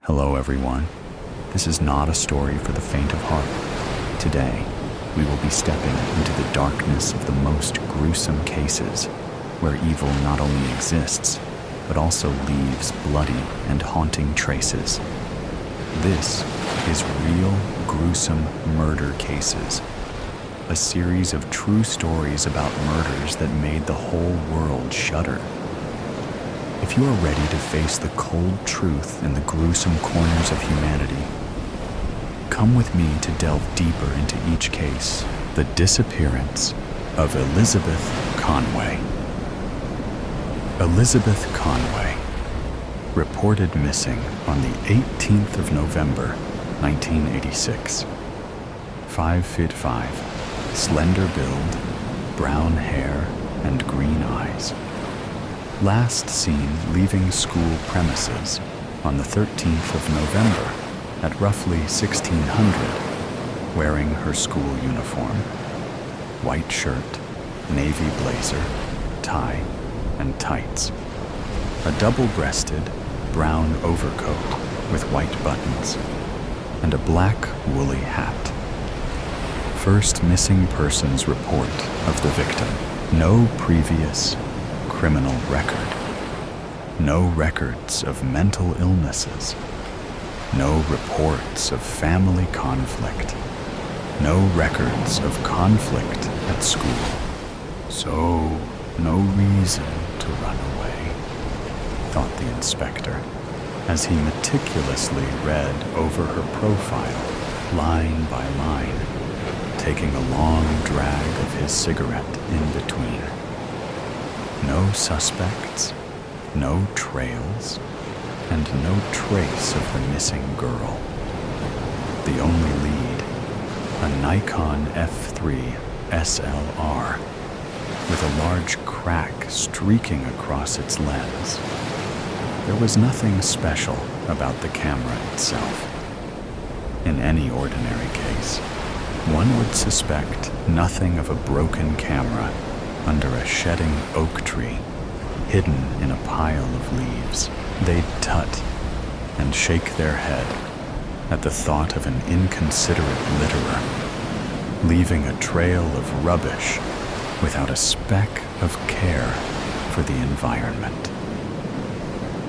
Hello everyone. This is not a story for the faint of heart. Today, we will be stepping into the darkness of the most gruesome cases, where evil not only exists, but also leaves bloody and haunting traces. This is Real Gruesome Murder Cases, a series of true stories about murders that made the whole world shudder. If you are ready to face the cold truth in the gruesome corners of humanity, come with me to delve deeper into each case. The disappearance of Elizabeth Conway. Elizabeth Conway, reported missing on the 18th of November, 1986. 5'5", slender build, brown hair, and green eyes. Last seen leaving school premises on the 13th of November at roughly 1600, wearing her school uniform. White shirt, navy blazer, tie, and tights. A double-breasted brown overcoat with white buttons, and a black woolly hat. First missing persons report of the victim. No previous criminal record. No records of mental illnesses. No reports of family conflict. No records of conflict at school. So, no reason to run away, thought the inspector, as he meticulously read over her profile, line by line, taking a long drag of his cigarette in between. No suspects, no trails, and no trace of the missing girl. The only lead, a Nikon F3 SLR, with a large crack streaking across its lens. There was nothing special about the camera itself. In any ordinary case, one would suspect nothing of a broken camera under a shedding oak tree, hidden in a pile of leaves. They'd tut and shake their head at the thought of an inconsiderate litterer, leaving a trail of rubbish without a speck of care for the environment.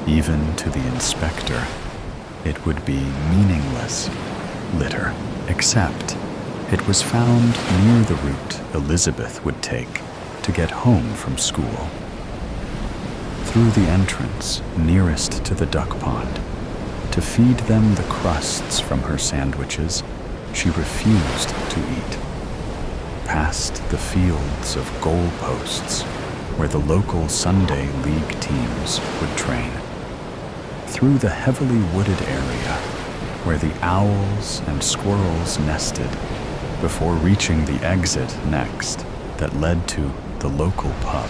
Even to the inspector, it would be meaningless litter, except it was found near the route Elizabeth would take to get home from school. Through the entrance nearest to the duck pond, to feed them the crusts from her sandwiches she refused to eat. Past the fields of goalposts where the local Sunday league teams would train. Through the heavily wooded area where the owls and squirrels nested before reaching the exit next that led to the local pub,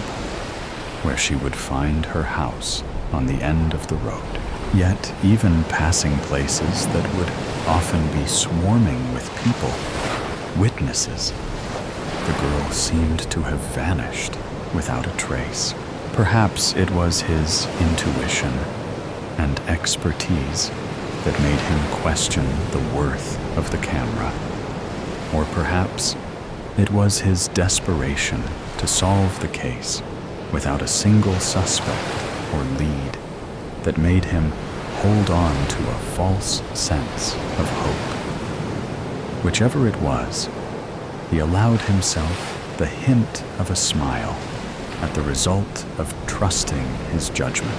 where she would find her house on the end of the road. Yet even passing places that would often be swarming with people, witnesses, the girl seemed to have vanished without a trace. Perhaps it was his intuition and expertise that made him question the worth of the camera. Or perhaps it was his desperation to solve the case without a single suspect or lead that made him hold on to a false sense of hope. Whichever it was, he allowed himself the hint of a smile at the result of trusting his judgment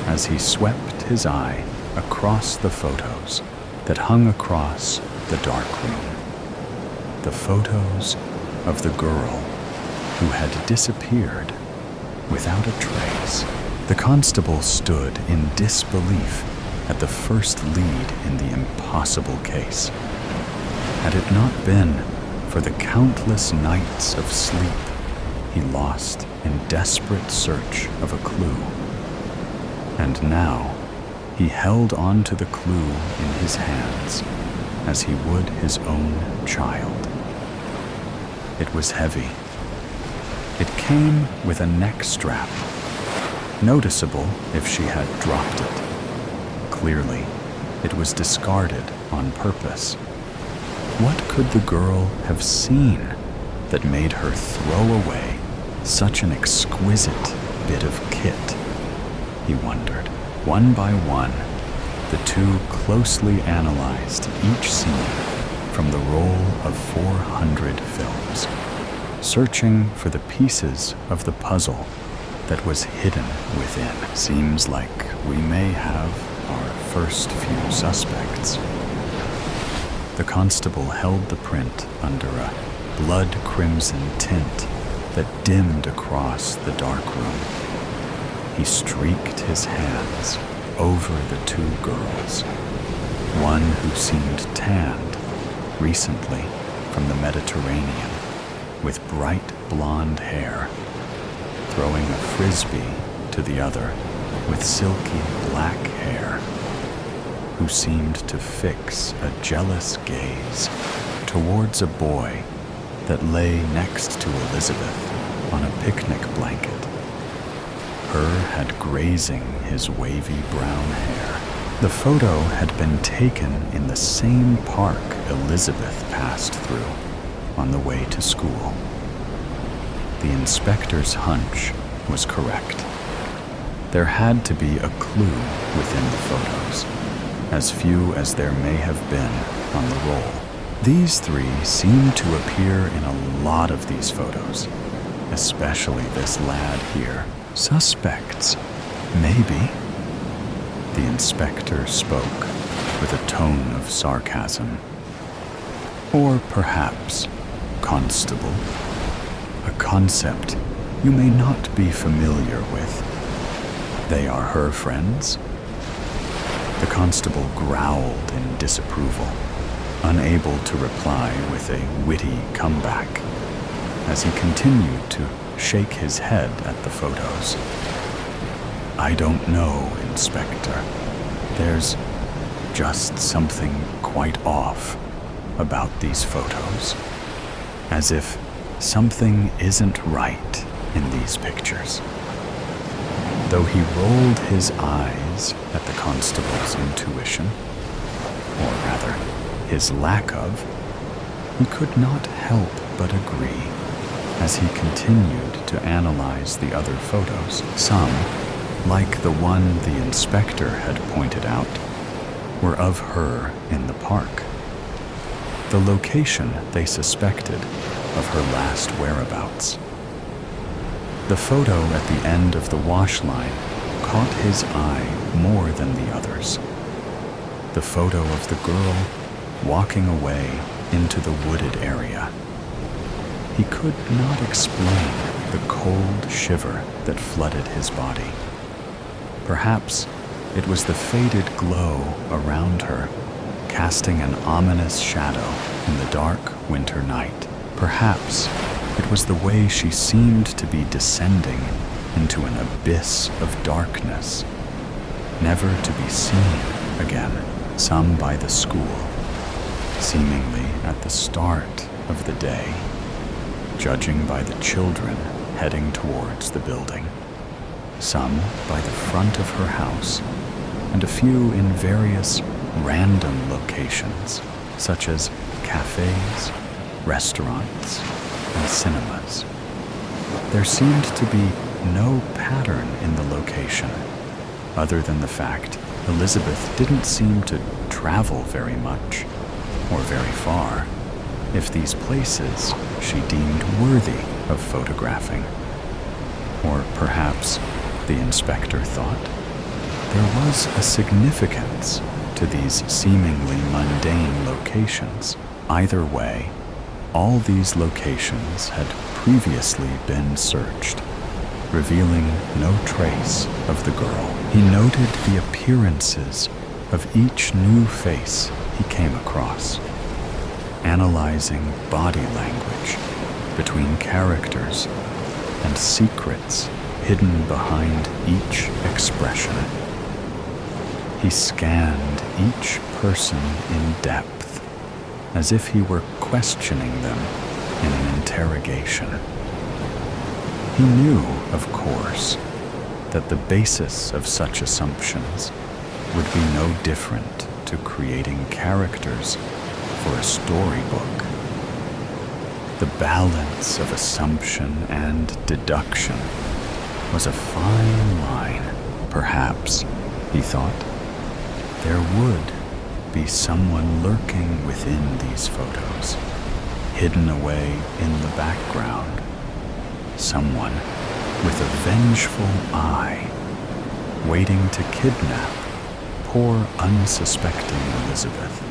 as he swept his eye across the photos that hung across the dark room. The photos of the girl who had disappeared without a trace. The constable stood in disbelief at the first lead in the impossible case. Had it not been for the countless nights of sleep he lost in desperate search of a clue. And now he held on to the clue in his hands as he would his own child. It was heavy. It came with a neck strap, noticeable if she had dropped it. Clearly, it was discarded on purpose. What could the girl have seen that made her throw away such an exquisite bit of kit? He wondered. One by one, the two closely analyzed each scene from the roll of 400 films, searching for the pieces of the puzzle that was hidden within. Seems like we may have our first few suspects. The constable held the print under a blood-crimson tint that dimmed across the dark room. He streaked his hands over the two girls, one who seemed tanned recently from the Mediterranean, with bright blonde hair, throwing a frisbee to the other with silky black hair, who seemed to fix a jealous gaze towards a boy that lay next to Elizabeth on a picnic blanket, her head grazing his wavy brown hair. The photo had been taken in the same park Elizabeth passed through on the way to school. The inspector's hunch was correct. There had to be a clue within the photos, as few as there may have been on the roll. These three seemed to appear in a lot of these photos, especially this lad here. Suspects, maybe. The inspector spoke with a tone of sarcasm. Or perhaps, constable, a concept you may not be familiar with. They are her friends? The constable growled in disapproval, unable to reply with a witty comeback, as he continued to shake his head at the photos. I don't know, Inspector. There's just something quite off about these photos. As if something isn't right in these pictures. Though he rolled his eyes at the constable's intuition, or rather, his lack of, he could not help but agree as he continued to analyze the other photos. Some, like the one the inspector had pointed out, were of her in the park. The location they suspected of her last whereabouts. The photo at the end of the wash line caught his eye more than the others. The photo of the girl walking away into the wooded area. He could not explain the cold shiver that flooded his body. Perhaps it was the faded glow around her, casting an ominous shadow in the dark winter night. Perhaps it was the way she seemed to be descending into an abyss of darkness, never to be seen again. Some by the school, seemingly at the start of the day, judging by the children heading towards the building. Some by the front of her house, and a few in various random locations, such as cafes, restaurants, and cinemas. There seemed to be no pattern in the location, other than the fact Elizabeth didn't seem to travel very much, or very far, if these places she deemed worthy of photographing. Or perhaps, the inspector thought, there was a significance to these seemingly mundane locations. Either way, all these locations had previously been searched, revealing no trace of the girl. He noted the appearances of each new face he came across, analyzing body language between characters and secrets hidden behind each expression. He scanned each person in depth, as if he were questioning them in an interrogation. He knew, of course, that the basis of such assumptions would be no different to creating characters for a storybook. The balance of assumption and deduction was a fine line. Perhaps, he thought, there would be someone lurking within these photos, hidden away in the background, someone with a vengeful eye, waiting to kidnap poor unsuspecting Elizabeth.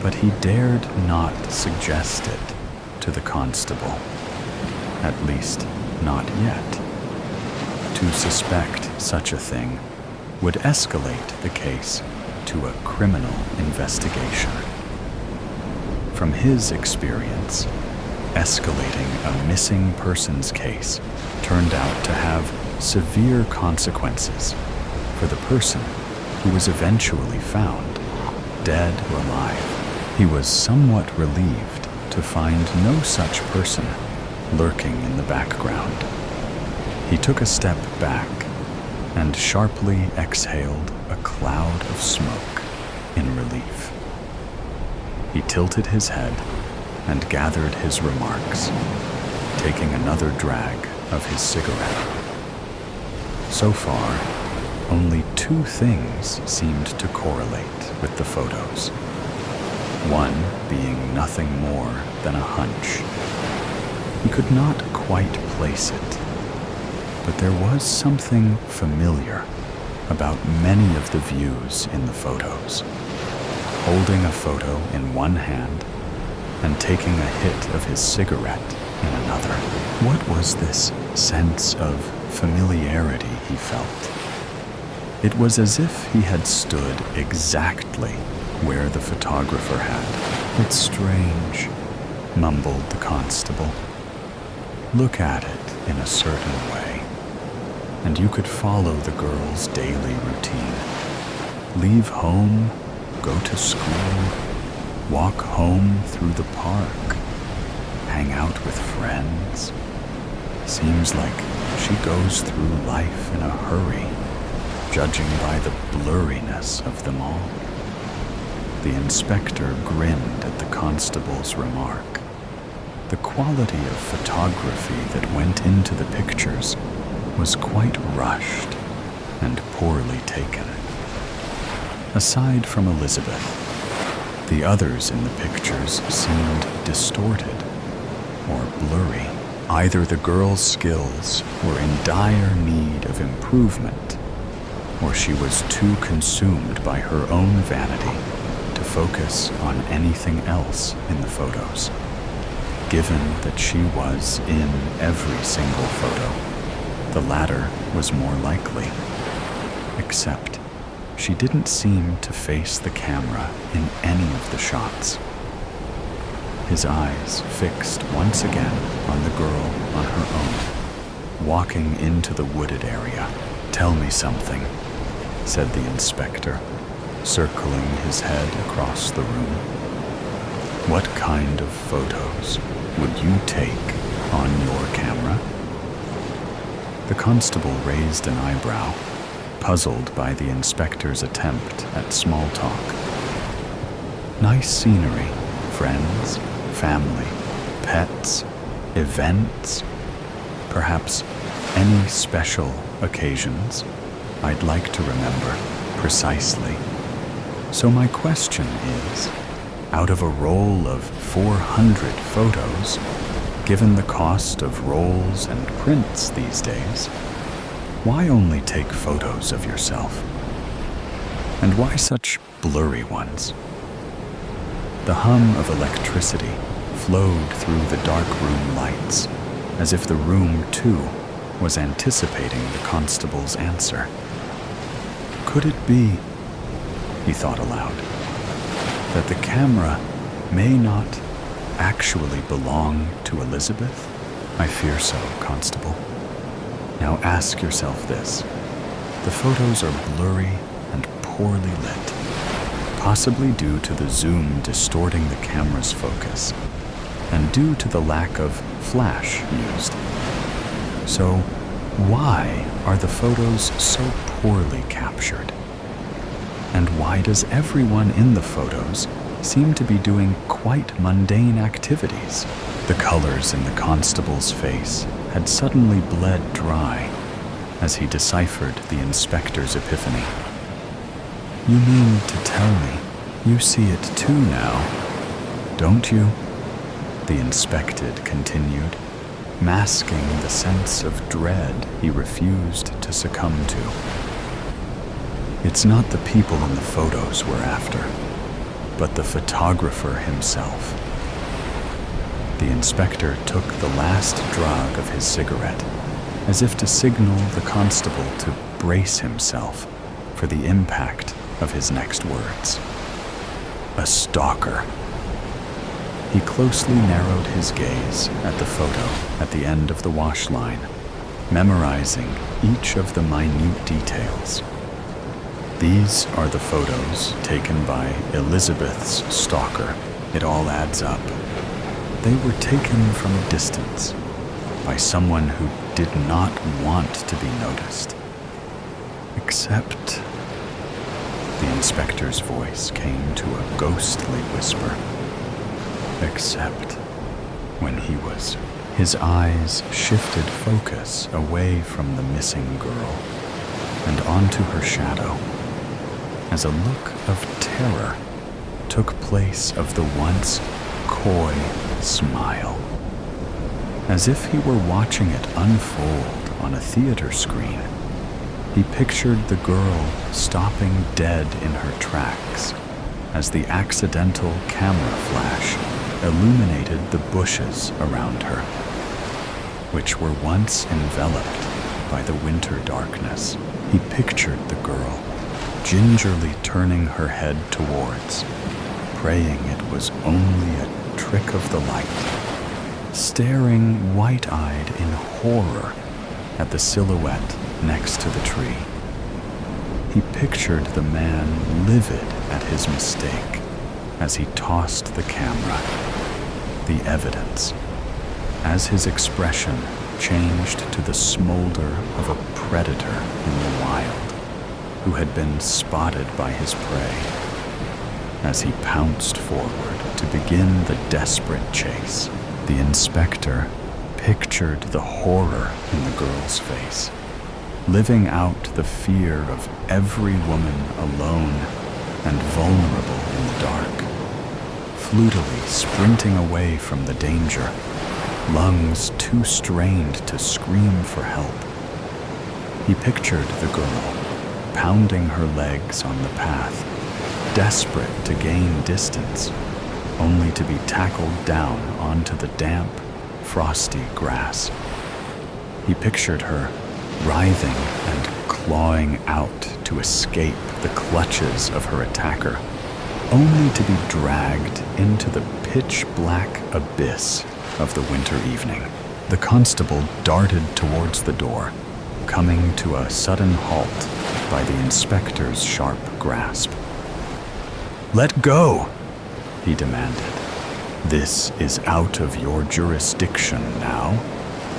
But he dared not suggest it to the constable, at least not yet. To suspect such a thing would escalate the case to a criminal investigation. From his experience, escalating a missing persons case turned out to have severe consequences for the person who was eventually found, dead or alive. He was somewhat relieved to find no such person lurking in the background. He took a step back and sharply exhaled a cloud of smoke in relief. He tilted his head and gathered his remarks, taking another drag of his cigarette. So far, only two things seemed to correlate with the photos. One being nothing more than a hunch. He could not quite place it, but there was something familiar about many of the views in the photos. Holding a photo in one hand and taking a hit of his cigarette in another. What was this sense of familiarity he felt? It was as if he had stood exactly where the photographer had. It's strange, mumbled the constable. Look at it in a certain way, and you could follow the girl's daily routine. Leave home, go to school, walk home through the park, hang out with friends. Seems like she goes through life in a hurry, judging by the blurriness of them all. The inspector grinned at the constable's remark. The quality of photography that went into the pictures was quite rushed and poorly taken. Aside from Elizabeth, the others in the pictures seemed distorted or blurry. Either the girl's skills were in dire need of improvement, or she was too consumed by her own vanity to focus on anything else in the photos. Given that she was in every single photo, the latter was more likely. Except she didn't seem to face the camera in any of the shots. His eyes fixed once again on the girl on her own, walking into the wooded area. Tell me something, said the inspector, circling his head across the room. What kind of photos would you take on your camera? The constable raised an eyebrow, puzzled by the inspector's attempt at small talk. Nice scenery, friends, family, pets, events, perhaps any special occasions I'd like to remember precisely. So my question is, out of a roll of 400 photos, given the cost of rolls and prints these days, why only take photos of yourself? And why such blurry ones? The hum of electricity flowed through the dark room lights, as if the room, too, was anticipating the constable's answer. Could it be, he thought aloud, that the camera may not actually belong to Elizabeth? I fear so, Constable. Now ask yourself this. The photos are blurry and poorly lit, possibly due to the zoom distorting the camera's focus, and due to the lack of flash used. So, why are the photos so poorly captured? And why does everyone in the photos seem to be doing quite mundane activities? The colors in the constable's face had suddenly bled dry as he deciphered the inspector's epiphany. You mean to tell me you see it too now, don't you? The inspected continued, masking the sense of dread he refused to succumb to. It's not the people in the photos we're after, but the photographer himself. The inspector took the last drag of his cigarette, as if to signal the constable to brace himself for the impact of his next words. A stalker. He closely narrowed his gaze at the photo at the end of the wash line, memorizing each of the minute details. These are the photos taken by Elizabeth's stalker. It all adds up. They were taken from a distance, by someone who did not want to be noticed. Except... The inspector's voice came to a ghostly whisper. Except when he was. His eyes shifted focus away from the missing girl and onto her shadow, as a look of terror took place of the once coy smile. As if he were watching it unfold on a theater screen, he pictured the girl stopping dead in her tracks as the accidental camera flash illuminated the bushes around her, which were once enveloped by the winter darkness. He pictured the girl gingerly turning her head towards, praying it was only a trick of the light, staring wide-eyed in horror at the silhouette next to the tree. He pictured the man livid at his mistake as he tossed the camera, the evidence, as his expression changed to the smolder of a predator in the wild who had been spotted by his prey, as he pounced forward to begin the desperate chase. The inspector pictured the horror in the girl's face, living out the fear of every woman alone and vulnerable in the dark, fluidly sprinting away from the danger, lungs too strained to scream for help. He pictured the girl pounding her legs on the path, desperate to gain distance, only to be tackled down onto the damp, frosty grass. He pictured her writhing and clawing out to escape the clutches of her attacker, only to be dragged into the pitch-black abyss of the winter evening. The constable darted towards the door, coming to a sudden halt by the inspector's sharp grasp. "Let go!" he demanded. "This is out of your jurisdiction now.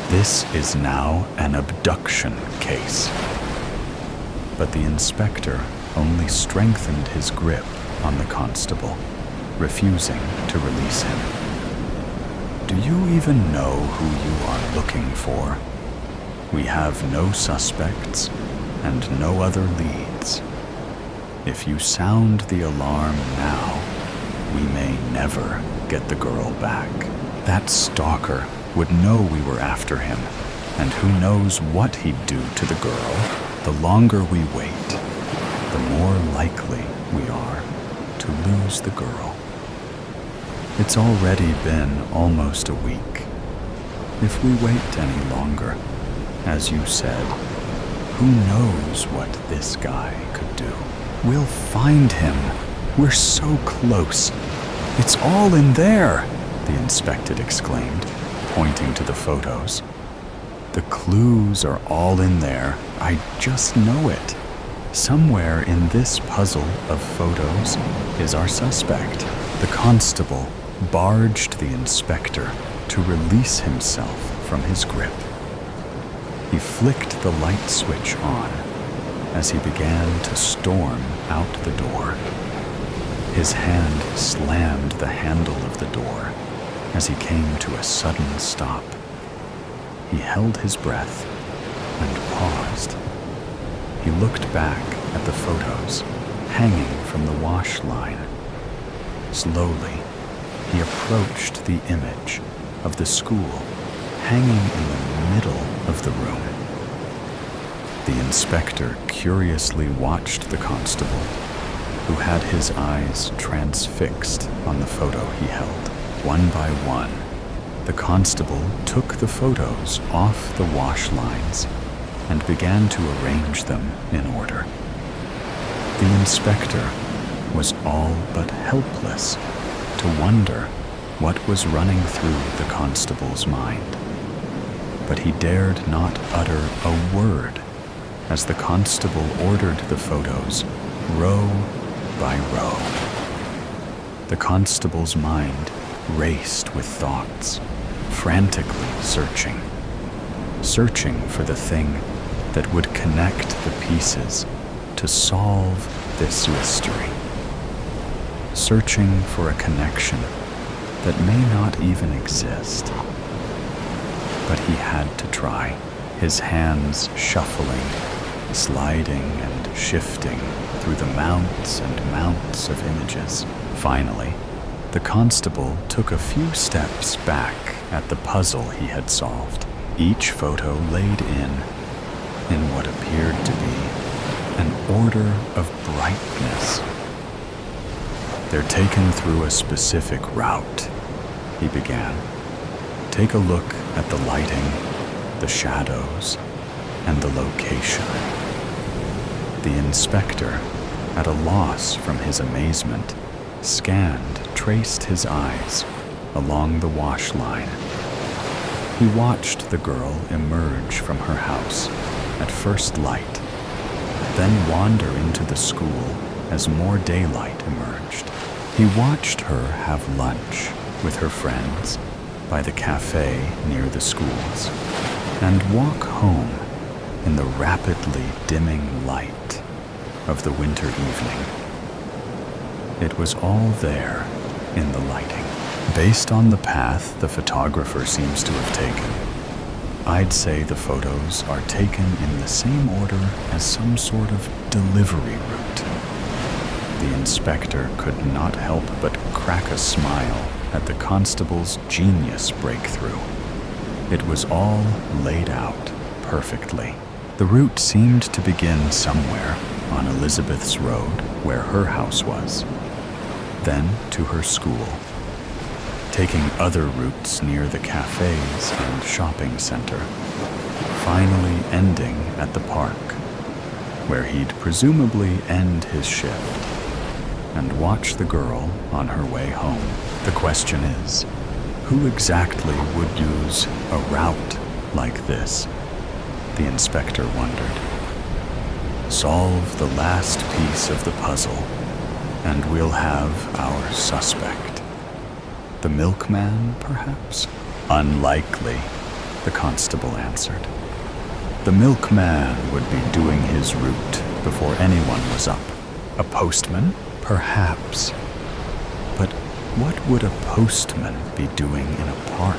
This is now an abduction case." But the inspector only strengthened his grip on the constable, refusing to release him. "Do you even know who you are looking for? We have no suspects and no other leads. If you sound the alarm now, we may never get the girl back. That stalker would know we were after him, and who knows what he'd do to the girl. The longer we wait, the more likely we are to lose the girl. It's already been almost a week. If we wait any longer, as you said, who knows what this guy could do? We'll find him. We're so close. It's all in there," the inspected exclaimed, pointing to the photos. "The clues are all in there. I just know it. Somewhere in this puzzle of photos is our suspect." The constable barged the inspector to release himself from his grip. He flicked the light switch on, as he began to storm out the door. His hand slammed the handle of the door as he came to a sudden stop. He held his breath and paused. He looked back at the photos hanging from the wash line. Slowly, he approached the image of the school hanging in the middle of the room. The inspector curiously watched the constable, who had his eyes transfixed on the photo he held. One by one, the constable took the photos off the wash lines and began to arrange them in order. The inspector was all but helpless to wonder what was running through the constable's mind. But he dared not utter a word as the constable ordered the photos row by row. The constable's mind raced with thoughts, frantically searching for the thing that would connect the pieces to solve this mystery. Searching for a connection that may not even exist. But he had to try, his hands shuffling, sliding and shifting through the mounts and mounts of images. Finally, the constable took a few steps back at the puzzle he had solved, each photo laid in what appeared to be an order of brightness. They're taken through a specific route, he began. Take a look at the lighting, the shadows, and the location. The inspector, at a loss from his amazement, traced his eyes along the wash line. He watched the girl emerge from her house at first light, then wander into the school as more daylight emerged. He watched her have lunch with her friends by the cafe near the schools and walk home in the rapidly dimming light of the winter evening. It was all there in the lighting. Based on the path the photographer seems to have taken, I'd say the photos are taken in the same order as some sort of delivery route. The inspector could not help but crack a smile at the constable's genius breakthrough. It was all laid out perfectly. The route seemed to begin somewhere on Elizabeth's Road, where her house was, then to her school, taking other routes near the cafes and shopping center, finally ending at the park, where he'd presumably end his shift and watch the girl on her way home. The question is, who exactly would use a route like this? The inspector wondered. Solve the last piece of the puzzle, and we'll have our suspect. The milkman, perhaps? Unlikely, the constable answered. The milkman would be doing his route before anyone was up. A postman? Perhaps. But what would a postman be doing in a park?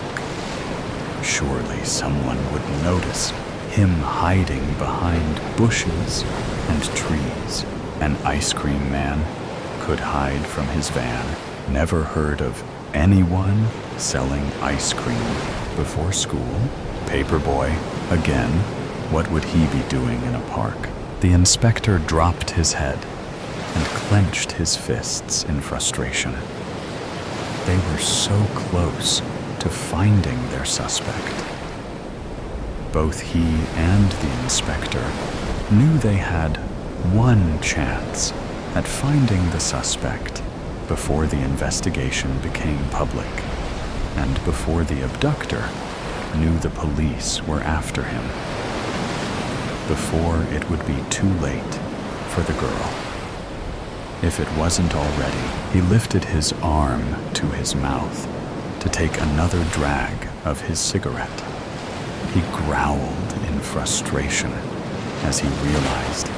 Surely someone would notice him hiding behind bushes and trees. An ice cream man could hide from his van. Never heard of anyone selling ice cream before school? Paperboy, again, what would he be doing in a park? The inspector dropped his head and clenched his fists in frustration. They were so close to finding their suspect. Both he and the inspector knew they had one chance at finding the suspect before the investigation became public and before the abductor knew the police were after him, before it would be too late for the girl. If it wasn't already, he lifted his arm to his mouth to take another drag of his cigarette. He growled in frustration as he realized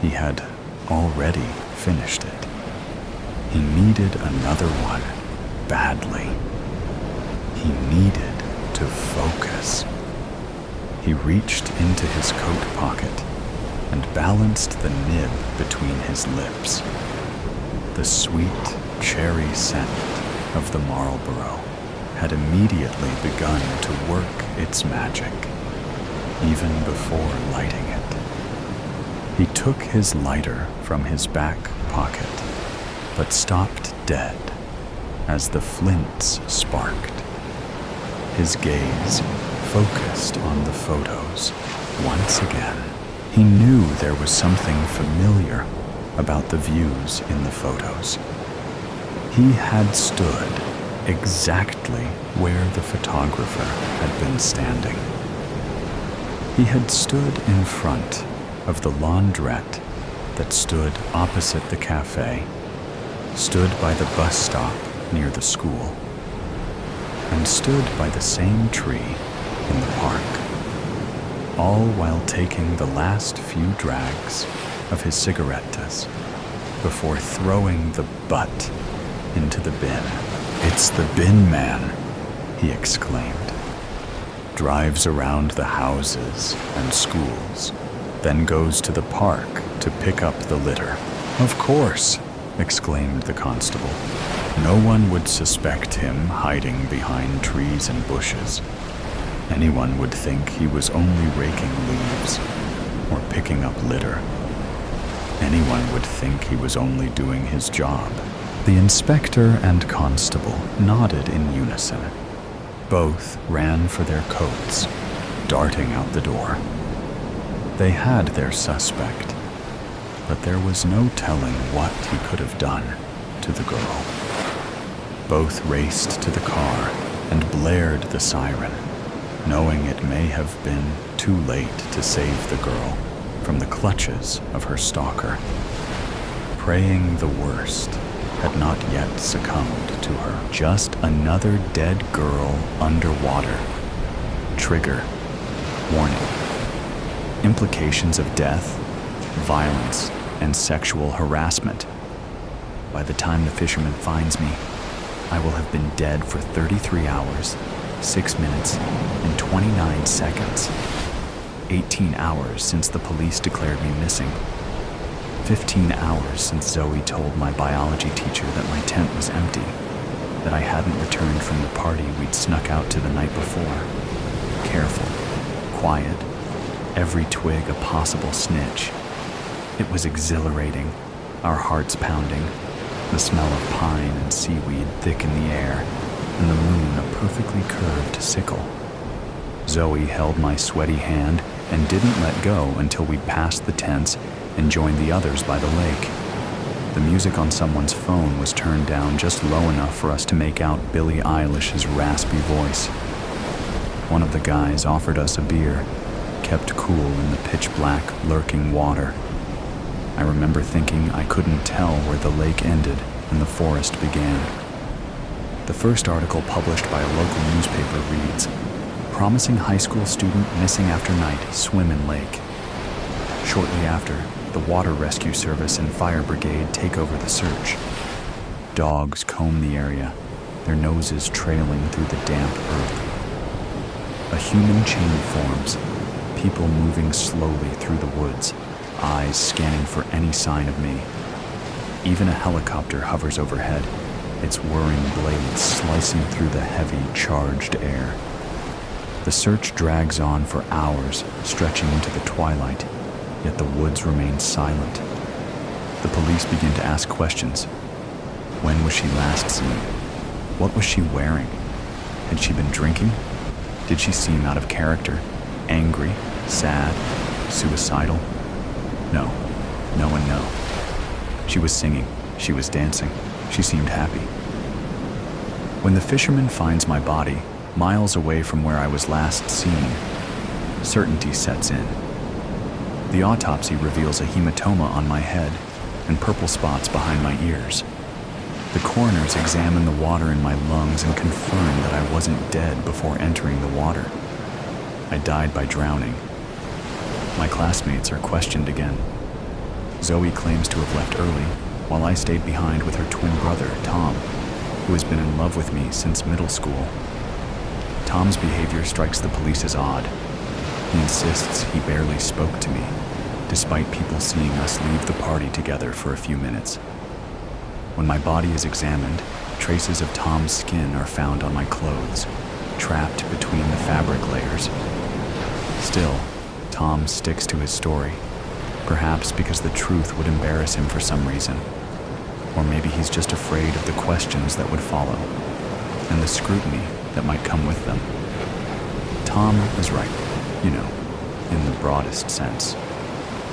He had already finished it. He needed another one badly. He needed to focus. He reached into his coat pocket and balanced the nib between his lips. The sweet cherry scent of the Marlboro had immediately begun to work its magic, even before lighting it. He took his lighter from his back pocket, but stopped dead as the flints sparked. His gaze focused on the photos once again. He knew there was something familiar about the views in the photos. He had stood exactly where the photographer had been standing. He had stood in front of the laundrette that stood opposite the cafe, stood by the bus stop near the school, and stood by the same tree in the park, all while taking the last few drags of his cigarettas before throwing the butt into the bin. "It's the bin man," he exclaimed. "Drives around the houses and schools, then goes to the park to pick up the litter." "Of course," exclaimed the constable. "No one would suspect him hiding behind trees and bushes. Anyone would think he was only raking leaves or picking up litter. Anyone would think he was only doing his job." The inspector and constable nodded in unison. Both ran for their coats, darting out the door. They had their suspect, but there was no telling what he could have done to the girl. Both raced to the car and blared the siren, knowing it may have been too late to save the girl from the clutches of her stalker. Praying the worst had not yet succumbed to her. Just another dead girl underwater. Trigger. Warning. Implications of death, violence, and sexual harassment. By the time the fisherman finds me, I will have been dead for 33 hours, 6 minutes, and 29 seconds. 18 hours since the police declared me missing. 15 hours since Zoe told my biology teacher that my tent was empty, that I hadn't returned from the party we'd snuck out to the night before. Careful, quiet, every twig a possible snitch. It was exhilarating, our hearts pounding, the smell of pine and seaweed thick in the air, and the moon a perfectly curved sickle. Zoe held my sweaty hand and didn't let go until we passed the tents and joined the others by the lake. The music on someone's phone was turned down just low enough for us to make out Billie Eilish's raspy voice. One of the guys offered us a beer, kept cool in the pitch-black, lurking water. I remember thinking I couldn't tell where the lake ended and the forest began. The first article published by a local newspaper reads, "Promising high school student missing after night, swim in lake." Shortly after, the Water Rescue Service and Fire Brigade take over the search. Dogs comb the area, their noses trailing through the damp earth. A human chain forms, people moving slowly through the woods, eyes scanning for any sign of me. Even a helicopter hovers overhead, its whirring blades slicing through the heavy, charged air. The search drags on for hours, stretching into the twilight, yet the woods remain silent. The police begin to ask questions. When was she last seen? What was she wearing? Had she been drinking? Did she seem out of character? Angry? Sad? Suicidal? No. No one knows. She was singing. She was dancing. She seemed happy. When the fisherman finds my body, miles away from where I was last seen, certainty sets in. The autopsy reveals a hematoma on my head and purple spots behind my ears. The coroners examine the water in my lungs and confirm that I wasn't dead before entering the water. I died by drowning. My classmates are questioned again. Zoe claims to have left early, while I stayed behind with her twin brother, Tom, who has been in love with me since middle school. Tom's behavior strikes the police as odd. He insists he barely spoke to me, despite people seeing us leave the party together for a few minutes. When my body is examined, traces of Tom's skin are found on my clothes, trapped between the fabric layers. Still, Tom sticks to his story, perhaps because the truth would embarrass him for some reason. Or maybe he's just afraid of the questions that would follow, and the scrutiny that might come with them. Tom is right, in the broadest sense.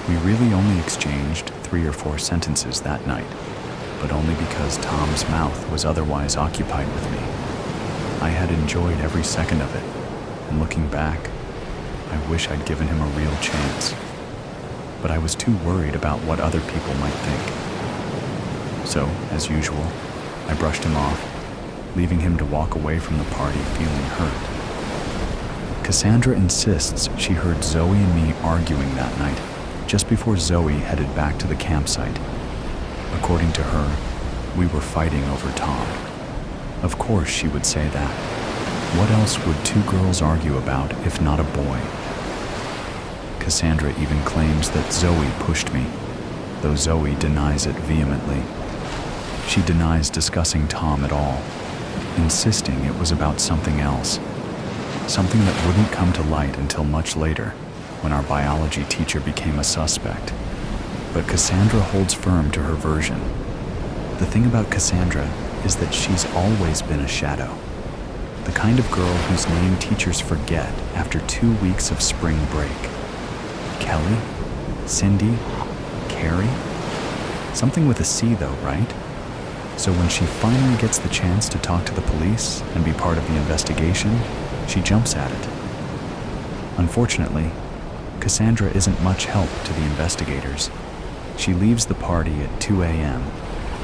We really only exchanged 3 or 4 sentences that night, but only because Tom's mouth was otherwise occupied with me. I had enjoyed every second of it, and looking back, I wish I'd given him a real chance. But I was too worried about what other people might think. So, as usual, I brushed him off, leaving him to walk away from the party feeling hurt. Cassandra insists she heard Zoe and me arguing that night, just before Zoe headed back to the campsite. According to her, we were fighting over Tom. Of course she would say that. What else would 2 girls argue about if not a boy? Cassandra even claims that Zoe pushed me, though Zoe denies it vehemently. She denies discussing Tom at all, insisting it was about something else, something that wouldn't come to light until much later, when our biology teacher became a suspect. But Cassandra holds firm to her version. The thing about Cassandra is that she's always been a shadow, the kind of girl whose name teachers forget after 2 weeks of spring break. Kelly? Cindy? Carrie? Something with a C though, right? So when she finally gets the chance to talk to the police and be part of the investigation, she jumps at it. Unfortunately, Cassandra isn't much help to the investigators. She leaves the party at 2 a.m.,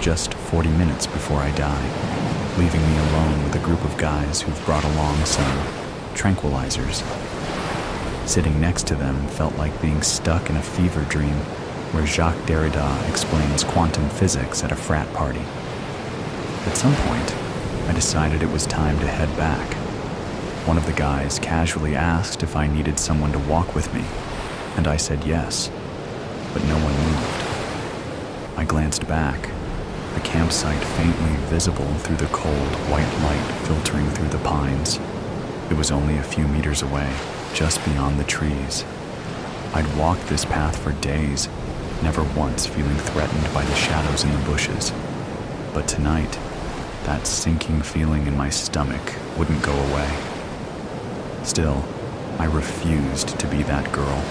just 40 minutes before I die, leaving me alone with a group of guys who've brought along some tranquilizers. Sitting next to them felt like being stuck in a fever dream where Jacques Derrida explains quantum physics at a frat party. At some point, I decided it was time to head back. One of the guys casually asked if I needed someone to walk with me, and I said yes, but no one moved. I glanced back, the campsite faintly visible through the cold white light filtering through the pines. It was only a few meters away, just beyond the trees. I'd walked this path for days, never once feeling threatened by the shadows in the bushes. But tonight, that sinking feeling in my stomach wouldn't go away. Still, I refused to be that girl,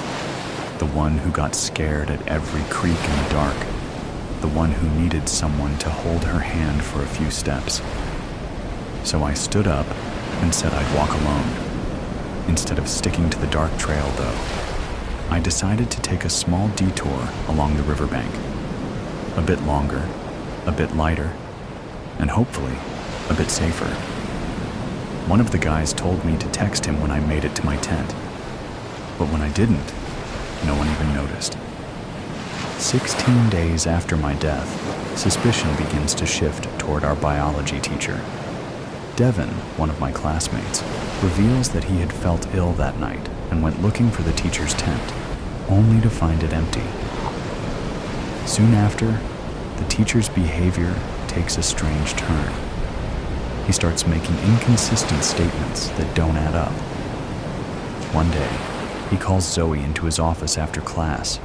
the one who got scared at every creak in the dark, the one who needed someone to hold her hand for a few steps. So I stood up and said I'd walk alone. Instead of sticking to the dark trail, though, I decided to take a small detour along the riverbank. A bit longer, a bit lighter, and hopefully a bit safer. One of the guys told me to text him when I made it to my tent, but when I didn't, no one even noticed. 16 days after my death, suspicion begins to shift toward our biology teacher. Devin, one of my classmates, reveals that he had felt ill that night and went looking for the teacher's tent, only to find it empty. Soon after, the teacher's behavior takes a strange turn. He starts making inconsistent statements that don't add up. One day, he calls Zoe into his office after class,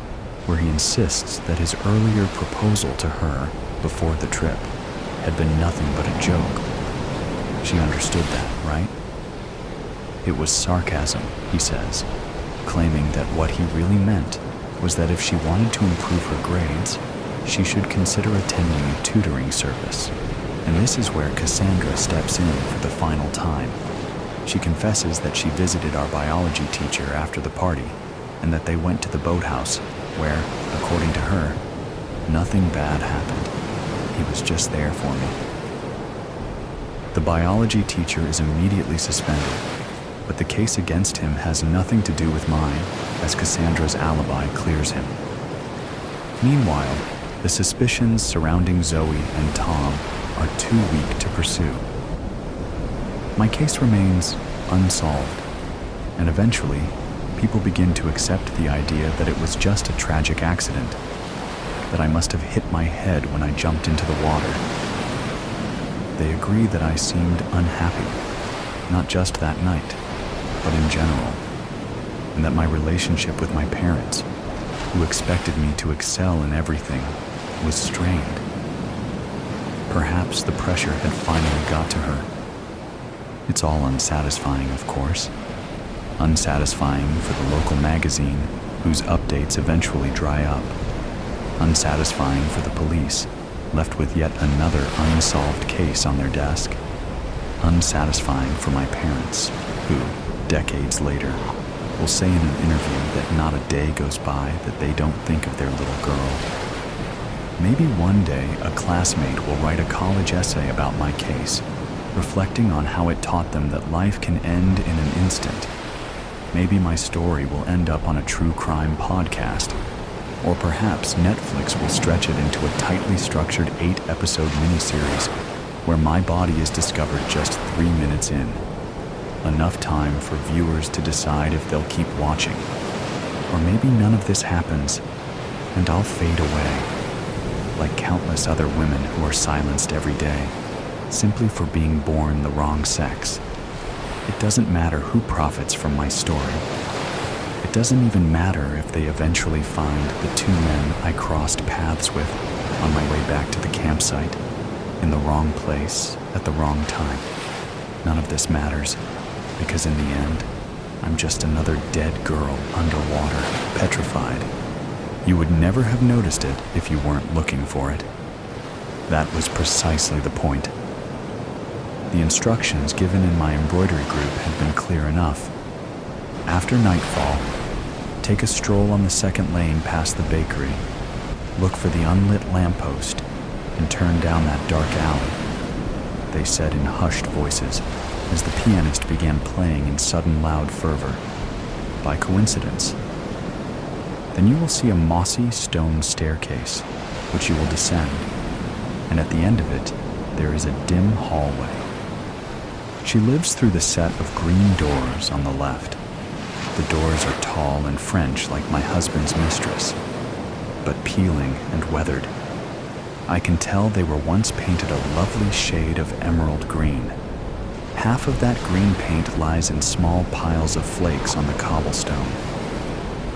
where he insists that his earlier proposal to her before the trip had been nothing but a joke. She understood that, right? It was sarcasm, he says, claiming that what he really meant was that if she wanted to improve her grades, she should consider attending a tutoring service. And this is where Cassandra steps in for the final time. She confesses that she visited our biology teacher after the party, and that they went to the boathouse, where, according to her, nothing bad happened. He was just there for me. The biology teacher is immediately suspended, but the case against him has nothing to do with mine, as Cassandra's alibi clears him. Meanwhile, the suspicions surrounding Zoe and Tom are too weak to pursue. My case remains unsolved, and eventually, people begin to accept the idea that it was just a tragic accident, that I must have hit my head when I jumped into the water. They agree that I seemed unhappy, not just that night, but in general, and that my relationship with my parents, who expected me to excel in everything, was strained. Perhaps the pressure had finally got to her. It's all unsatisfying, of course. Unsatisfying for the local magazine, whose updates eventually dry up. Unsatisfying for the police, left with yet another unsolved case on their desk. Unsatisfying for my parents, who, decades later, will say in an interview that not a day goes by that they don't think of their little girl. Maybe one day a classmate will write a college essay about my case, reflecting on how it taught them that life can end in an instant. Maybe my story will end up on a true crime podcast, or perhaps Netflix will stretch it into a tightly structured 8-episode miniseries where my body is discovered just 3 minutes in. Enough time for viewers to decide if they'll keep watching. Or maybe none of this happens, and I'll fade away, like countless other women who are silenced every day, simply for being born the wrong sex. It doesn't matter who profits from my story. It doesn't even matter if they eventually find the 2 men I crossed paths with on my way back to the campsite, in the wrong place at the wrong time. None of this matters, because in the end, I'm just another dead girl underwater, petrified. You would never have noticed it if you weren't looking for it. That was precisely the point. The instructions given in my embroidery group had been clear enough. After nightfall, take a stroll on the second lane past the bakery, look for the unlit lamppost, and turn down that dark alley, they said in hushed voices as the pianist began playing in sudden loud fervor. By coincidence. Then you will see a mossy stone staircase, which you will descend, and at the end of it, there is a dim hallway. She lives through the set of green doors on the left. The doors are tall and French like my husband's mistress, but peeling and weathered. I can tell they were once painted a lovely shade of emerald green. Half of that green paint lies in small piles of flakes on the cobblestone.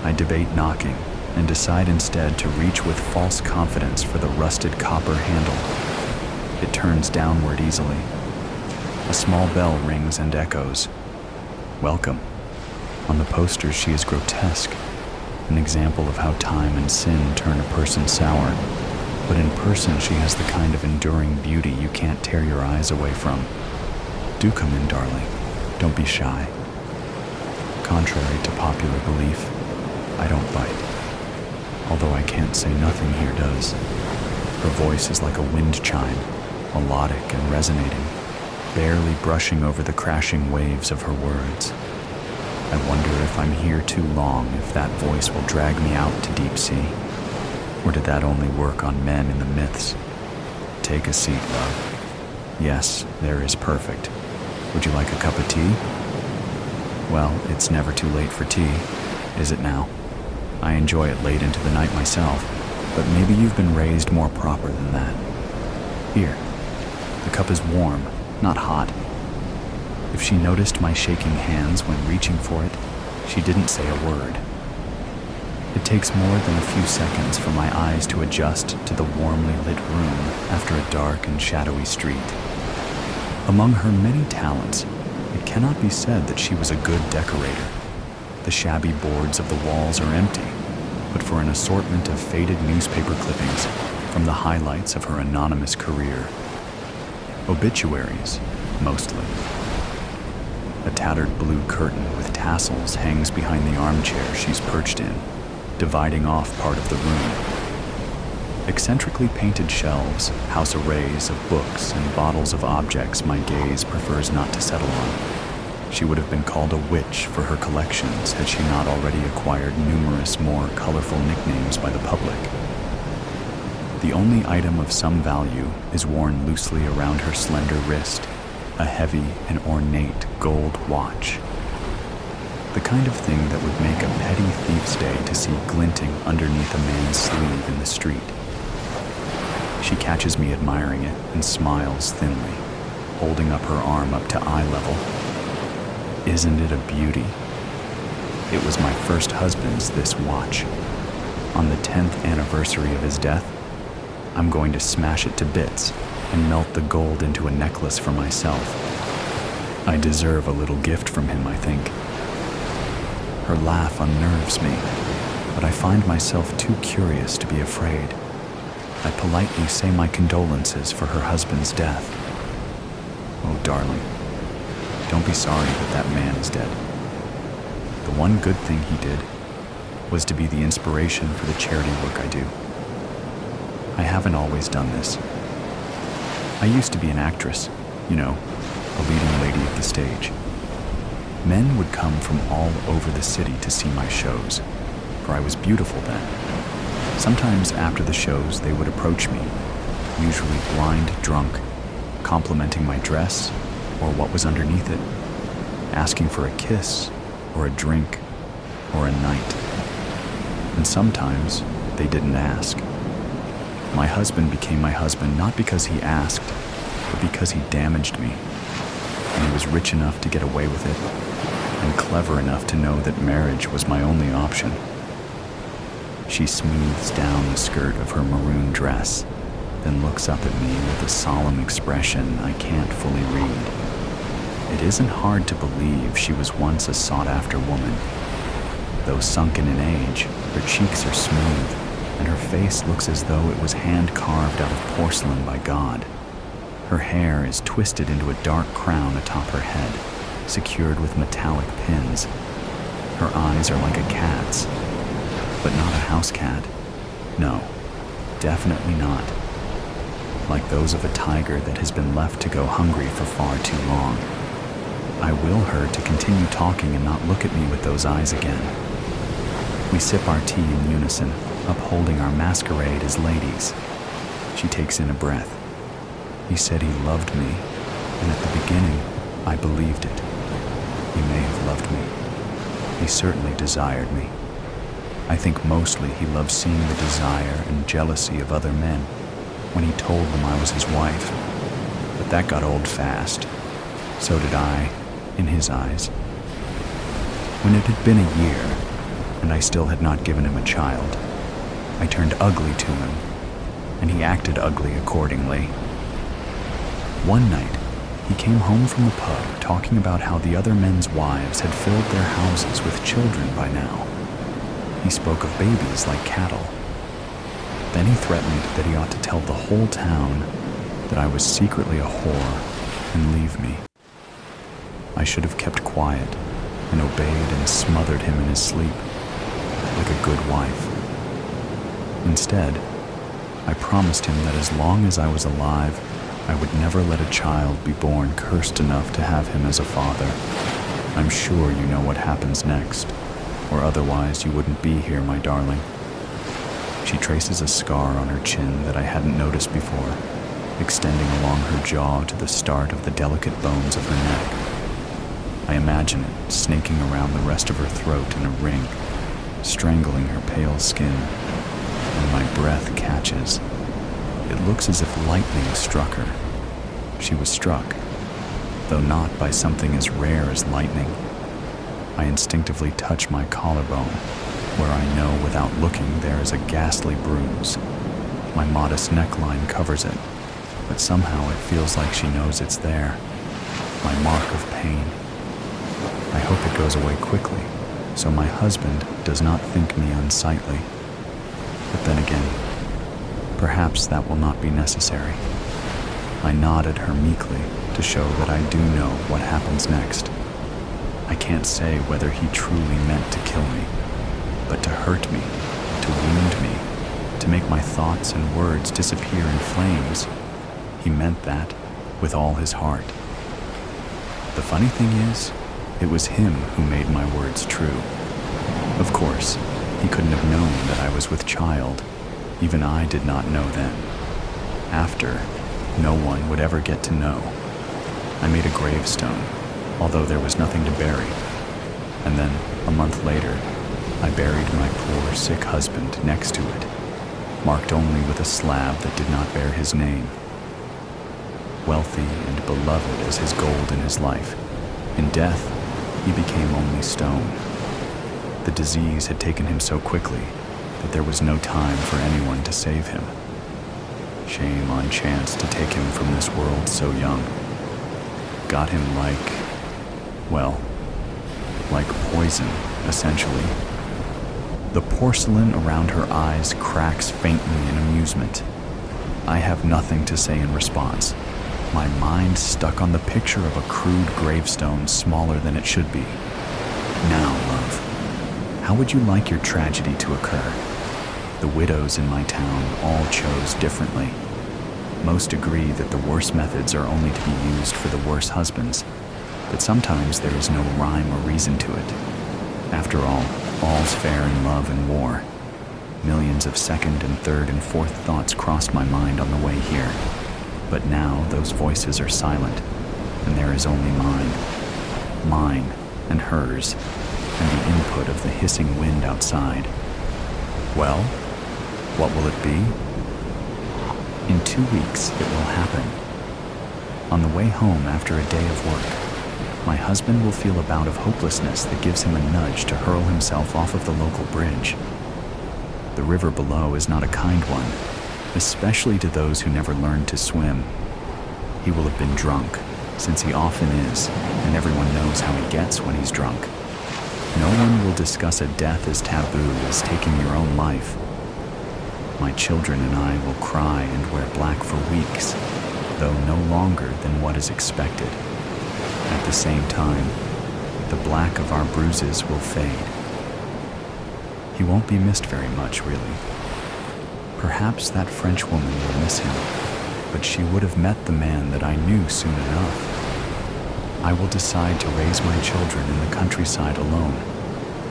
I debate knocking and decide instead to reach with false confidence for the rusted copper handle. It turns downward easily. A small bell rings and echoes. Welcome. On the posters, she is grotesque, an example of how time and sin turn a person sour. But in person, she has the kind of enduring beauty you can't tear your eyes away from. Do come in, darling. Don't be shy. Contrary to popular belief, I don't bite. Although I can't say nothing here does. Her voice is like a wind chime, melodic and resonating, barely brushing over the crashing waves of her words. I wonder if I'm here too long, if that voice will drag me out to deep sea. Or did that only work on men in the myths? Take a seat, love. Yes, there is perfect. Would you like a cup of tea? Well, it's never too late for tea, is it now? I enjoy it late into the night myself, but maybe you've been raised more proper than that. Here, the cup is warm, not hot. If she noticed my shaking hands when reaching for it, she didn't say a word. It takes more than a few seconds for my eyes to adjust to the warmly lit room after a dark and shadowy street. Among her many talents, it cannot be said that she was a good decorator. The shabby boards of the walls are empty, but for an assortment of faded newspaper clippings from the highlights of her anonymous career. Obituaries, mostly. A tattered blue curtain with tassels hangs behind the armchair she's perched in, dividing off part of the room. Eccentrically painted shelves house arrays of books and bottles of objects my gaze prefers not to settle on. She would have been called a witch for her collections had she not already acquired numerous more colorful nicknames by the public. The only item of some value is worn loosely around her slender wrist, a heavy and ornate gold watch. The kind of thing that would make a petty thief's day to see glinting underneath a man's sleeve in the street. She catches me admiring it and smiles thinly, holding up her arm up to eye level. Isn't it a beauty? It was my first husband's, this watch. On the 10th anniversary of his death, I'm going to smash it to bits and melt the gold into a necklace for myself. I deserve a little gift from him, I think. Her laugh unnerves me, but I find myself too curious to be afraid. I politely say my condolences for her husband's death. Oh, darling, don't be sorry that that man is dead. The one good thing he did was to be the inspiration for the charity work I do. I haven't always done this. I used to be an actress, you know, a leading lady of the stage. Men would come from all over the city to see my shows, for I was beautiful then. Sometimes after the shows, they would approach me, usually blind drunk, complimenting my dress or what was underneath it, asking for a kiss or a drink or a night. And sometimes they didn't ask. My husband became my husband not because he asked, but because he damaged me. And he was rich enough to get away with it, and clever enough to know that marriage was my only option. She smooths down the skirt of her maroon dress, then looks up at me with a solemn expression I can't fully read. It isn't hard to believe she was once a sought-after woman. Though sunken in age, her cheeks are smooth, and her face looks as though it was hand-carved out of porcelain by God. Her hair is twisted into a dark crown atop her head, secured with metallic pins. Her eyes are like a cat's, but not a house cat. No, definitely not. Like those of a tiger that has been left to go hungry for far too long. I will her to continue talking and not look at me with those eyes again. We sip our tea in unison, upholding our masquerade as ladies. She takes in a breath. He said he loved me, and at the beginning, I believed it. He may have loved me. He certainly desired me. I think mostly he loved seeing the desire and jealousy of other men when he told them I was his wife. But that got old fast. So did I, in his eyes. When it had been a year, and I still had not given him a child, I turned ugly to him, and he acted ugly accordingly. One night, he came home from the pub talking about how the other men's wives had filled their houses with children by now. He spoke of babies like cattle. Then he threatened that he ought to tell the whole town that I was secretly a whore and leave me. I should have kept quiet and obeyed and smothered him in his sleep, like a good wife. Instead, I promised him that as long as I was alive, I would never let a child be born cursed enough to have him as a father. I'm sure you know what happens next, or otherwise you wouldn't be here, my darling. She traces a scar on her chin that I hadn't noticed before, extending along her jaw to the start of the delicate bones of her neck. I imagine it snaking around the rest of her throat in a ring, strangling her pale skin, and my breath catches. It looks as if lightning struck her. She was struck, though not by something as rare as lightning. I instinctively touch my collarbone, where I know without looking there is a ghastly bruise. My modest neckline covers it, but somehow it feels like she knows it's there. My mark of pain. I hope it goes away quickly, so my husband does not think me unsightly. But then again, perhaps that will not be necessary. I nod at her meekly to show that I do know what happens next. I can't say whether he truly meant to kill me, but to hurt me, to wound me, to make my thoughts and words disappear in flames. He meant that with all his heart. The funny thing is, it was him who made my words true. Of course, he couldn't have known that I was with child, Even I did not know then. After, no one would ever get to know. I made a gravestone, although there was nothing to bury. And then, a month later, I buried my poor, sick husband next to it, marked only with a slab that did not bear his name. Wealthy and beloved as his gold in his life, in death, he became only stone. The disease had taken him so quickly that there was no time for anyone to save him. Shame on chance to take him from this world so young. Got him like poison, essentially. The porcelain around her eyes cracks faintly in amusement. I have nothing to say in response. My mind stuck on the picture of a crude gravestone smaller than it should be. Now, love, how would you like your tragedy to occur? The widows in my town all chose differently. Most agree that the worst methods are only to be used for the worse husbands, but sometimes there is no rhyme or reason to it. After all, all's fair in love and war. Millions of second and third and fourth thoughts crossed my mind on the way here. But now those voices are silent, and there is only mine and hers, and the input of the hissing wind outside. Well, what will it be? In 2 weeks, it will happen. On the way home after a day of work, my husband will feel a bout of hopelessness that gives him a nudge to hurl himself off of the local bridge. The river below is not a kind one, especially to those who never learned to swim. He will have been drunk, since he often is, and everyone knows how he gets when he's drunk. No one will discuss a death as taboo as taking your own life. My children and I will cry and wear black for weeks, though no longer than what is expected. At the same time, the black of our bruises will fade. He won't be missed very much, really. Perhaps that French woman will miss him, but she would have met the man that I knew soon enough. I will decide to raise my children in the countryside alone,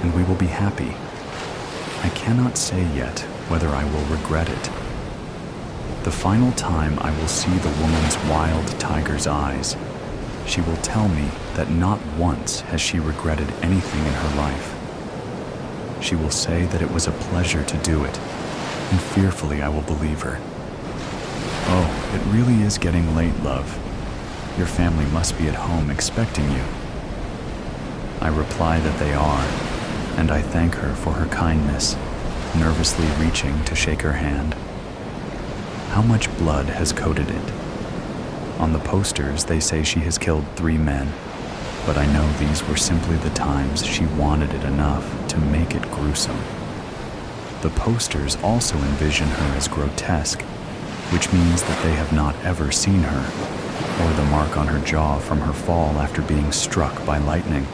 and we will be happy. I cannot say yet whether I will regret it. The final time I will see the woman's wild tiger's eyes, she will tell me that not once has she regretted anything in her life. She will say that it was a pleasure to do it, and fearfully I will believe her. Oh, it really is getting late, love. Your family must be at home expecting you. I reply that they are, and I thank her for her kindness, nervously reaching to shake her hand. How much blood has coated it? On the posters, they say she has killed 3 men, but I know these were simply the times she wanted it enough to make it gruesome. The posters also envision her as grotesque, which means that they have not ever seen her, or the mark on her jaw from her fall after being struck by lightning.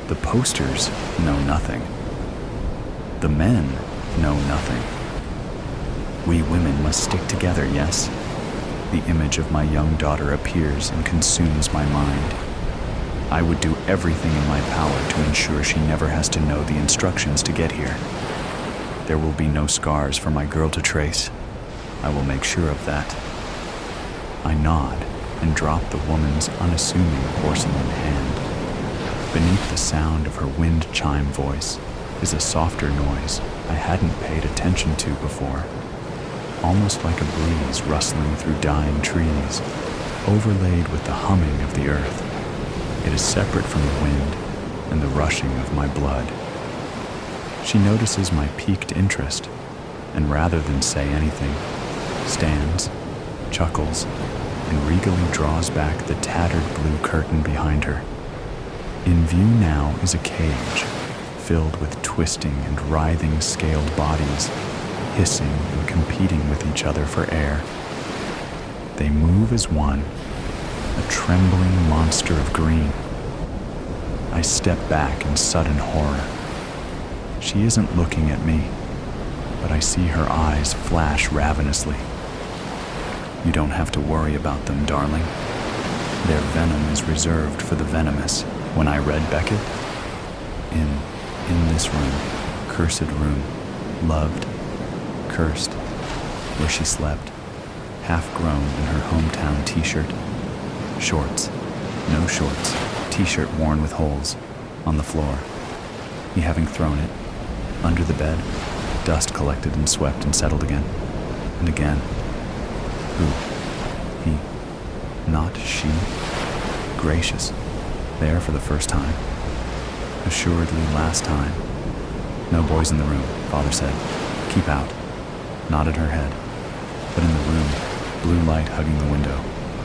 The posters know nothing. The men know nothing. We women must stick together, yes? The image of my young daughter appears and consumes my mind. I would do everything in my power to ensure she never has to know the instructions to get here. There will be no scars for my girl to trace. I will make sure of that. I nod and drop the woman's unassuming porcelain hand. Beneath the sound of her wind chime voice is a softer noise I hadn't paid attention to before, almost like a breeze rustling through dying trees, overlaid with the humming of the earth. It is separate from the wind and the rushing of my blood. She notices my piqued interest, and rather than say anything, stands, chuckles, and regally draws back the tattered blue curtain behind her. In view now is a cage, filled with twisting and writhing scaled bodies, hissing and competing with each other for air. They move as one, a trembling monster of green. I step back in sudden horror. She isn't looking at me, but I see her eyes flash ravenously. You don't have to worry about them, darling. Their venom is reserved for the venomous. When I read Beckett, in this room, cursed room, loved, cursed, where she slept, half-grown in her hometown t-shirt, shorts, no shorts, t-shirt worn with holes, on the floor. He having thrown it, under the bed, dust collected and swept and settled again, and again. Who? He. Not she. Gracious. There for the first time. Assuredly last time. No boys in the room, Father said. Keep out. Nodded her head. But in the room, blue light hugging the window,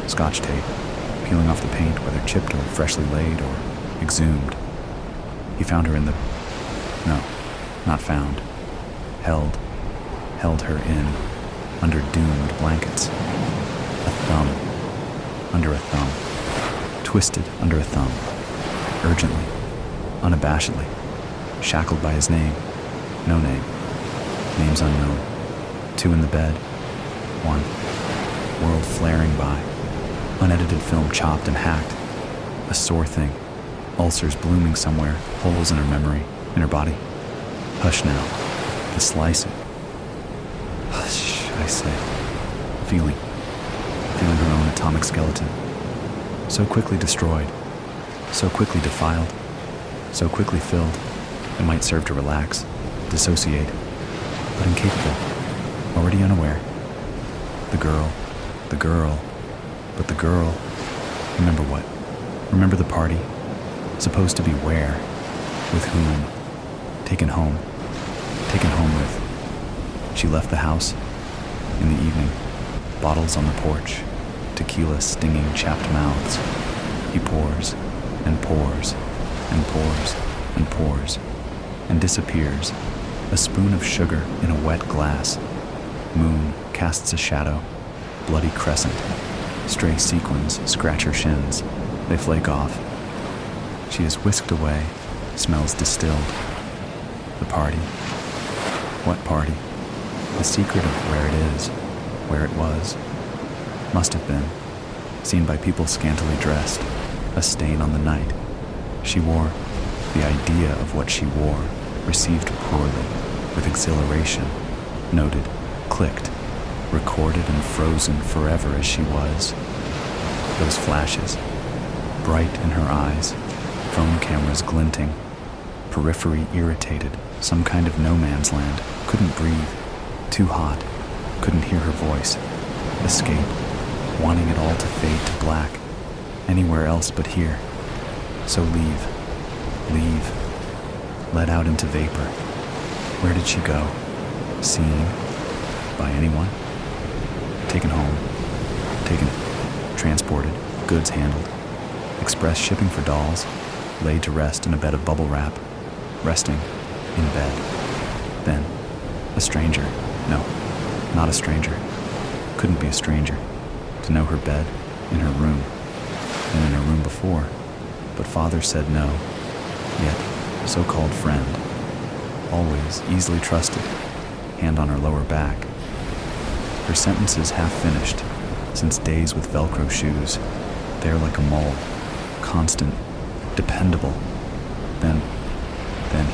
scotch tape, peeling off the paint whether chipped or freshly laid or exhumed. He found her in the... No, not found. Held her in, under doomed blankets. A thumb, under a thumb, twisted under a thumb, urgently, unabashedly, shackled by his name, no name, names unknown, two in the bed, one, world flaring by, unedited film chopped and hacked, a sore thing, ulcers blooming somewhere, holes in her memory, in her body. Hush now. The slicing. Hush, I say. Feeling her own atomic skeleton. So quickly destroyed, so quickly defiled, so quickly filled, it might serve to relax, dissociate, but incapable, already unaware. The girl, but the girl, remember what? Remember the party, supposed to be where, with whom, taken home with. She left the house in the evening, bottles on the porch, tequila stinging chapped mouths. He pours and pours and pours and pours and disappears, a spoon of sugar in a wet glass. Moon casts a shadow, bloody crescent. Stray sequins scratch her shins. They flake off. She is whisked away, smells distilled. The party. What party? The secret of where it is, where it was. Must have been. Seen by people scantily dressed. A stain on the night. She wore. The idea of what she wore. Received poorly. With exhilaration. Noted. Clicked. Recorded and frozen forever as she was. Those flashes. Bright in her eyes. Phone cameras glinting. Periphery irritated. Some kind of no man's land. Couldn't breathe. Too hot. Couldn't hear her voice. Escape. Wanting it all to fade to black. Anywhere else but here. So leave. Leave. Let out into vapor. Where did she go? Seen? By anyone? Taken home. Taken. Transported. Goods handled. Express shipping for dolls. Laid to rest in a bed of bubble wrap. Resting. In bed. Then, a stranger. No, not a stranger. Couldn't be a stranger. To know her bed, in her room, and in her room before. But Father said no. Yet, so-called friend. Always easily trusted. Hand on her lower back. Her sentences half finished, since days with Velcro shoes. There like a mole. Constant. Dependable. Then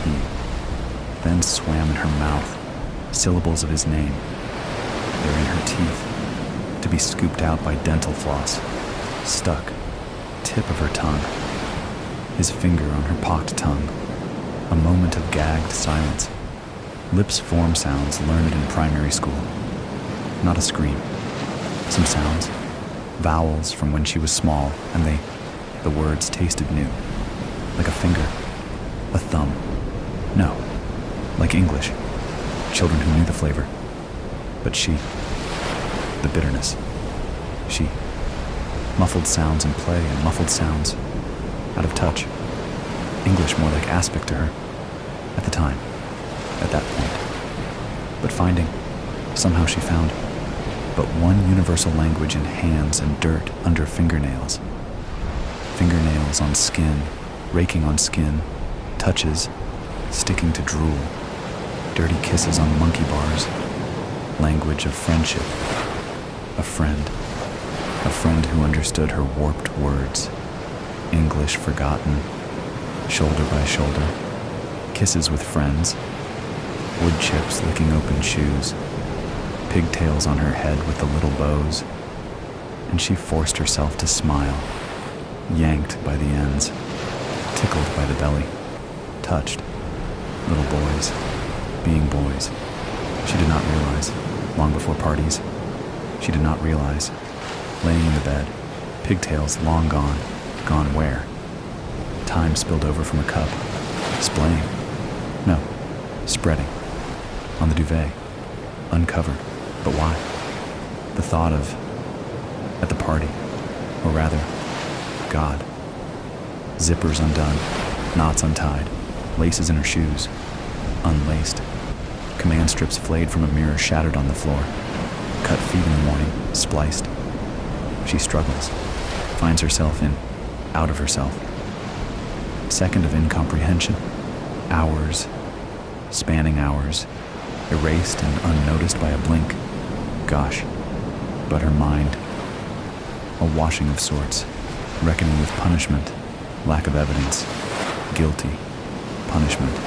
he. Then swam in her mouth, syllables of his name. They're in her teeth, to be scooped out by dental floss, stuck, tip of her tongue, his finger on her pocked tongue. A moment of gagged silence. Lips form sounds learned in primary school. Not a scream. Some sounds, vowels from when she was small, and the words tasted new, like a finger, a thumb. No. Like English, children who knew the flavor. But she, the bitterness, she, muffled sounds in play and muffled sounds, out of touch. English more like aspic to her, at the time, at that point. But somehow she found, but one universal language in hands and dirt under fingernails. Fingernails on skin, raking on skin, touches, sticking to drool. Dirty kisses on monkey bars. Language of friendship. A friend who understood her warped words. English forgotten. Shoulder by shoulder. Kisses with friends. Wood chips licking open shoes. pigtails on her head with the little bows, and she forced herself to smile, yanked by the ends, tickled by the belly, touched. Little boys, being boys. She did not realize, long before parties, she did not realize, laying in the bed, pigtails long gone, gone where? Time spilled over from a cup, splaying. No, spreading. On the duvet, uncovered. But why? The thought of, at the party, or rather, God. Zippers undone, knots untied, laces in her shoes, unlaced. Command strips flayed from a mirror shattered on the floor. Cut feet in the morning, spliced. She struggles, finds herself out of herself. Second of incomprehension. Hours, spanning hours, erased and unnoticed by a blink. Gosh, but her mind, a washing of sorts, reckoning with punishment, lack of evidence, guilty, punishment,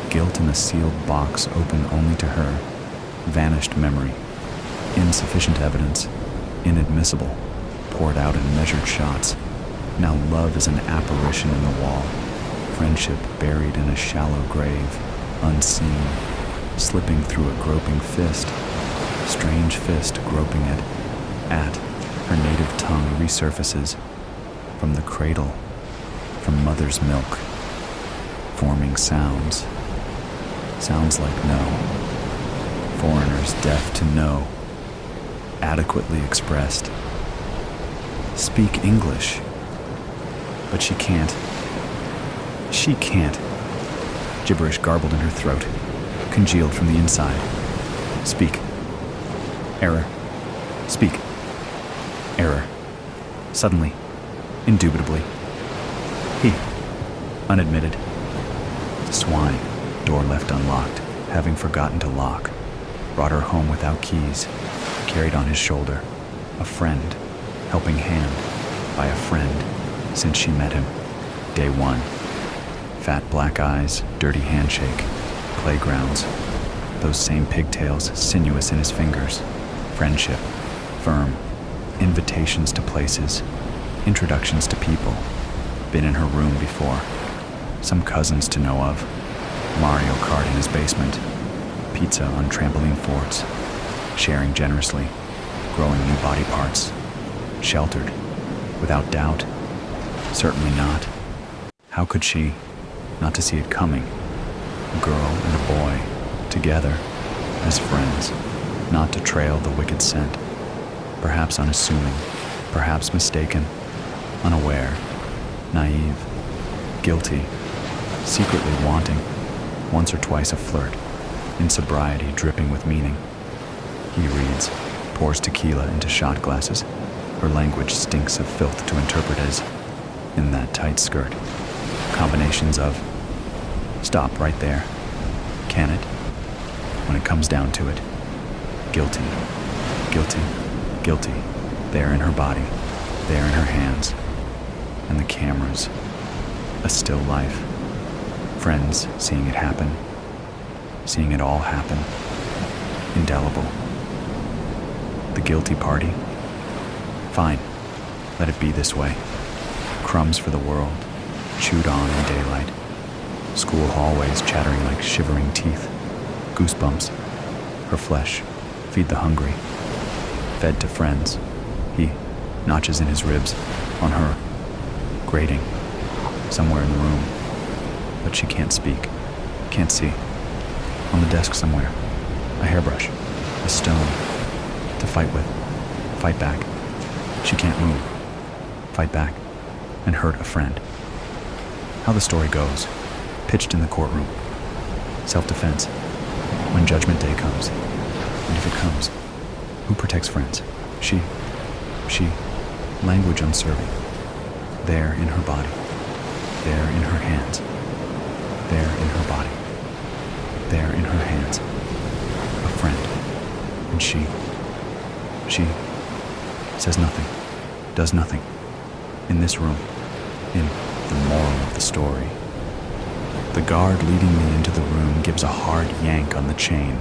guilt in a sealed box open only to her, vanished memory, insufficient evidence, inadmissible, poured out in measured shots. Now love is an apparition in the wall, friendship buried in a shallow grave, unseen, slipping through a groping fist, strange fist groping at her native tongue resurfaces from the cradle, from mother's milk, forming sounds like no, foreigners deaf to no, adequately expressed. Speak English, but she can't. She can't. Gibberish garbled in her throat, congealed from the inside. Speak. Error. Speak. Error. Suddenly. Indubitably. He. Unadmitted. Swine. Door left unlocked, having forgotten to lock. Brought her home without keys. Carried on his shoulder. A friend. Helping hand. By a friend. Since she met him. Day one. Fat black eyes, dirty handshake. Playgrounds. Those same pigtails, sinuous in his fingers. Friendship. Firm. Invitations to places. Introductions to people. Been in her room before. Some cousins to know of. Mario Kart in his basement. Pizza on trampoline forts. Sharing generously. Growing new body parts. Sheltered. Without doubt. Certainly not. How could she, not to see it coming? A girl and a boy, together, as friends, not to trail the wicked scent. Perhaps unassuming, perhaps mistaken, unaware, naive, guilty, secretly wanting, once or twice a flirt, in sobriety dripping with meaning. He reads, pours tequila into shot glasses. Her language stinks of filth to interpret as, in that tight skirt. Combinations of, stop right there. Can it? When it comes down to it. Guilty, guilty, guilty. There in her body, there in her hands. And the cameras. A still life. Friends seeing it happen. Seeing it all happen. Indelible. The guilty party. Fine. Let it be this way. Crumbs for the world. Chewed on in daylight. School hallways chattering like shivering teeth. Goosebumps. Her flesh. Feed the hungry. Fed to friends. He. Notches in his ribs. On her. Grating. Somewhere in the room. But she can't speak. Can't see. On the desk somewhere. A hairbrush. A stone. To fight with. Fight back. She can't move. Fight back. And hurt a friend. How the story goes. Pitched in the courtroom. Self-defense. When judgment day comes. And if it comes, who protects friends? She. Language unserving. There in her body. There in her hands. There in her body. There in her hands. A friend. And she says nothing. Does nothing. In this room. In the moral of the story. The guard leading me into the room gives a hard yank on the chain,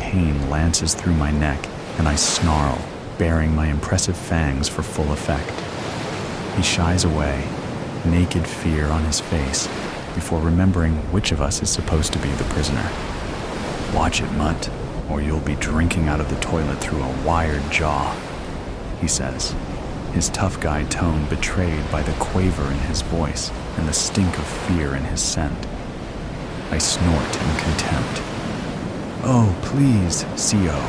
pain lances through my neck, and I snarl, baring my impressive fangs for full effect. He shies away, naked fear on his face, before remembering which of us is supposed to be the prisoner. "Watch it, Mutt, or you'll be drinking out of the toilet through a wired jaw," he says, his tough guy tone betrayed by the quaver in his voice and the stink of fear in his scent. I snort in contempt. "Oh, please, CO.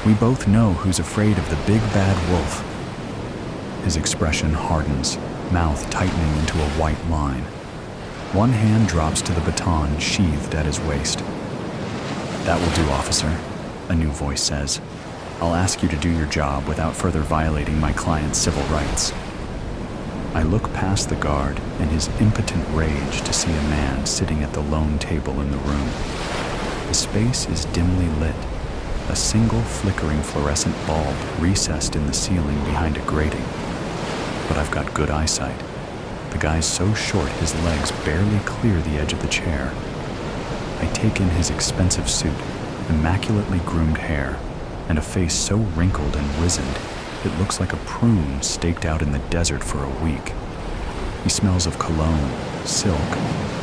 We both know who's afraid of the big bad wolf." His expression hardens, mouth tightening into a white line. One hand drops to the baton sheathed at his waist. "That will do, officer," a new voice says. "I'll ask you to do your job without further violating my client's civil rights." I look past the guard in his impotent rage to see a man sitting at the lone table in the room. The space is dimly lit, a single flickering fluorescent bulb recessed in the ceiling behind a grating. But I've got good eyesight. The guy's so short his legs barely clear the edge of the chair. I take in his expensive suit, immaculately groomed hair, and a face so wrinkled and wizened it looks like a prune staked out in the desert for a week. He smells of cologne, silk,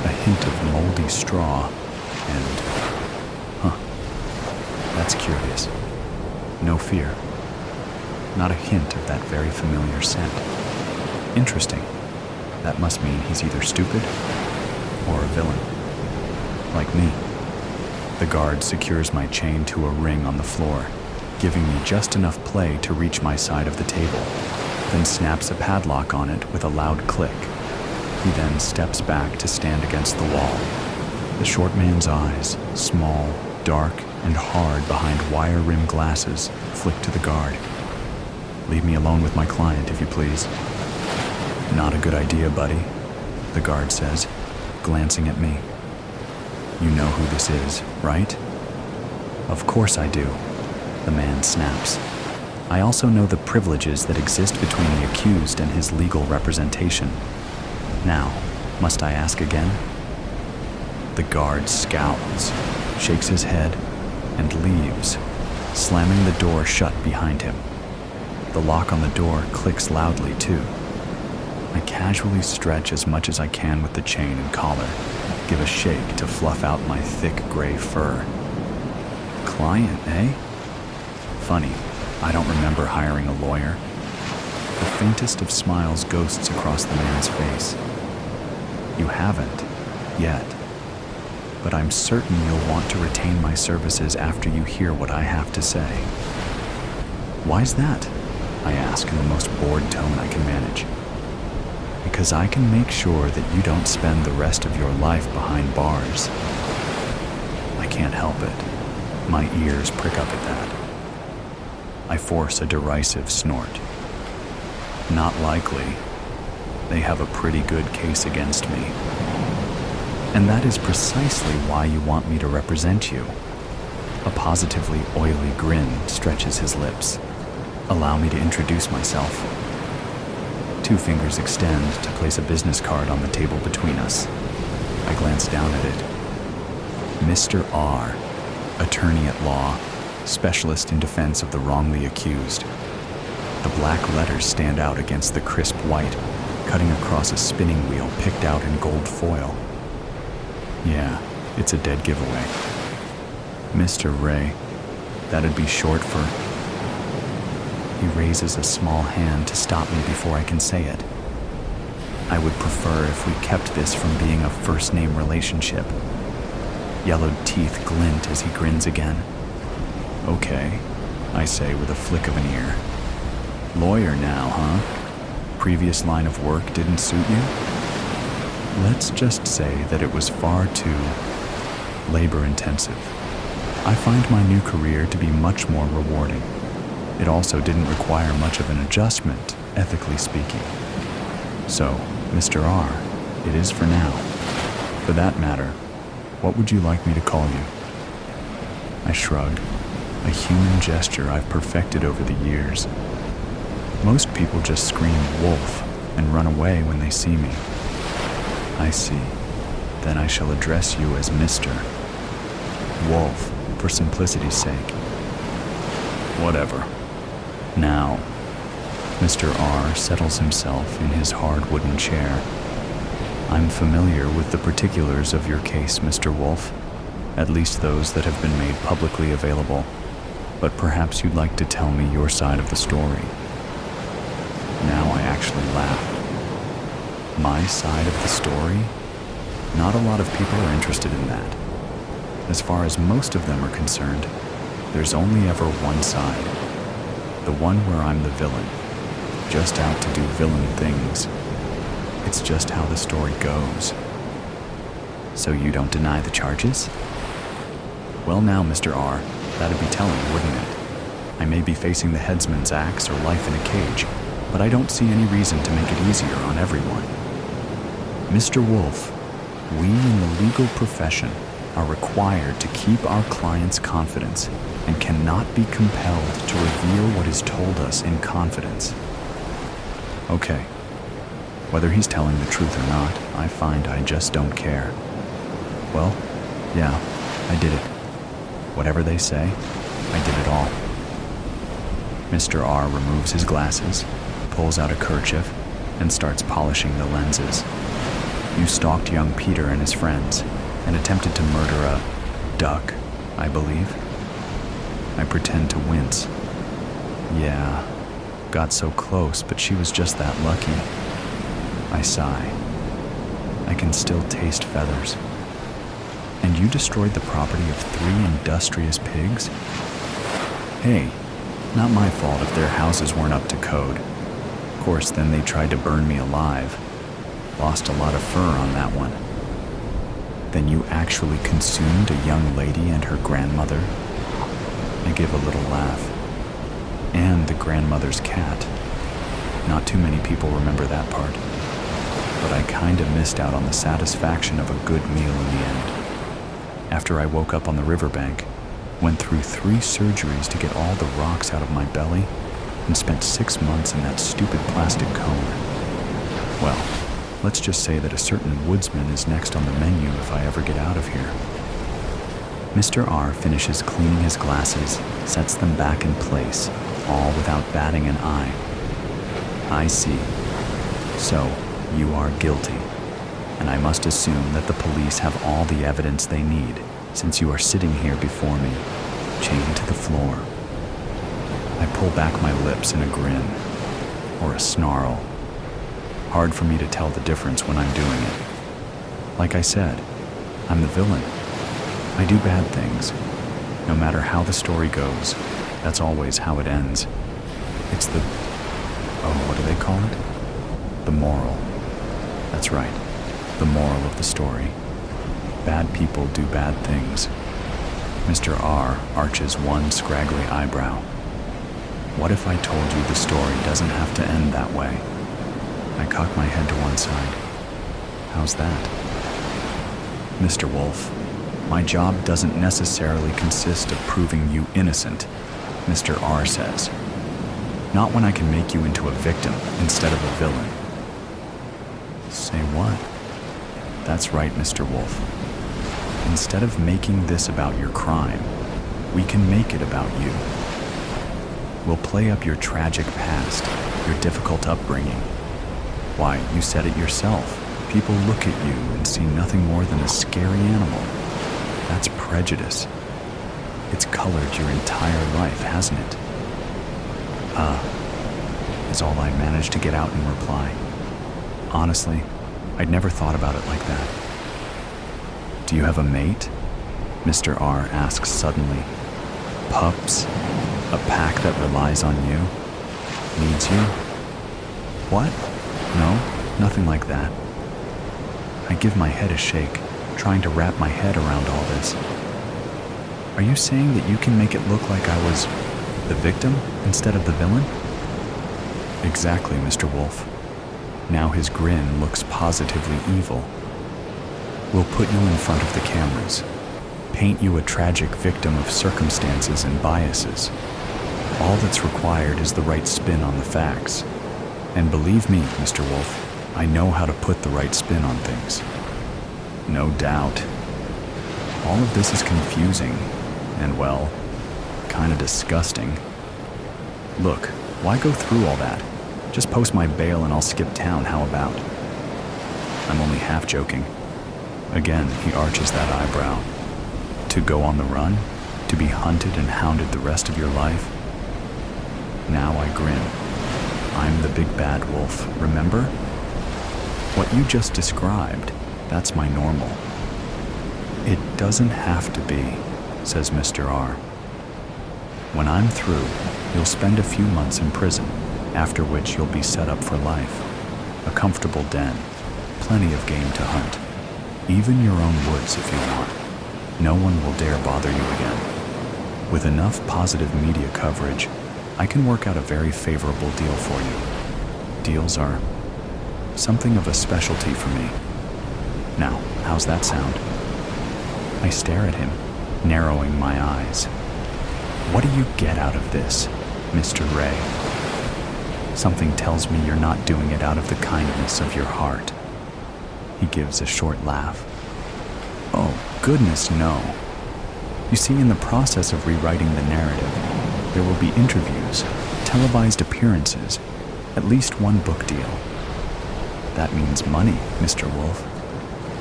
a hint of moldy straw, and... That's curious. No fear. Not a hint of that very familiar scent. Interesting. That must mean he's either stupid or a villain. Like me. The guard secures my chain to a ring on the floor, giving me just enough play to reach my side of the table, then snaps a padlock on it with a loud click. He then steps back to stand against the wall. The short man's eyes, small, dark, and hard behind wire-rimmed glasses, flick to the guard. "Leave me alone with my client, if you please." "Not a good idea, buddy," the guard says, glancing at me. "You know who this is, right?" "Of course I do," the man snaps. "I also know the privileges that exist between the accused and his legal representation. Now, must I ask again?" The guard scowls, shakes his head, and leaves, slamming the door shut behind him. The lock on the door clicks loudly, too. I casually stretch as much as I can with the chain and collar, give a shake to fluff out my thick gray fur. "Client, eh? Funny, I don't remember hiring a lawyer." The faintest of smiles ghosts across the man's face. "You haven't, yet. But I'm certain you'll want to retain my services after you hear what I have to say." "Why's that?" I ask in the most bored tone I can manage. "Because I can make sure that you don't spend the rest of your life behind bars." I can't help it. My ears prick up at that. I force a derisive snort. "Not likely. They have a pretty good case against me. And that is precisely why you want me to represent you." A positively oily grin stretches his lips. "Allow me to introduce myself." Two fingers extend to place a business card on the table between us. I glance down at it. Mr. R, attorney at law, specialist in defense of the wrongly accused. The black letters stand out against the crisp white, cutting across a spinning wheel picked out in gold foil. Yeah, it's a dead giveaway. Mr. Ray, that'd be short for... He raises a small hand to stop me before I can say it. I would prefer if we kept this from being a first-name relationship. Yellowed teeth glint as he grins again. "Okay," I say with a flick of an ear. "Lawyer now, huh? Previous line of work didn't suit you?" Let's just say that it was far too labor-intensive. I find my new career to be much more rewarding. It also didn't require much of an adjustment, ethically speaking. So, Mr. R, it is for now. For that matter, what would you like me to call you? I shrugged, a human gesture I've perfected over the years. Most people just scream wolf and run away when they see me. I see. Then I shall address you as Mr. Wolf. for simplicity's sake. Whatever. Now, Mr. R settles himself in his hard wooden chair. I'm familiar with the particulars of your case, Mr. Wolf, at least those that have been made publicly available, but perhaps you'd like to tell me your side of the story. Now I actually laughed. My side of the story? Not a lot of people are interested in that. As far as most of them are concerned, there's only ever one side. The one where I'm the villain, just out to do villain things. It's just how the story goes. So you don't deny the charges? Well now, Mr. R, that'd be telling, wouldn't it? I may be facing the headsman's axe or life in a cage, but I don't see any reason to make it easier on everyone. Mr. Wolf, we in the legal profession are required to keep our clients' confidence and cannot be compelled to reveal what is told us in confidence. Okay. Whether he's telling the truth or not, I find I just don't care. Well, yeah, I did it. Whatever they say, I did it all. Mr. R removes his glasses, pulls out a kerchief, and starts polishing the lenses. You stalked young Peter and his friends and attempted to murder a duck, I believe. I pretend to wince. Yeah, got so close, but she was just that lucky. I sigh. I can still taste feathers. And you destroyed the property of 3 industrious pigs? Hey, not my fault if their houses weren't up to code. Of course, then they tried to burn me alive. Lost a lot of fur on that one. Then you actually consumed a young lady and her grandmother? I give a little laugh. And the grandmother's cat. Not too many people remember that part. But I kinda missed out on the satisfaction of a good meal in the end. After I woke up on the riverbank, went through 3 surgeries to get all the rocks out of my belly, and spent 6 months in that stupid plastic cone. Well, let's just say that a certain woodsman is next on the menu if I ever get out of here. Mr. R finishes cleaning his glasses, sets them back in place, all without batting an eye. I see. So, you are guilty, and I must assume that the police have all the evidence they need, since you are sitting here before me, chained to the floor. I pull back my lips in a grin, or a snarl. Hard for me to tell the difference when I'm doing it. Like I said, I'm the villain. I do bad things. No matter how the story goes, that's always how it ends. It's the... oh, what do they call it? The moral. That's right, the moral of the story. Bad people do bad things. Mr. R arches one scraggly eyebrow. What if I told you the story doesn't have to end that way? I cock my head to one side. How's that? Mr. Wolf, my job doesn't necessarily consist of proving you innocent, Mr. R says. Not when I can make you into a victim instead of a villain. Say what? That's right, Mr. Wolf. Instead of making this about your crime, we can make it about you. We'll play up your tragic past, your difficult upbringing. Why, you said it yourself. People look at you and see nothing more than a scary animal. That's prejudice. It's colored your entire life, hasn't it? Is all I managed to get out in reply. Honestly, I'd never thought about it like that. Do you have a mate? Mr. R asks suddenly. Pups? A pack that relies on you? Needs you? What? No, nothing like that. I give my head a shake, trying to wrap my head around all this. Are you saying that you can make it look like I was the victim instead of the villain? Exactly, Mr. Wolf. Now his grin looks positively evil. We'll put you in front of the cameras, paint you a tragic victim of circumstances and biases. All that's required is the right spin on the facts. And believe me, Mr. Wolf, I know how to put the right spin on things. No doubt. All of this is confusing, and, well, kinda disgusting. Look, why go through all that? Just post my bail and I'll skip town, how about? I'm only half joking. Again, he arches that eyebrow. To go on the run? To be hunted and hounded the rest of your life? Now I grin. I'm the big bad wolf, remember? What you just described, that's my normal. It doesn't have to be, says Mr. R. When I'm through, you'll spend a few months in prison, after which you'll be set up for life. A comfortable den, plenty of game to hunt, even your own woods if you want. No one will dare bother you again. With enough positive media coverage, I can work out a very favorable deal for you. Deals are something of a specialty for me. Now, how's that sound? I stare at him, narrowing my eyes. What do you get out of this, Mr. Ray? Something tells me you're not doing it out of the kindness of your heart. He gives a short laugh. Oh, goodness, no. You see, in the process of rewriting the narrative, there will be interviews, televised appearances, at least one book deal. That means money, Mr. Wolf.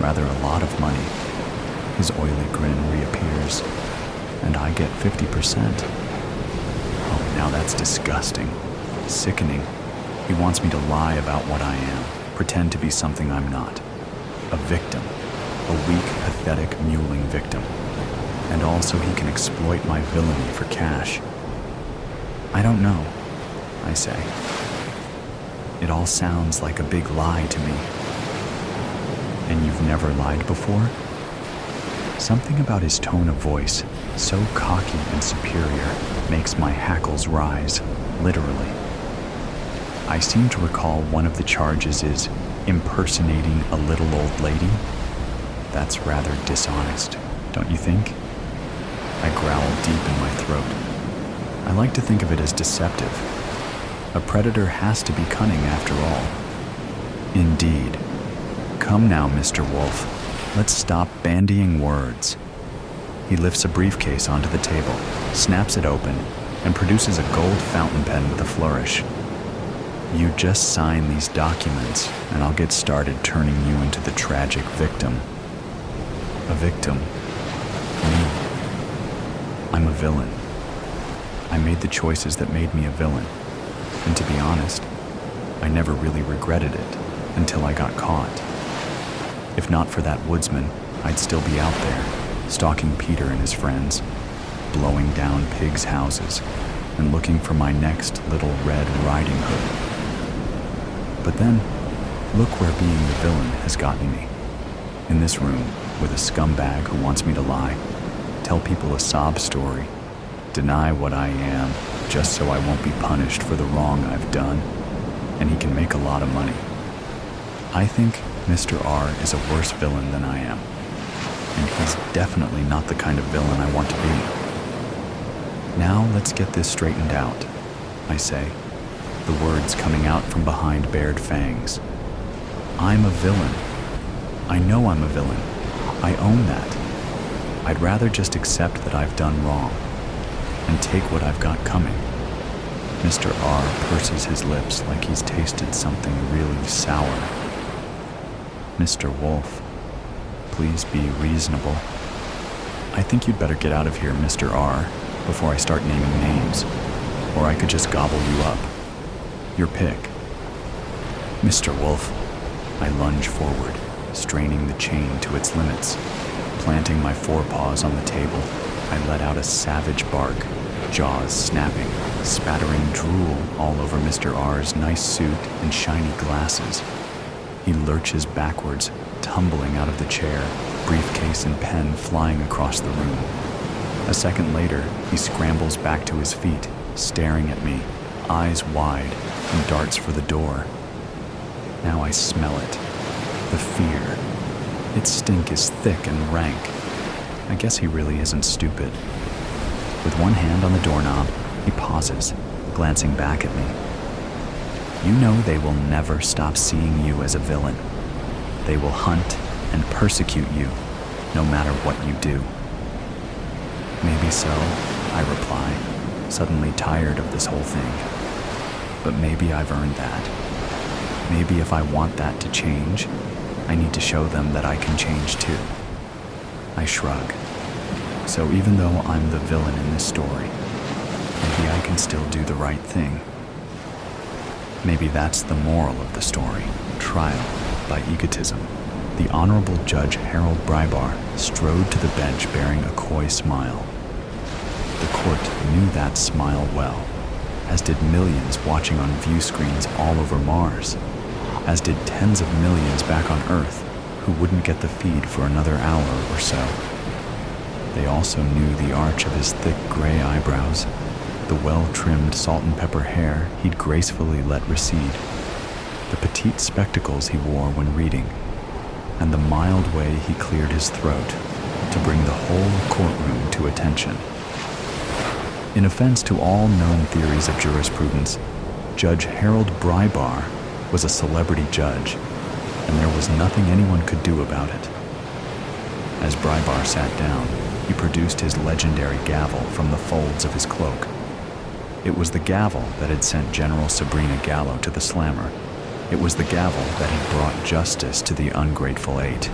Rather a lot of money. His oily grin reappears, and I get 50%. Oh, now that's disgusting. Sickening. He wants me to lie about what I am, pretend to be something I'm not. A victim. A weak, pathetic, mewling victim. And also he can exploit my villainy for cash. I don't know, I say. It all sounds like a big lie to me. And you've never lied before? Something about his tone of voice, so cocky and superior, makes my hackles rise, literally. I seem to recall one of the charges is impersonating a little old lady. That's rather dishonest, don't you think? I growl deep in my throat. I like to think of it as deceptive. A predator has to be cunning after all. Indeed. Come now, Mr. Wolf. Let's stop bandying words. He lifts a briefcase onto the table, snaps it open, and produces a gold fountain pen with a flourish. You just sign these documents, and I'll get started turning you into the tragic victim. A victim? Me. I'm a villain. I made the choices that made me a villain. And to be honest, I never really regretted it until I got caught. If not for that woodsman, I'd still be out there, stalking Peter and his friends, blowing down pigs' houses, and looking for my next little Red Riding Hood. But then, look where being the villain has gotten me. In this room, with a scumbag who wants me to lie, tell people a sob story, deny what I am, just so I won't be punished for the wrong I've done, and he can make a lot of money. I think Mr. R is a worse villain than I am, and he's definitely not the kind of villain I want to be. Now let's get this straightened out, I say, the words coming out from behind bared fangs. I'm a villain. I know I'm a villain. I own that. I'd rather just accept that I've done wrong and take what I've got coming. Mr. R purses his lips like he's tasted something really sour. Mr. Wolf, please be reasonable. I think you'd better get out of here, Mr. R, before I start naming names, or I could just gobble you up. Your pick. Mr. Wolf. I lunge forward, straining the chain to its limits. Planting my forepaws on the table, I let out a savage bark, jaws snapping, spattering drool all over Mr. R's nice suit and shiny glasses. He lurches backwards, tumbling out of the chair, briefcase and pen flying across the room. A second later, he scrambles back to his feet, staring at me, eyes wide, and darts for the door. Now I smell it. The fear. Its stink is thick and rank. I guess he really isn't stupid. With one hand on the doorknob, he pauses, glancing back at me. You know they will never stop seeing you as a villain. They will hunt and persecute you, no matter what you do. Maybe so, I reply, suddenly tired of this whole thing. But maybe I've earned that. Maybe if I want that to change, I need to show them that I can change too. I shrug. So even though I'm the villain in this story, maybe I can still do the right thing. Maybe that's the moral of the story, Trial by Egotism. The Honorable Judge Harold Brybar strode to the bench bearing a coy smile. The court knew that smile well, as did millions watching on view screens all over Mars, as did tens of millions back on Earth who wouldn't get the feed for another hour or so. They also knew the arch of his thick gray eyebrows, the well-trimmed salt and pepper hair he'd gracefully let recede, the petite spectacles he wore when reading, and the mild way he cleared his throat to bring the whole courtroom to attention. In offense to all known theories of jurisprudence, Judge Harold Brybar was a celebrity judge, and there was nothing anyone could do about it. As Brybar sat down, he produced his legendary gavel from the folds of his cloak. It was the gavel that had sent General Sabrina Gallo to the slammer. It was the gavel that had brought justice to the ungrateful eight.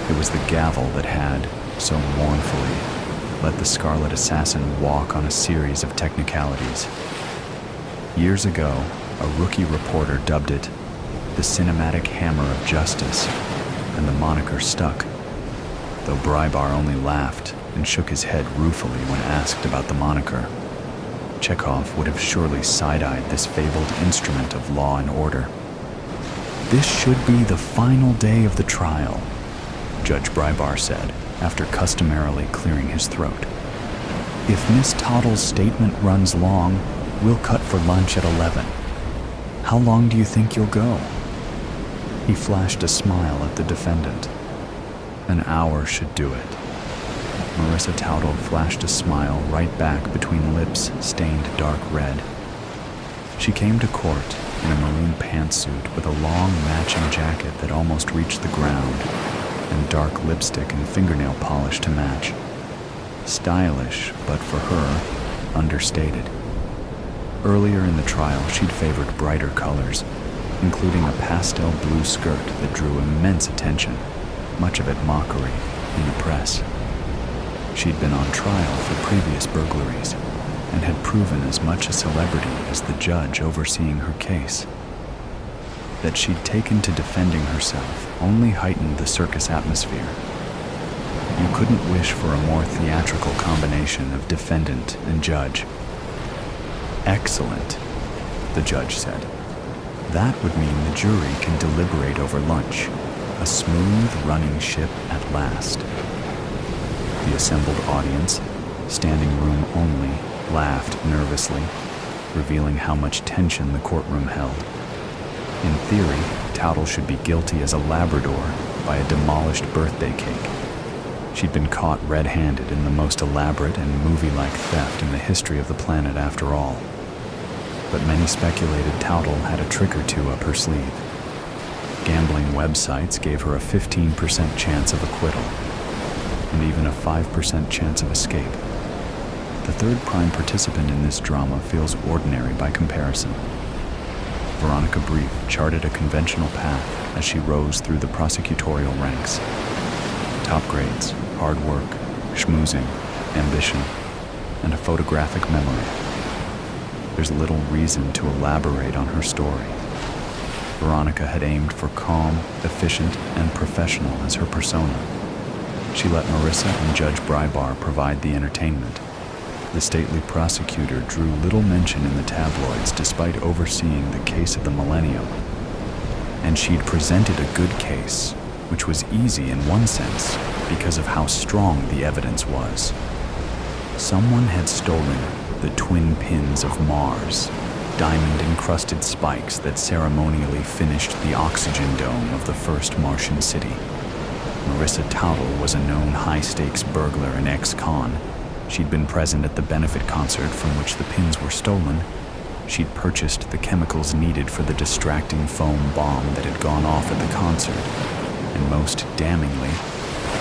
It was the gavel that had, so mournfully, let the Scarlet Assassin walk on a series of technicalities. Years ago, a rookie reporter dubbed it the cinematic hammer of justice, and the moniker stuck, though Brybar only laughed and shook his head ruefully when asked about the moniker. Chekhov would have surely side-eyed this fabled instrument of law and order. "This should be the final day of the trial," Judge Brybar said, after customarily clearing his throat. "If Miss Toddle's statement runs long, we'll cut for lunch at 11. How long do you think you'll go?" He flashed a smile at the defendant. "An hour should do it." Marissa Towdle flashed a smile right back between lips stained dark red. She came to court in a maroon pantsuit with a long matching jacket that almost reached the ground, and dark lipstick and fingernail polish to match. Stylish, but for her, understated. Earlier in the trial, she'd favored brighter colors, including a pastel blue skirt that drew immense attention, much of it mockery, in the press. She'd been on trial for previous burglaries and had proven as much a celebrity as the judge overseeing her case. That she'd taken to defending herself only heightened the circus atmosphere. You couldn't wish for a more theatrical combination of defendant and judge. "Excellent," the judge said. "That would mean the jury can deliberate over lunch. A smooth running ship at last." The assembled audience, standing room only, laughed nervously, revealing how much tension the courtroom held. In theory, Towdle should be guilty as a Labrador by a demolished birthday cake. She'd been caught red-handed in the most elaborate and movie-like theft in the history of the planet after all. But many speculated Towdle had a trick or two up her sleeve. Gambling websites gave her a 15% chance of acquittal, and even a 5% chance of escape. The third prime participant in this drama feels ordinary by comparison. Veronica Brief charted a conventional path as she rose through the prosecutorial ranks. Top grades, hard work, schmoozing, ambition, and a photographic memory. There's little reason to elaborate on her story. Veronica had aimed for calm, efficient, and professional as her persona. She let Marissa and Judge Brybar provide the entertainment. The stately prosecutor drew little mention in the tabloids despite overseeing the case of the millennium. And she'd presented a good case, which was easy in one sense because of how strong the evidence was. Someone had stolen the twin pins of Mars, diamond-encrusted spikes that ceremonially finished the oxygen dome of the first Martian city. Marissa Towdle was a known high-stakes burglar and ex-con. She'd been present at the benefit concert from which the pins were stolen. She'd purchased the chemicals needed for the distracting foam bomb that had gone off at the concert. And most damningly,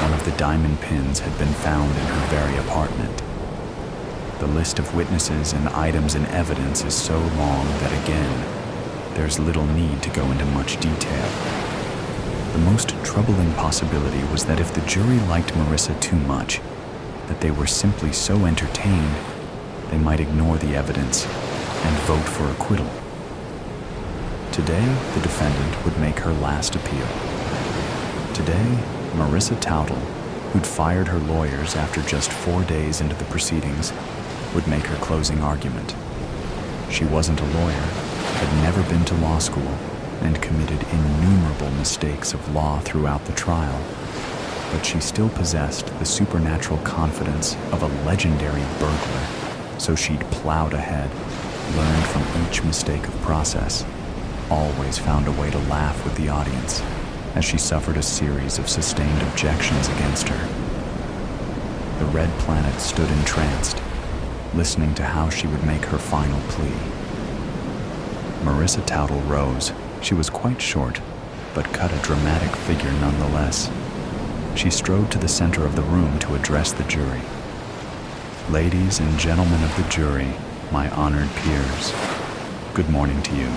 one of the diamond pins had been found in her very apartment. The list of witnesses and items in evidence is so long that, again, there's little need to go into much detail. The most troubling possibility was that if the jury liked Marissa too much, that they were simply so entertained, they might ignore the evidence and vote for acquittal. Today, the defendant would make her last appeal. Today, Marissa Towdle, who'd fired her lawyers after just 4 days into the proceedings, would make her closing argument. She wasn't a lawyer, had never been to law school, and committed innumerable mistakes of law throughout the trial, but she still possessed the supernatural confidence of a legendary burglar, so she'd plowed ahead, learned from each mistake of process, always found a way to laugh with the audience as she suffered a series of sustained objections against her. The Red Planet stood entranced, listening to how she would make her final plea. Marissa Towdle rose. She was quite short, but cut a dramatic figure nonetheless. She strode to the center of the room to address the jury. Ladies and gentlemen of the jury, my honored peers, good morning to you.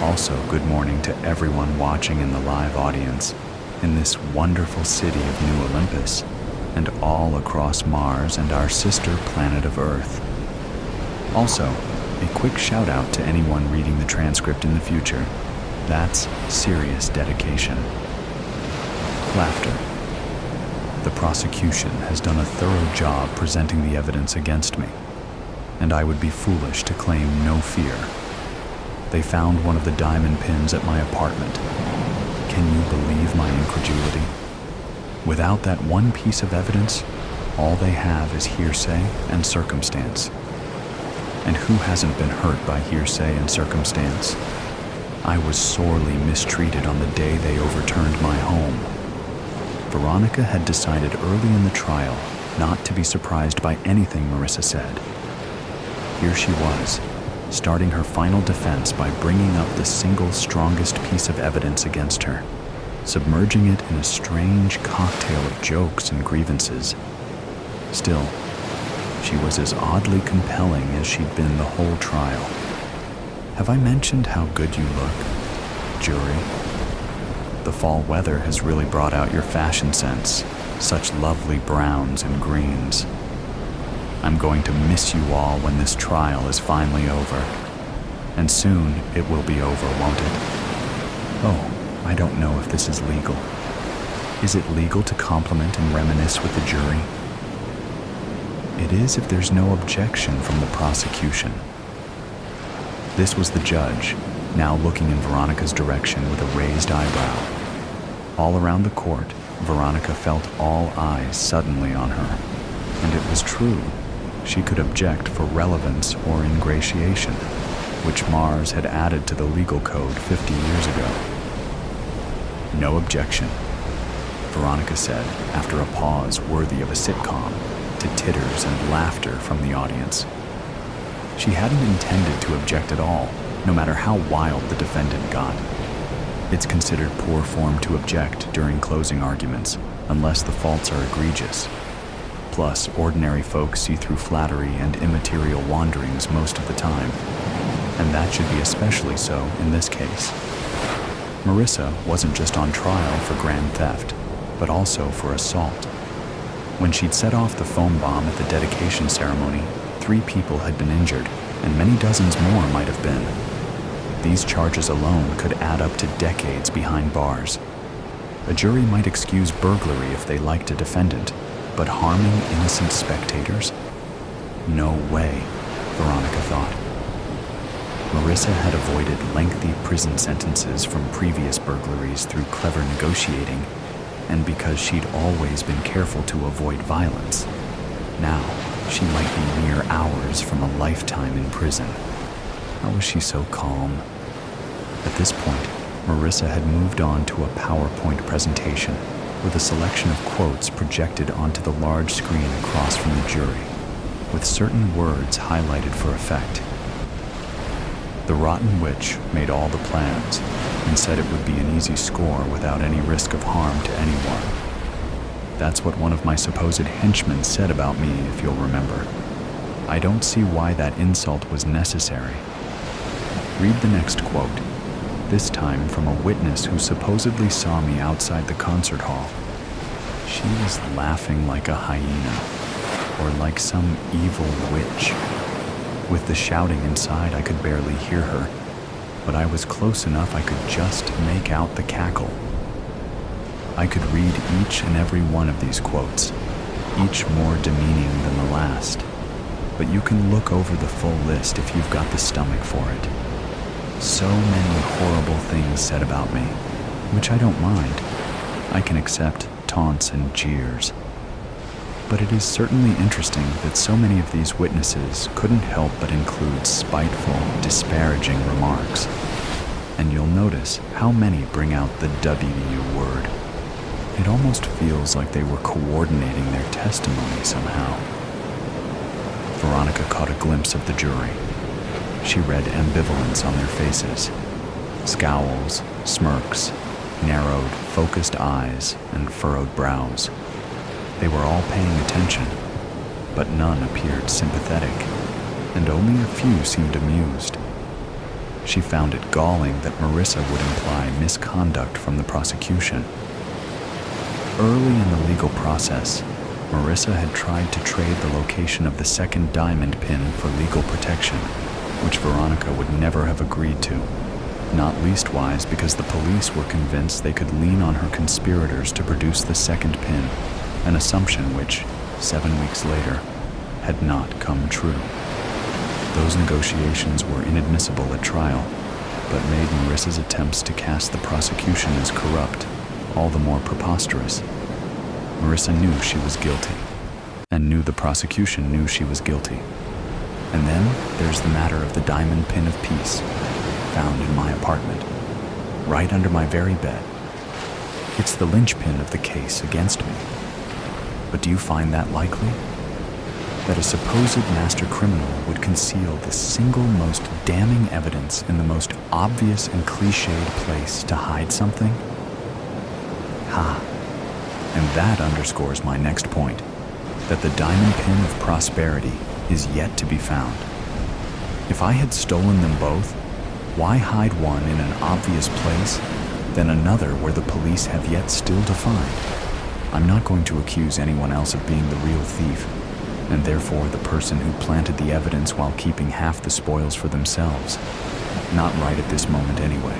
Also, good morning to everyone watching in the live audience in this wonderful city of New Olympus and all across Mars and our sister planet of Earth. Also, a quick shout out to anyone reading the transcript in the future. That's serious dedication. Laughter. The prosecution has done a thorough job presenting the evidence against me, and I would be foolish to claim no fear. They found one of the diamond pins at my apartment. Can you believe my incredulity? Without that one piece of evidence, all they have is hearsay and circumstance. And who hasn't been hurt by hearsay and circumstance? I was sorely mistreated on the day they overturned my home. Veronica had decided early in the trial not to be surprised by anything Marissa said. Here she was, starting her final defense by bringing up the single strongest piece of evidence against her, submerging it in a strange cocktail of jokes and grievances. Still, she was as oddly compelling as she'd been the whole trial. Have I mentioned how good you look, jury? The fall weather has really brought out your fashion sense, such lovely browns and greens. I'm going to miss you all when this trial is finally over. And soon it will be over, won't it? Oh, I don't know if this is legal. Is it legal to compliment and reminisce with the jury? It is if there's no objection from the prosecution. This was the judge, now looking in Veronica's direction with a raised eyebrow. All around the court, Veronica felt all eyes suddenly on her. And it was true. She could object for relevance or ingratiation, which Mars had added to the legal code 50 years ago. No objection, Veronica said after a pause worthy of a sitcom, to titters and laughter from the audience. She hadn't intended to object at all, no matter how wild the defendant got. It's considered poor form to object during closing arguments, unless the faults are egregious. Plus, ordinary folk see through flattery and immaterial wanderings most of the time, and that should be especially so in this case. Marissa wasn't just on trial for grand theft, but also for assault. When she'd set off the foam bomb at the dedication ceremony, 3 people had been injured, and many dozens more might have been. These charges alone could add up to decades behind bars. A jury might excuse burglary if they liked a defendant, but harming innocent spectators? No way, Veronica thought. Marissa had avoided lengthy prison sentences from previous burglaries through clever negotiating, and because she'd always been careful to avoid violence. Now, she might be mere hours from a lifetime in prison. How was she so calm? At this point, Marissa had moved on to a PowerPoint presentation with a selection of quotes projected onto the large screen across from the jury, with certain words highlighted for effect. The rotten witch made all the plans and said it would be an easy score without any risk of harm to anyone. That's what one of my supposed henchmen said about me, if you'll remember. I don't see why that insult was necessary. Read the next quote, this time from a witness who supposedly saw me outside the concert hall. She was laughing like a hyena, or like some evil witch. With the shouting inside, I could barely hear her, but I was close enough I could just make out the cackle. I could read each and every one of these quotes, each more demeaning than the last, but you can look over the full list if you've got the stomach for it. So many horrible things said about me, which I don't mind. I can accept taunts and jeers. But it is certainly interesting that so many of these witnesses couldn't help but include spiteful, disparaging remarks. And you'll notice how many bring out the W word. It almost feels like they were coordinating their testimony somehow. Veronica caught a glimpse of the jury. She read ambivalence on their faces. Scowls, smirks, narrowed, focused eyes, and furrowed brows. They were all paying attention, but none appeared sympathetic, and only a few seemed amused. She found it galling that Marissa would imply misconduct from the prosecution. Early in the legal process, Marissa had tried to trade the location of the second diamond pin for legal protection, which Veronica would never have agreed to, not leastwise because the police were convinced they could lean on her conspirators to produce the second pin, an assumption which, 7 weeks later, had not come true. Those negotiations were inadmissible at trial, but made Marissa's attempts to cast the prosecution as corrupt all the more preposterous. Marissa knew she was guilty, and knew the prosecution knew she was guilty. And then there's the matter of the diamond pin of peace, found in my apartment, right under my very bed. It's the linchpin of the case against me. But do you find that likely? That a supposed master criminal would conceal the single most damning evidence in the most obvious and cliched place to hide something? Ha! And that underscores my next point, that the diamond pin of prosperity is yet to be found. If I had stolen them both, why hide one in an obvious place, then another where the police have yet still to find? I'm not going to accuse anyone else of being the real thief, and therefore the person who planted the evidence while keeping half the spoils for themselves. Not right at this moment anyway.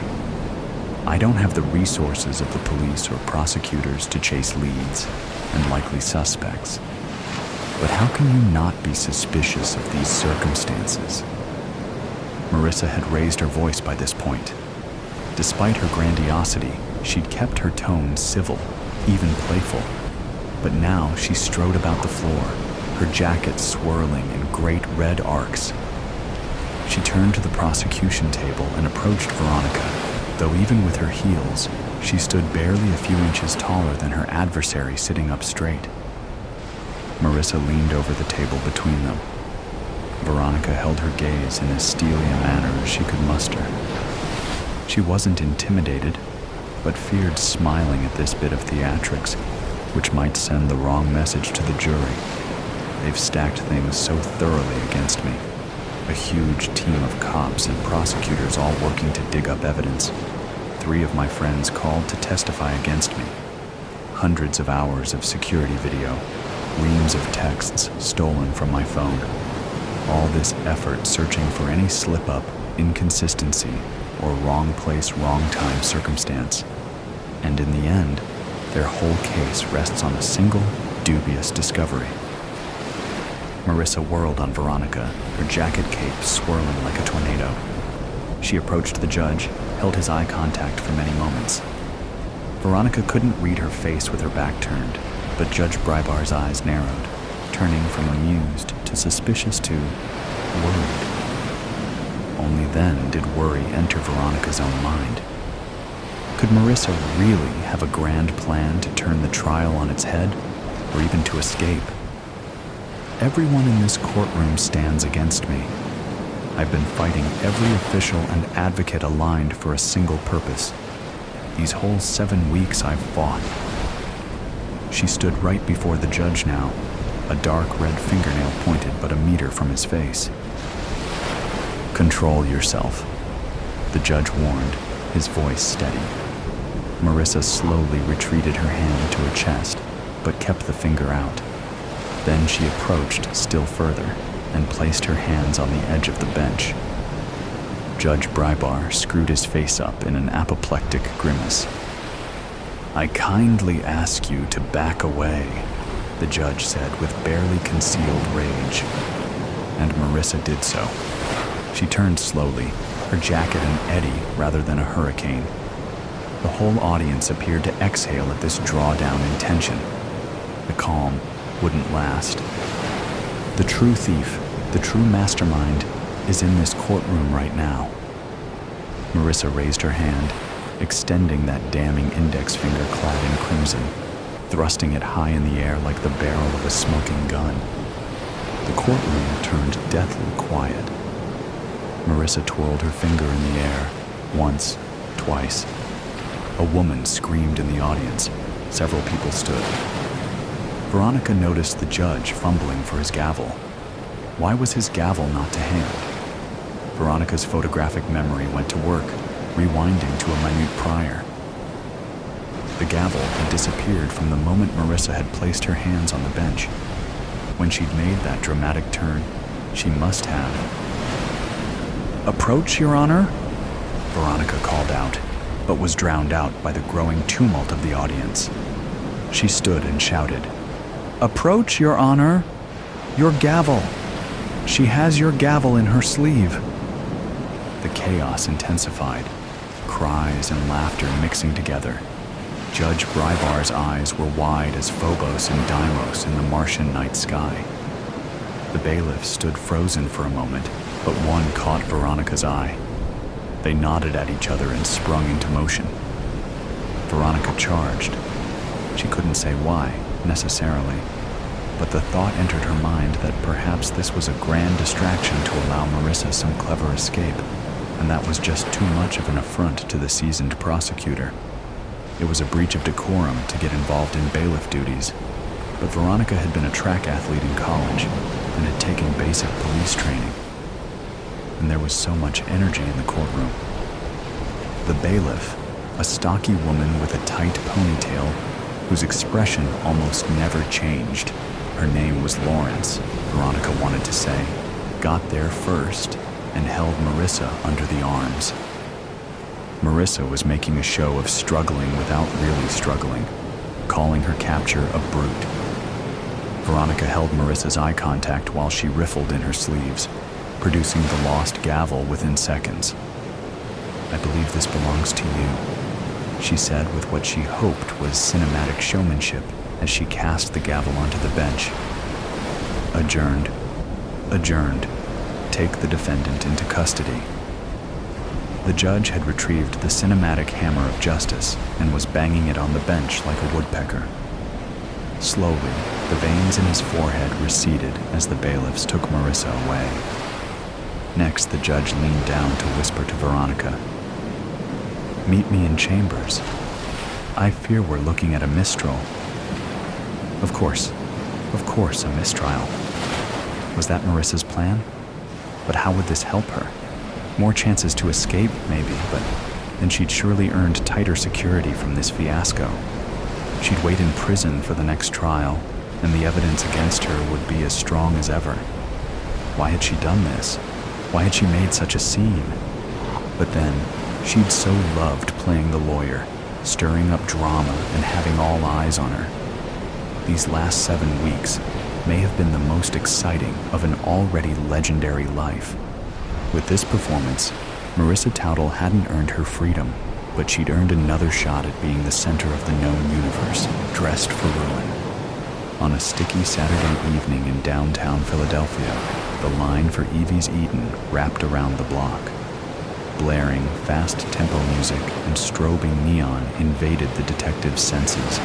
I don't have the resources of the police or prosecutors to chase leads and likely suspects. But how can you not be suspicious of these circumstances? Marissa had raised her voice by this point. Despite her grandiosity, she'd kept her tone civil, even playful. But now she strode about the floor, her jacket swirling in great red arcs. She turned to the prosecution table and approached Veronica, though even with her heels, she stood barely a few inches taller than her adversary sitting up straight. Marissa leaned over the table between them. Veronica held her gaze in as steely a manner as she could muster. She wasn't intimidated, but feared smiling at this bit of theatrics, which might send the wrong message to the jury. They've stacked things so thoroughly against me. A huge team of cops and prosecutors all working to dig up evidence. 3 of my friends called to testify against me. Hundreds of hours of security video, reams of texts stolen from my phone. All this effort searching for any slip-up, inconsistency, or wrong place, wrong time circumstance. And in the end, their whole case rests on a single, dubious discovery. Marissa whirled on Veronica, her jacket cape swirling like a tornado. She approached the judge, held his eye contact for many moments. Veronica couldn't read her face with her back turned, but Judge Brybar's eyes narrowed, turning from amused to suspicious to worried. Only then did worry enter Veronica's own mind. Could Marissa really have a grand plan to turn the trial on its head, or even to escape? Everyone in this courtroom stands against me. I've been fighting every official and advocate aligned for a single purpose. These whole 7 weeks I've fought. She stood right before the judge now, a dark red fingernail pointed but a meter from his face. "Control yourself," the judge warned, his voice steady. Marissa slowly retreated her hand to her chest, but kept the finger out. Then she approached still further and placed her hands on the edge of the bench. Judge Brybar screwed his face up in an apoplectic grimace. "I kindly ask you to back away," the judge said with barely concealed rage. And Marissa did so. She turned slowly, her jacket an eddy rather than a hurricane. The whole audience appeared to exhale at this drawdown in tension. The calm wouldn't last. The true thief, the true mastermind, is in this courtroom right now. Marissa raised her hand, extending that damning index finger clad in crimson, thrusting it high in the air like the barrel of a smoking gun. The courtroom turned deathly quiet. Marissa twirled her finger in the air, once, twice. A woman screamed in the audience. Several people stood. Veronica noticed the judge fumbling for his gavel. Why was his gavel not to hand? Veronica's photographic memory went to work, rewinding to a minute prior. The gavel had disappeared from the moment Marissa had placed her hands on the bench. When she'd made that dramatic turn, she must have. "Approach, Your Honor," Veronica called out, but was drowned out by the growing tumult of the audience. She stood and shouted, "Approach, Your Honor! Your gavel! She has your gavel in her sleeve!" The chaos intensified, cries and laughter mixing together. Judge Brybar's eyes were wide as Phobos and Deimos in the Martian night sky. The bailiffs stood frozen for a moment, but one caught Veronica's eye. They nodded at each other and sprung into motion. Veronica charged. She couldn't say why, necessarily, but the thought entered her mind that perhaps this was a grand distraction to allow Marissa some clever escape, and that was just too much of an affront to the seasoned prosecutor. It was a breach of decorum to get involved in bailiff duties, but Veronica had been a track athlete in college and had taken basic police training. And there was so much energy in the courtroom. The bailiff, a stocky woman with a tight ponytail whose expression almost never changed, her name was Lawrence, Veronica wanted to say, got there first and held Marissa under the arms. Marissa was making a show of struggling without really struggling, calling her capture a brute. Veronica held Marissa's eye contact while she riffled in her sleeves, producing the lost gavel within seconds. "I believe this belongs to you," she said with what she hoped was cinematic showmanship as she cast the gavel onto the bench. Adjourned. Adjourned. Take the defendant into custody. The judge had retrieved the cinematic hammer of justice and was banging it on the bench like a woodpecker. Slowly, the veins in his forehead receded as the bailiffs took Marissa away. Next, the judge leaned down to whisper to Veronica, "Meet me in chambers. I fear we're looking at a mistrial." Of course, a mistrial. Was that Marissa's plan? But how would this help her? More chances to escape, maybe, but then she'd surely earned tighter security from this fiasco. She'd wait in prison for the next trial, and the evidence against her would be as strong as ever. Why had she done this? Why had she made such a scene? But then, she'd so loved playing the lawyer, stirring up drama and having all eyes on her. These last 7 weeks may have been the most exciting of an already legendary life. With this performance, Marissa Towdle hadn't earned her freedom, but she'd earned another shot at being the center of the known universe, dressed for ruin. On a sticky Saturday evening in downtown Philadelphia, the line for Evie's Eaton wrapped around the block. Blaring, fast-tempo music and strobing neon invaded the detectives' senses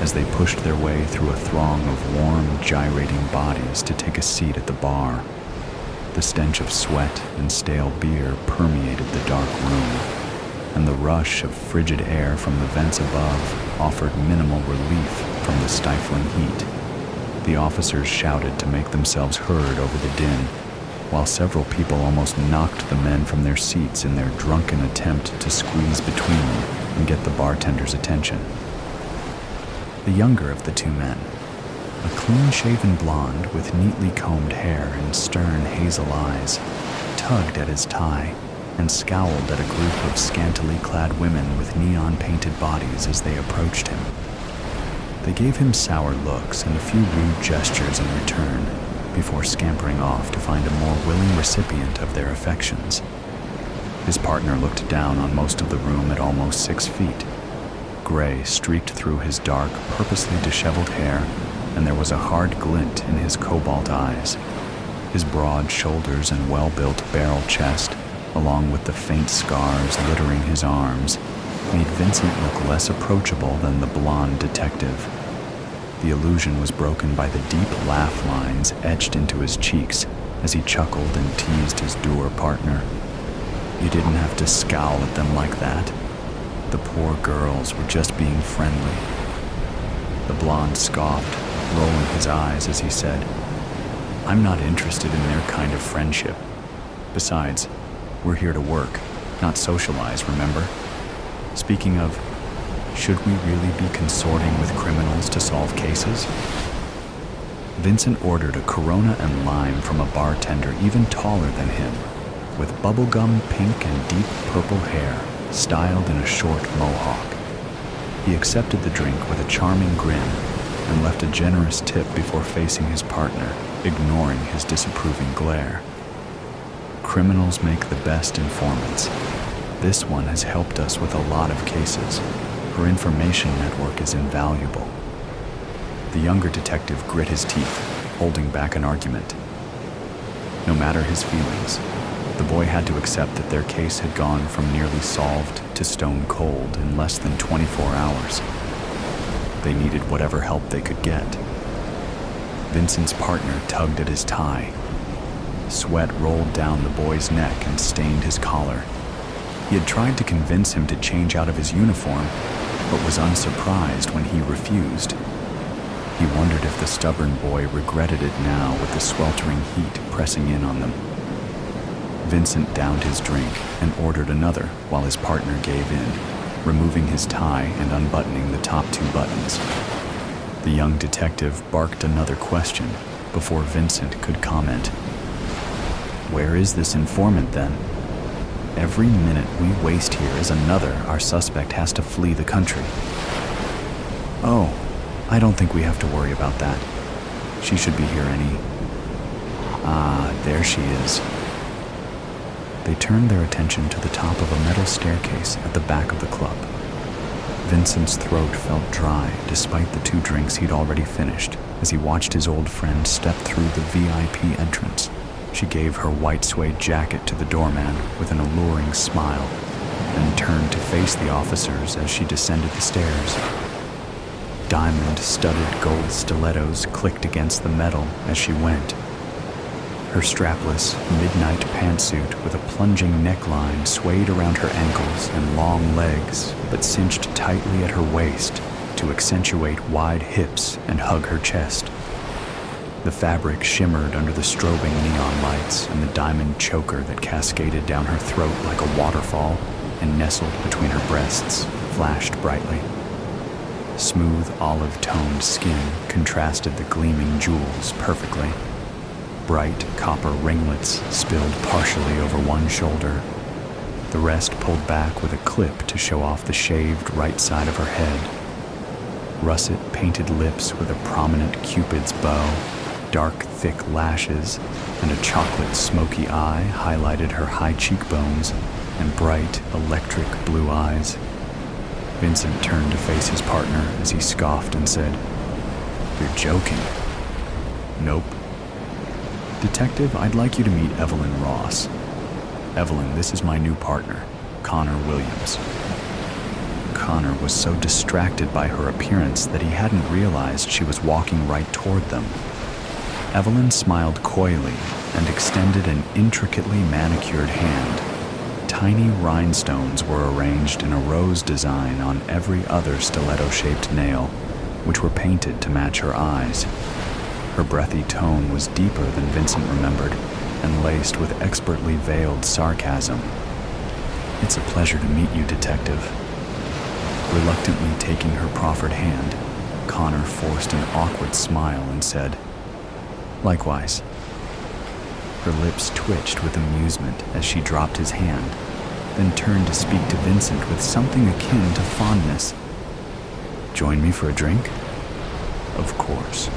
as they pushed their way through a throng of warm, gyrating bodies to take a seat at the bar. The stench of sweat and stale beer permeated the dark room. and the rush of frigid air from the vents above offered minimal relief from the stifling heat. The officers shouted to make themselves heard over the din, while several people almost knocked the men from their seats in their drunken attempt to squeeze between them and get the bartender's attention. The younger of the two men, a clean-shaven blonde with neatly combed hair and stern hazel eyes, tugged at his tie and scowled at a group of scantily clad women with neon-painted bodies as they approached him. They gave him sour looks and a few rude gestures in return before scampering off to find a more willing recipient of their affections. His partner looked down on most of the room at almost 6 feet. Gray streaked through his dark, purposely disheveled hair, and there was a hard glint in his cobalt eyes. His broad shoulders and well-built barrel chest, along with the faint scars littering his arms, made Vincent look less approachable than the blonde detective. The illusion was broken by the deep laugh lines etched into his cheeks as he chuckled and teased his dour partner. You didn't have to scowl at them like that. The poor girls were just being friendly. The blonde scoffed, rolling his eyes as he said, I'm not interested in their kind of friendship. Besides, we're here to work, not socialize, remember? Speaking of, should we really be consorting with criminals to solve cases? Vincent ordered a Corona and lime from a bartender even taller than him, with bubblegum pink and deep purple hair styled in a short mohawk. He accepted the drink with a charming grin and left a generous tip before facing his partner, ignoring his disapproving glare. Criminals make the best informants. This one has helped us with a lot of cases. Her information network is invaluable. The younger detective grit his teeth, holding back an argument. No matter his feelings, the boy had to accept that their case had gone from nearly solved to stone cold in less than 24 hours. They needed whatever help they could get. Vincent's partner tugged at his tie. Sweat rolled down the boy's neck and stained his collar. He had tried to convince him to change out of his uniform, but was unsurprised when he refused. He wondered if the stubborn boy regretted it now with the sweltering heat pressing in on them. Vincent downed his drink and ordered another while his partner gave in, removing his tie and unbuttoning the top 2 buttons. The young detective barked another question before Vincent could comment. Where is this informant then? Every minute we waste here is another our suspect has to flee the country. Oh, I don't think we have to worry about that. She should be here any... there she is. They turned their attention to the top of a metal staircase at the back of the club. Vincent's throat felt dry despite the 2 drinks he'd already finished as he watched his old friend step through the VIP entrance. She gave her white suede jacket to the doorman with an alluring smile, then turned to face the officers as she descended the stairs. Diamond-studded gold stilettos clicked against the metal as she went. Her strapless, midnight pantsuit with a plunging neckline swayed around her ankles and long legs, but cinched tightly at her waist to accentuate wide hips and hug her chest. The fabric shimmered under the strobing neon lights, and the diamond choker that cascaded down her throat like a waterfall and nestled between her breasts flashed brightly. Smooth olive-toned skin contrasted the gleaming jewels perfectly. Bright copper ringlets spilled partially over one shoulder. The rest pulled back with a clip to show off the shaved right side of her head. Russet-painted lips with a prominent cupid's bow, dark, thick lashes, and a chocolate smoky eye highlighted her high cheekbones and bright, electric blue eyes. Vincent turned to face his partner as he scoffed and said, "You're joking." "Nope." "Detective, I'd like you to meet Evelyn Ross." "Evelyn, this is my new partner, Connor Williams." Connor was so distracted by her appearance that he hadn't realized she was walking right toward them. Evelyn smiled coyly and extended an intricately manicured hand, Tiny rhinestones were arranged in a rose design on every other stiletto-shaped nail, which were painted to match her eyes. Her breathy tone was deeper than Vincent remembered, and laced with expertly veiled sarcasm. "It's a pleasure to meet you, Detective." Reluctantly taking her proffered hand, Connor forced an awkward smile and said, "Likewise." Her lips twitched with amusement as she dropped his hand, then turned to speak to Vincent with something akin to fondness. "Join me for a drink?" "Of course."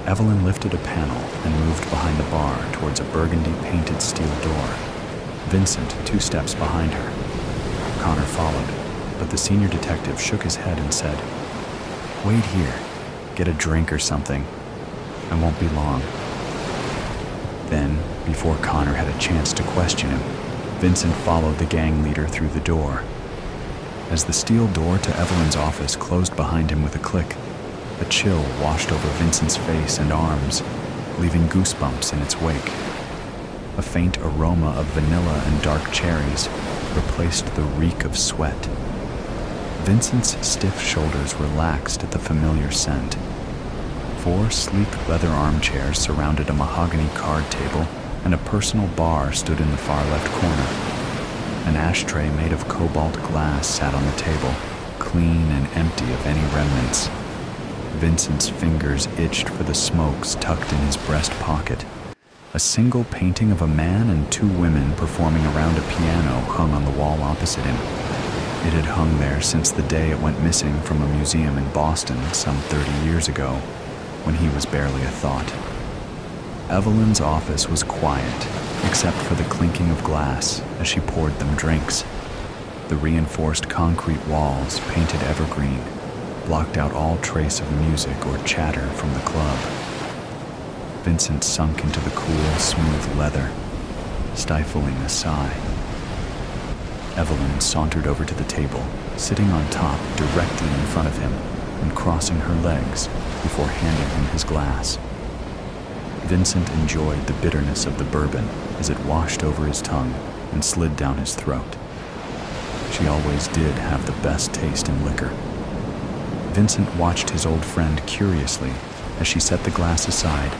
Evelyn lifted a panel and moved behind the bar towards a burgundy-painted steel door, Vincent 2 steps behind her. Connor followed, but the senior detective shook his head and said, "Wait here. Get a drink or something. I won't be long." Then, before Connor had a chance to question him, Vincent followed the gang leader through the door. As the steel door to Evelyn's office closed behind him with a click, a chill washed over Vincent's face and arms, leaving goosebumps in its wake. A faint aroma of vanilla and dark cherries replaced the reek of sweat. Vincent's stiff shoulders relaxed at the familiar scent. 4 sleek leather armchairs surrounded a mahogany card table, and a personal bar stood in the far left corner. An ashtray made of cobalt glass sat on the table, clean and empty of any remnants. Vincent's fingers itched for the smokes tucked in his breast pocket. A single painting of a man and 2 women performing around a piano hung on the wall opposite him. It had hung there since the day it went missing from a museum in Boston some 30 years ago, when he was barely a thought. Evelyn's office was quiet, except for the clinking of glass as she poured them drinks. The reinforced concrete walls, painted evergreen, blocked out all trace of music or chatter from the club. Vincent sunk into the cool, smooth leather, stifling a sigh. Evelyn sauntered over to the table, sitting on top directly in front of him and crossing her legs before handing him his glass. Vincent enjoyed the bitterness of the bourbon as it washed over his tongue and slid down his throat. She always did have the best taste in liquor. Vincent watched his old friend curiously as she set the glass aside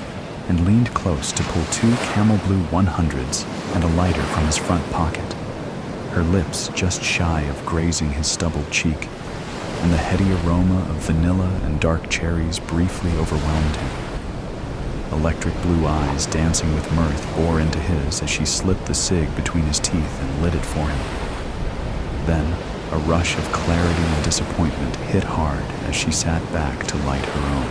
and leaned close to pull 2 camel blue 100s and a lighter from his front pocket, her lips just shy of grazing his stubbled cheek, and the heady aroma of vanilla and dark cherries briefly overwhelmed him. Electric blue eyes dancing with mirth bore into his as she slipped the cig between his teeth and lit it for him. Then, a rush of clarity and disappointment hit hard as she sat back to light her own.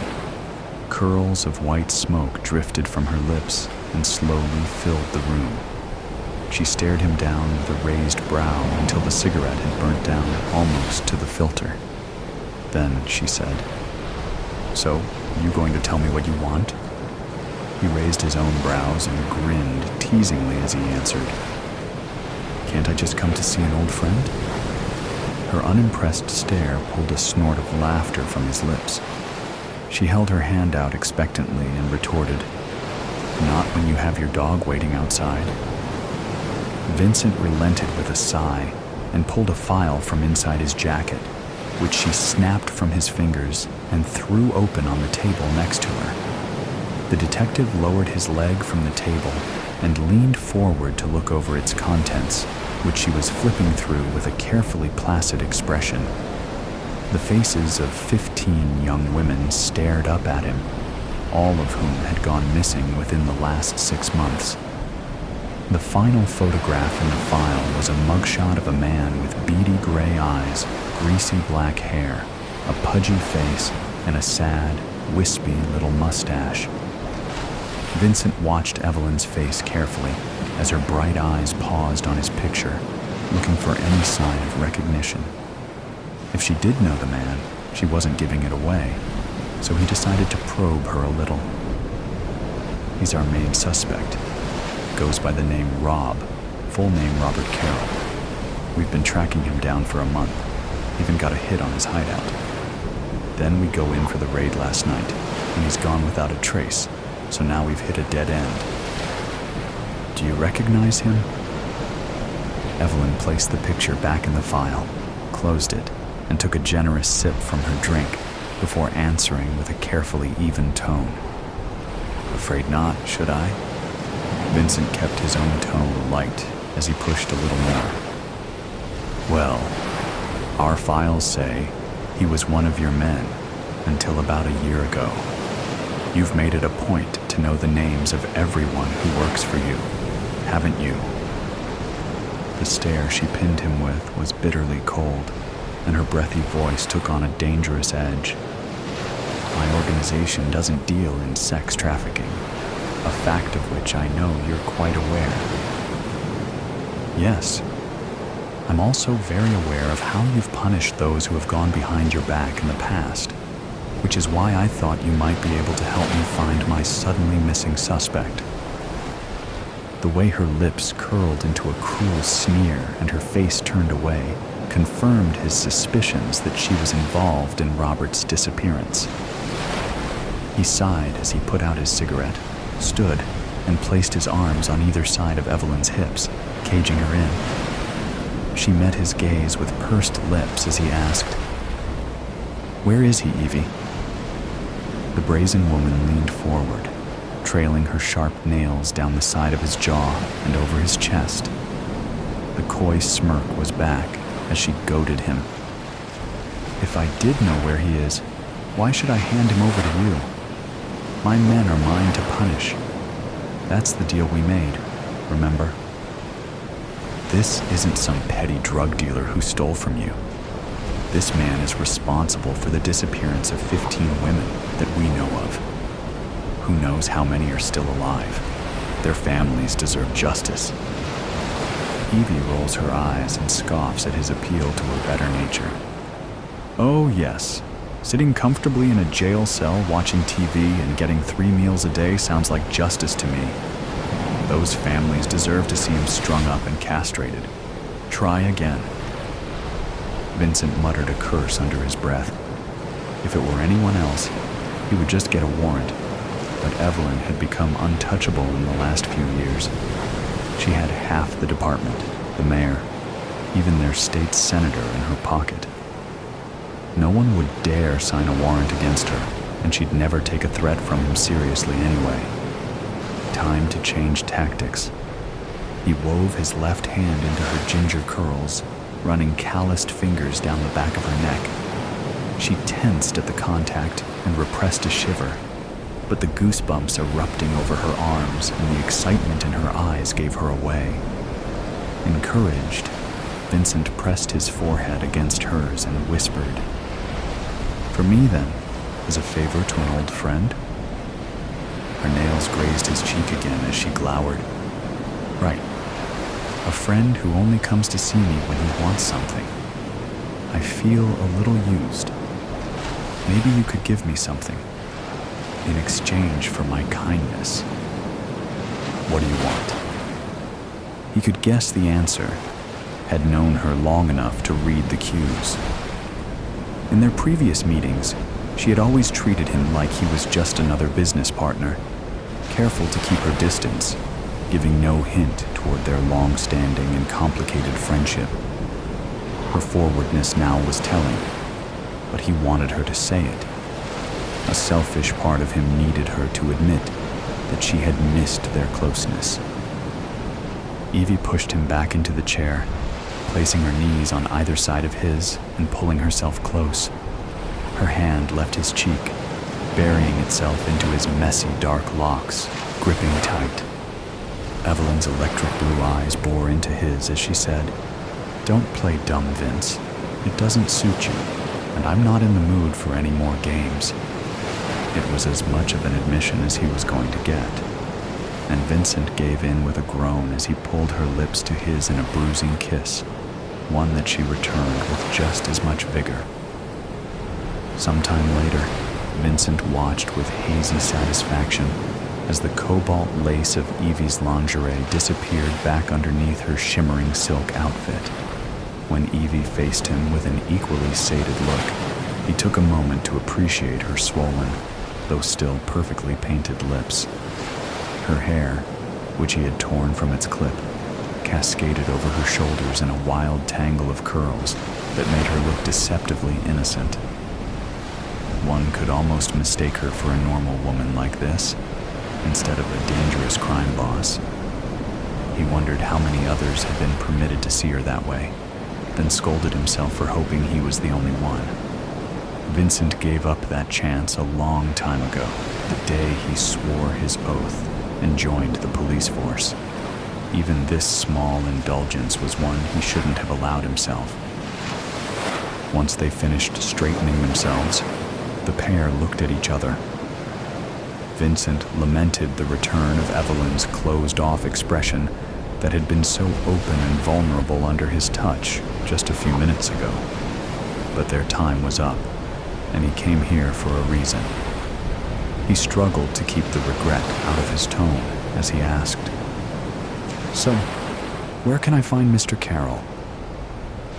Curls of white smoke drifted from her lips and slowly filled the room. She stared him down with a raised brow until the cigarette had burnt down almost to the filter. Then she said, "So, you going to tell me what you want?" He raised his own brows and grinned teasingly as he answered, "Can't I just come to see an old friend?" Her unimpressed stare pulled a snort of laughter from his lips. She held her hand out expectantly and retorted, "Not when you have your dog waiting outside." Vincent relented with a sigh and pulled a file from inside his jacket, which she snapped from his fingers and threw open on the table next to her. The detective lowered his leg from the table and leaned forward to look over its contents, which she was flipping through with a carefully placid expression. The faces of 15 young women stared up at him, all of whom had gone missing within the last 6 months. The final photograph in the file was a mugshot of a man with beady gray eyes, greasy black hair, a pudgy face, and a sad, wispy little mustache. Vincent watched Evelyn's face carefully as her bright eyes paused on his picture, looking for any sign of recognition. If she did know the man, she wasn't giving it away, so he decided to probe her a little. "He's our main suspect. Goes by the name Rob, full name Robert Carroll. We've been tracking him down for a month, even got a hit on his hideout. Then we go in for the raid last night, and he's gone without a trace, so now we've hit a dead end. Do you recognize him?" Evelyn placed the picture back in the file, closed it, and took a generous sip from her drink before answering with a carefully even tone. "Afraid not, should I?" Vincent kept his own tone light as he pushed a little more. "Well, our files say he was one of your men until about a year ago. You've made it a point to know the names of everyone who works for you, haven't you?" The stare she pinned him with was bitterly cold, and her breathy voice took on a dangerous edge. "My organization doesn't deal in sex trafficking, a fact of which I know you're quite aware." "Yes. I'm also very aware of how you've punished those who have gone behind your back in the past, which is why I thought you might be able to help me find my suddenly missing suspect." The way her lips curled into a cruel sneer and her face turned away confirmed his suspicions that she was involved in Robert's disappearance. He sighed as he put out his cigarette, stood, and placed his arms on either side of Evelyn's hips, caging her in. She met his gaze with pursed lips as he asked, "Where is he, Evie?" The brazen woman leaned forward, trailing her sharp nails down the side of his jaw and over his chest. The coy smirk was back as she goaded him. "If I did know where he is, why should I hand him over to you? My men are mine to punish. That's the deal we made, remember? This isn't some petty drug dealer who stole from you. This man is responsible for the disappearance of 15 women that we know of. Who knows how many are still alive? Their families deserve justice." Evie rolls her eyes and scoffs at his appeal to her better nature. "Oh yes, sitting comfortably in a jail cell watching TV and getting 3 meals a day sounds like justice to me. Those families deserve to see him strung up and castrated. Try again." Vincent muttered a curse under his breath. If it were anyone else, he would just get a warrant, but Evelyn had become untouchable in the last few years. She had half the department, the mayor, even their state senator in her pocket. No one would dare sign a warrant against her, and she'd never take a threat from him seriously anyway. Time to change tactics. He wove his left hand into her ginger curls, running calloused fingers down the back of her neck. She tensed at the contact and repressed a shiver, but the goosebumps erupting over her arms and the excitement in her eyes gave her away. Encouraged, Vincent pressed his forehead against hers and whispered, "For me, then, as a favor to an old friend?" Her nails grazed his cheek again as she glowered. "Right. A friend who only comes to see me when he wants something. I feel a little used. Maybe you could give me something in exchange for my kindness." "What do you want?" He could guess the answer, had known her long enough to read the cues. In their previous meetings, she had always treated him like he was just another business partner, careful to keep her distance, giving no hint toward their long-standing and complicated friendship. Her forwardness now was telling, but he wanted her to say it. A selfish part of him needed her to admit that she had missed their closeness. Evie pushed him back into the chair, placing her knees on either side of his and pulling herself close. Her hand left his cheek, burying itself into his messy dark locks, gripping tight. Evelyn's electric blue eyes bore into his as she said, "Don't play dumb, Vince. It doesn't suit you, and I'm not in the mood for any more games." It was as much of an admission as he was going to get, and Vincent gave in with a groan as he pulled her lips to his in a bruising kiss, one that she returned with just as much vigor. Sometime later, Vincent watched with hazy satisfaction as the cobalt lace of Evie's lingerie disappeared back underneath her shimmering silk outfit. When Evie faced him with an equally sated look, he took a moment to appreciate her swollen, though still perfectly painted lips. Her hair, which he had torn from its clip, cascaded over her shoulders in a wild tangle of curls that made her look deceptively innocent. One could almost mistake her for a normal woman like this, instead of a dangerous crime boss. He wondered how many others had been permitted to see her that way, then scolded himself for hoping he was the only one. Vincent gave up that chance a long time ago, the day he swore his oath and joined the police force. Even this small indulgence was one he shouldn't have allowed himself. Once they finished straightening themselves, the pair looked at each other. Vincent lamented the return of Evelyn's closed-off expression that had been so open and vulnerable under his touch just a few minutes ago. But their time was up, and he came here for a reason. He struggled to keep the regret out of his tone as he asked, "So, where can I find Mr. Carroll?"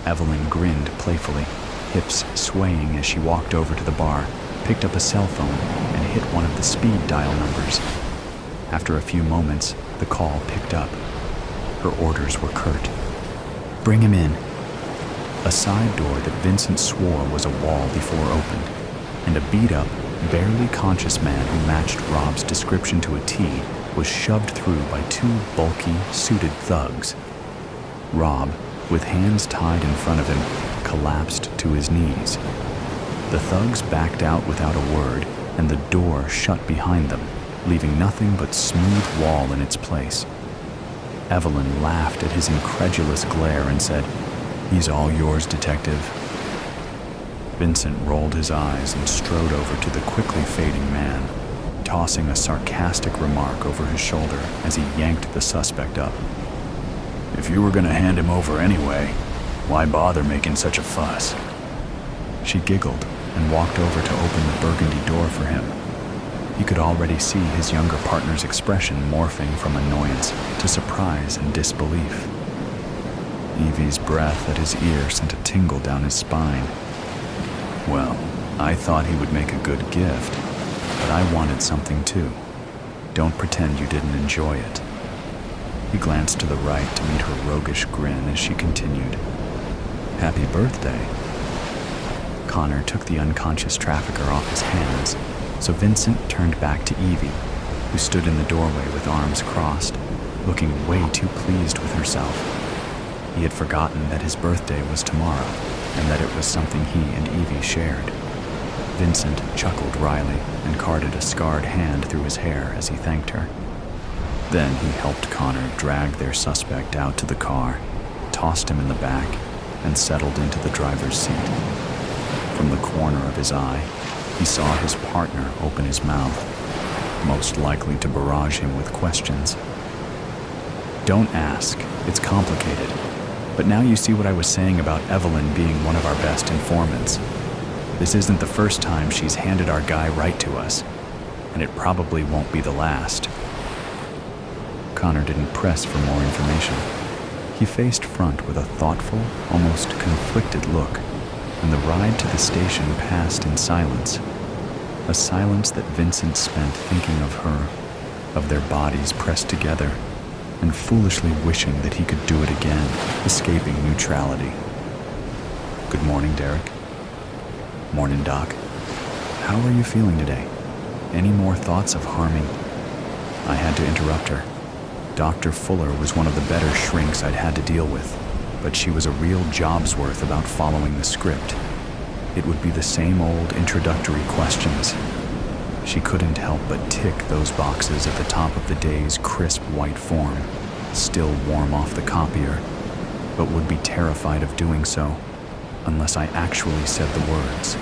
Evelyn grinned playfully, hips swaying as she walked over to the bar, picked up a cell phone, and hit one of the speed dial numbers. After a few moments, the call picked up. Her orders were curt. "Bring him in." A side door that Vincent swore was a wall before opened, and a beat-up, barely conscious man who matched Rob's description to a T was shoved through by two bulky, suited thugs. Rob, with hands tied in front of him, collapsed to his knees. The thugs backed out without a word, and the door shut behind them, leaving nothing but smooth wall in its place. Evelyn laughed at his incredulous glare and said, "He's all yours, detective." Vincent rolled his eyes and strode over to the quickly fading man, tossing a sarcastic remark over his shoulder as he yanked the suspect up. "If you were going to hand him over anyway, why bother making such a fuss?" She giggled and walked over to open the burgundy door for him. He could already see his younger partner's expression morphing from annoyance to surprise and disbelief. Evie's breath at his ear sent a tingle down his spine. "Well, I thought he would make a good gift, but I wanted something too. Don't pretend you didn't enjoy it." He glanced to the right to meet her roguish grin as she continued, "Happy birthday." Connor took the unconscious trafficker off his hands, so Vincent turned back to Evie, who stood in the doorway with arms crossed, looking way too pleased with herself. He had forgotten that his birthday was tomorrow, and that it was something he and Evie shared. Vincent chuckled wryly and carted a scarred hand through his hair as he thanked her. Then he helped Connor drag their suspect out to the car, tossed him in the back, and settled into the driver's seat. From the corner of his eye, he saw his partner open his mouth, most likely to barrage him with questions. "Don't ask, it's complicated. But now you see what I was saying about Evelyn being one of our best informants. This isn't the first time she's handed our guy right to us, and it probably won't be the last." Connor didn't press for more information. He faced front with a thoughtful, almost conflicted look, and the ride to the station passed in silence. A silence that Vincent spent thinking of her, of their bodies pressed together, and foolishly wishing that he could do it again, escaping neutrality. "Good morning, Derek." "Morning, Doc. How are you feeling today? Any more thoughts of harming?" I had to interrupt her. Dr. Fuller was one of the better shrinks I'd had to deal with, but she was a real job's worth about following the script. It would be the same old introductory questions. She couldn't help but tick those boxes at the top of the day's crisp white form, still warm off the copier, but would be terrified of doing so unless I actually said the words.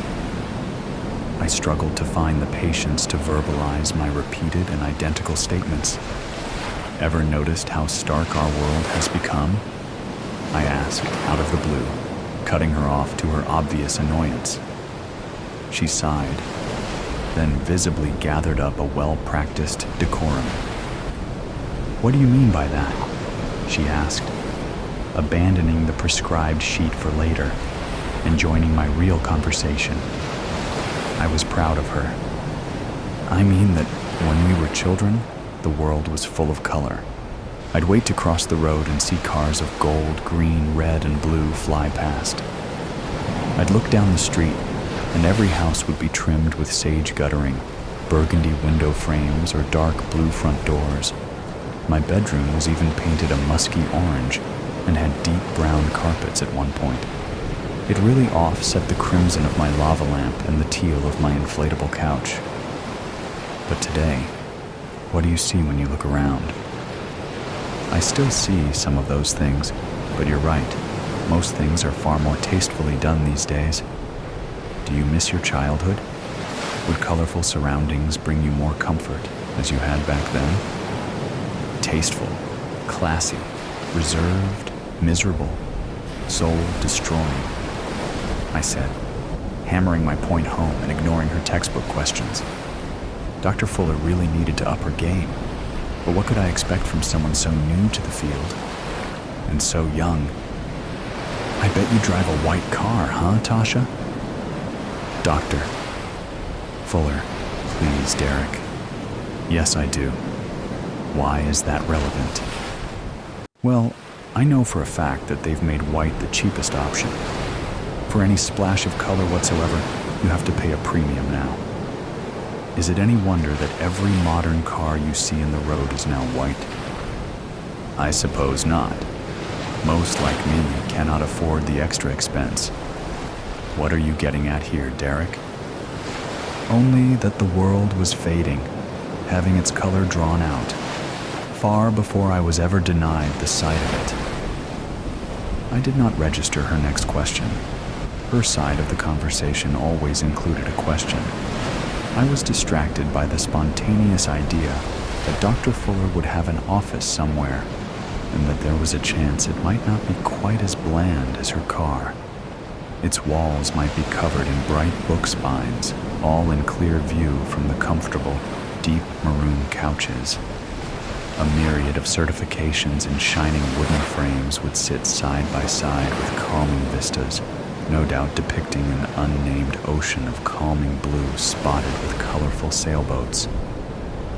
I struggled to find the patience to verbalize my repeated and identical statements. "Ever noticed how stark our world has become?" I asked out of the blue, cutting her off to her obvious annoyance. She sighed, then visibly gathered up a well-practiced decorum. "What do you mean by that?" she asked, abandoning the prescribed sheet for later and joining my real conversation. I was proud of her. "I mean that when we were children, the world was full of color. I'd wait to cross the road and see cars of gold, green, red, and blue fly past. I'd look down the street, and every house would be trimmed with sage guttering, burgundy window frames, or dark blue front doors. My bedroom was even painted a musky orange and had deep brown carpets at one point. It really offset the crimson of my lava lamp and the teal of my inflatable couch. But today, what do you see when you look around? I still see some of those things, but you're right. Most things are far more tastefully done these days. Do you miss your childhood? Would colorful surroundings bring you more comfort as you had back then? Tasteful, classy, reserved, miserable, soul-destroying, I said, hammering my point home and ignoring her textbook questions. Dr. Fuller really needed to up her game, but what could I expect from someone so new to the field and so young? I bet you drive a white car, huh, Tasha? Doctor. Fuller. Please, Derek. Yes, I do. Why is that relevant? Well, I know for a fact that they've made white the cheapest option. For any splash of color whatsoever, you have to pay a premium now. Is it any wonder that every modern car you see in the road is now white? I suppose not. Most like me cannot afford the extra expense. What are you getting at here, Derek? Only that the world was fading, having its color drawn out, far before I was ever denied the sight of it. I did not register her next question. Her side of the conversation always included a question. I was distracted by the spontaneous idea that Dr. Fuller would have an office somewhere, and that there was a chance it might not be quite as bland as her car. Its walls might be covered in bright book spines, all in clear view from the comfortable, deep maroon couches. A myriad of certifications in shining wooden frames would sit side by side with calming vistas, no doubt depicting an unnamed ocean of calming blue spotted with colorful sailboats.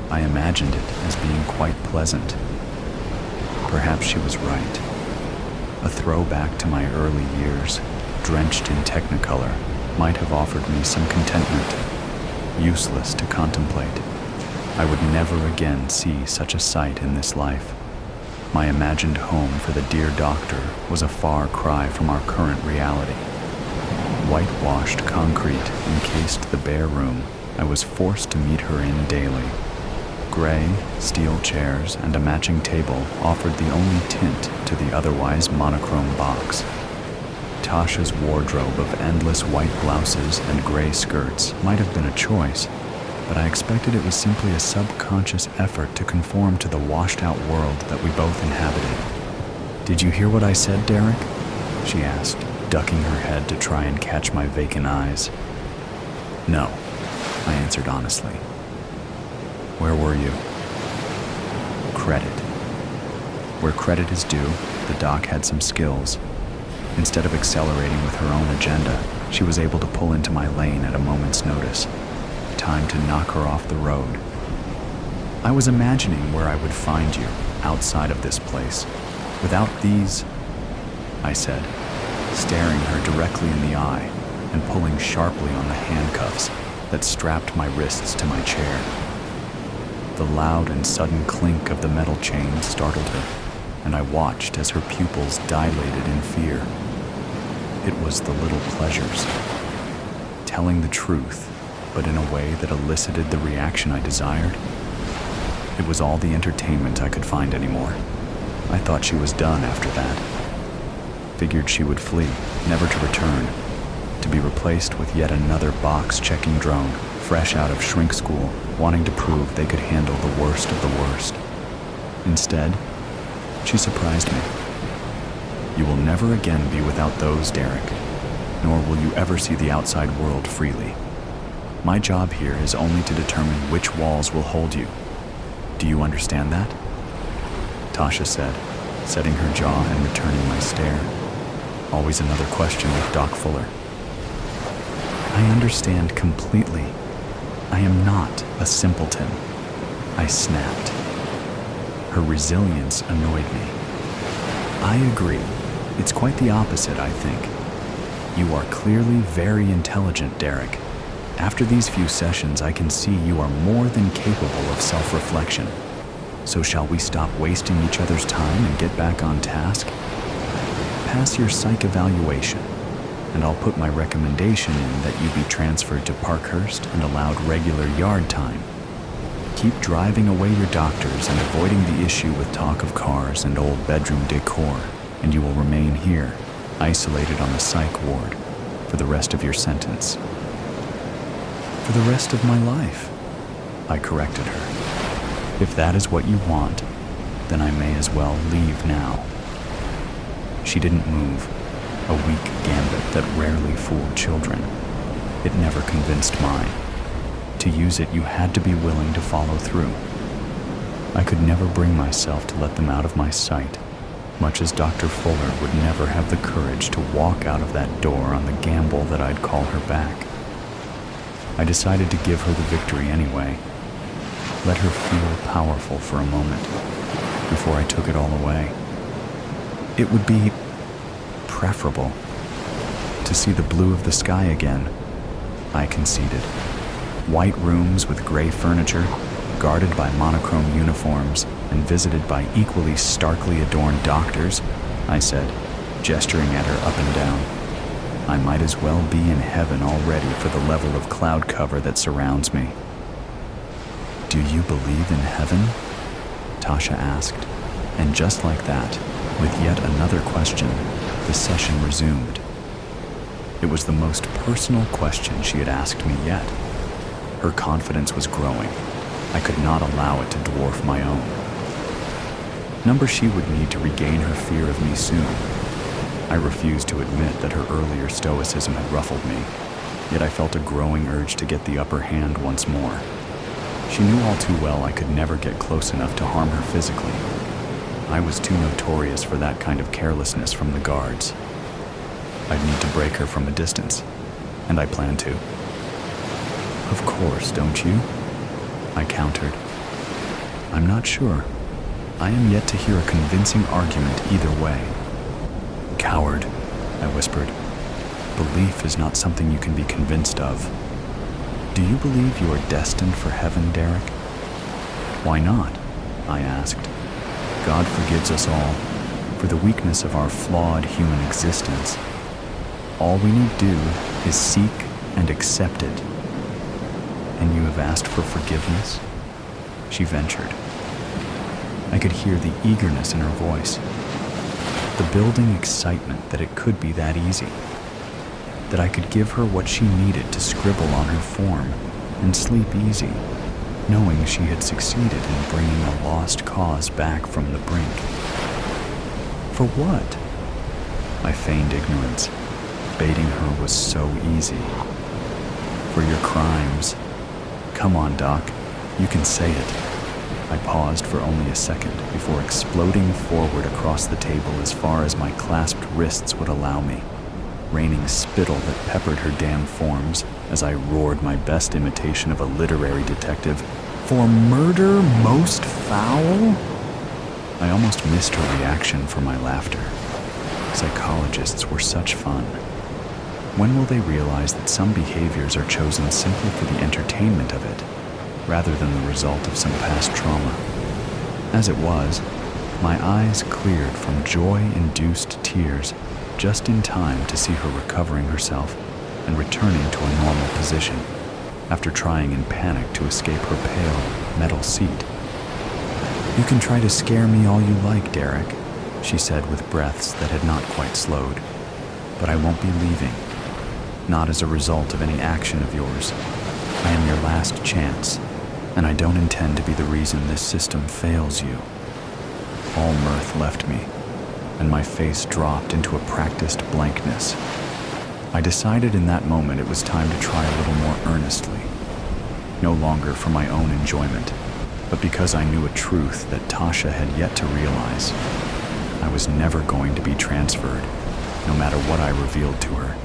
I imagined it as being quite pleasant. Perhaps she was right. A throwback to my early years, drenched in technicolor, might have offered me some contentment, useless to contemplate. I would never again see such a sight in this life. My imagined home for the dear doctor was a far cry from our current reality. Whitewashed concrete encased the bare room I was forced to meet her in daily. Gray, steel chairs and a matching table offered the only tint to the otherwise monochrome box. Tasha's wardrobe of endless white blouses and gray skirts might have been a choice, but I expected it was simply a subconscious effort to conform to the washed-out world that we both inhabited. "Did you hear what I said, Derek?" she asked, ducking her head to try and catch my vacant eyes. "No," I answered honestly. "Where were you?" Credit. Where credit is due, the doc had some skills. Instead of accelerating with her own agenda, she was able to pull into my lane at a moment's notice. Time to knock her off the road. I was imagining where I would find you, outside of this place, without these, I said, staring her directly in the eye and pulling sharply on the handcuffs that strapped my wrists to my chair. The loud and sudden clink of the metal chain startled her, and I watched as her pupils dilated in fear. It was the little pleasures. Telling the truth, but in a way that elicited the reaction I desired. It was all the entertainment I could find anymore. I thought she was done after that. Figured she would flee, never to return, to be replaced with yet another box-checking drone, fresh out of shrink school, wanting to prove they could handle the worst of the worst. Instead, she surprised me. "You will never again be without those, Derek, nor will you ever see the outside world freely. My job here is only to determine which walls will hold you. Do you understand that?" Tasha said, setting her jaw and returning my stare. Always another question with Doc Fuller. "I understand completely. I am not a simpleton," I snapped. Her resilience annoyed me. I agree. It's quite the opposite, I think. You are clearly very intelligent, Derek. After these few sessions, I can see you are more than capable of self-reflection. So shall we stop wasting each other's time and get back on task? Pass your psych evaluation, and I'll put my recommendation in that you be transferred to Parkhurst and allowed regular yard time. Keep driving away your doctors and avoiding the issue with talk of cars and old bedroom decor, and you will remain here, isolated on the psych ward, for the rest of your sentence. For the rest of my life, I corrected her. If that is what you want, then I may as well leave now. She didn't move, a weak gambit that rarely fooled children. It never convinced mine. To use it, you had to be willing to follow through. I could never bring myself to let them out of my sight, much as Dr. Fuller would never have the courage to walk out of that door on the gamble that I'd call her back. I decided to give her the victory anyway. Let her feel powerful for a moment before I took it all away. It would be preferable to see the blue of the sky again, I conceded. White rooms with gray furniture, guarded by monochrome uniforms, and visited by equally starkly adorned doctors, I said, gesturing at her up and down. I might as well be in heaven already for the level of cloud cover that surrounds me. Do you believe in heaven? Tasha asked, and just like that, with yet another question, the session resumed. It was the most personal question she had asked me yet. Her confidence was growing. I could not allow it to dwarf my own. Number she would need to regain her fear of me soon. I refused to admit that her earlier stoicism had ruffled me, yet I felt a growing urge to get the upper hand once more. She knew all too well I could never get close enough to harm her physically. I was too notorious for that kind of carelessness from the guards. I'd need to break her from a distance, and I planned to. Of course, don't you? I countered. I'm not sure. I am yet to hear a convincing argument either way. Coward, I whispered. Belief is not something you can be convinced of. Do you believe you are destined for heaven, Derek? Why not? I asked. God forgives us all for the weakness of our flawed human existence. All we need do is seek and accept it. And you have asked for forgiveness? She ventured. I could hear the eagerness in her voice, the building excitement that it could be that easy, that I could give her what she needed to scribble on her form and sleep easy, knowing she had succeeded in bringing a lost cause back from the brink. For what? I feigned ignorance. Baiting her was so easy. For your crimes. Come on, Doc. You can say it. I paused for only a second before exploding forward across the table as far as my clasped wrists would allow me, raining spittle that peppered her damn forms as I roared my best imitation of a literary detective. For murder most foul? I almost missed her reaction for my laughter. Psychologists were such fun. When will they realize that some behaviors are chosen simply for the entertainment of it, rather than the result of some past trauma? As it was, my eyes cleared from joy-induced tears just in time to see her recovering herself and returning to a normal position after trying in panic to escape her pale metal seat. You can try to scare me all you like, Derek, she said with breaths that had not quite slowed, but I won't be leaving. Not as a result of any action of yours. I am your last chance, and I don't intend to be the reason this system fails you. All mirth left me, and my face dropped into a practiced blankness. I decided in that moment it was time to try a little more earnestly, no longer for my own enjoyment, but because I knew a truth that Tasha had yet to realize. I was never going to be transferred, no matter what I revealed to her.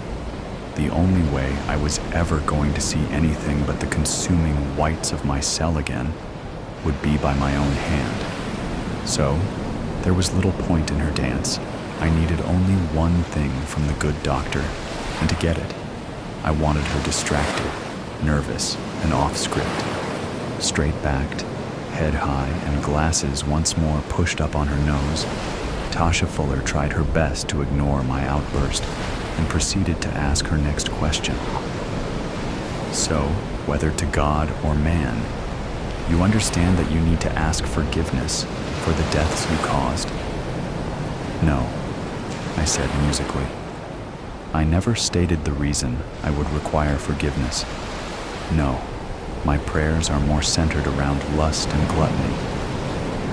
The only way I was ever going to see anything but the consuming whites of my cell again would be by my own hand. So, there was little point in her dance. I needed only one thing from the good doctor, and to get it, I wanted her distracted, nervous, and off-script. Straight-backed, head high, and glasses once more pushed up on her nose, Tasha Fuller tried her best to ignore my outburst and proceeded to ask her next question. So, whether to God or man, you understand that you need to ask forgiveness for the deaths you caused? No, I said musically. I never stated the reason I would require forgiveness. No, my prayers are more centered around lust and gluttony.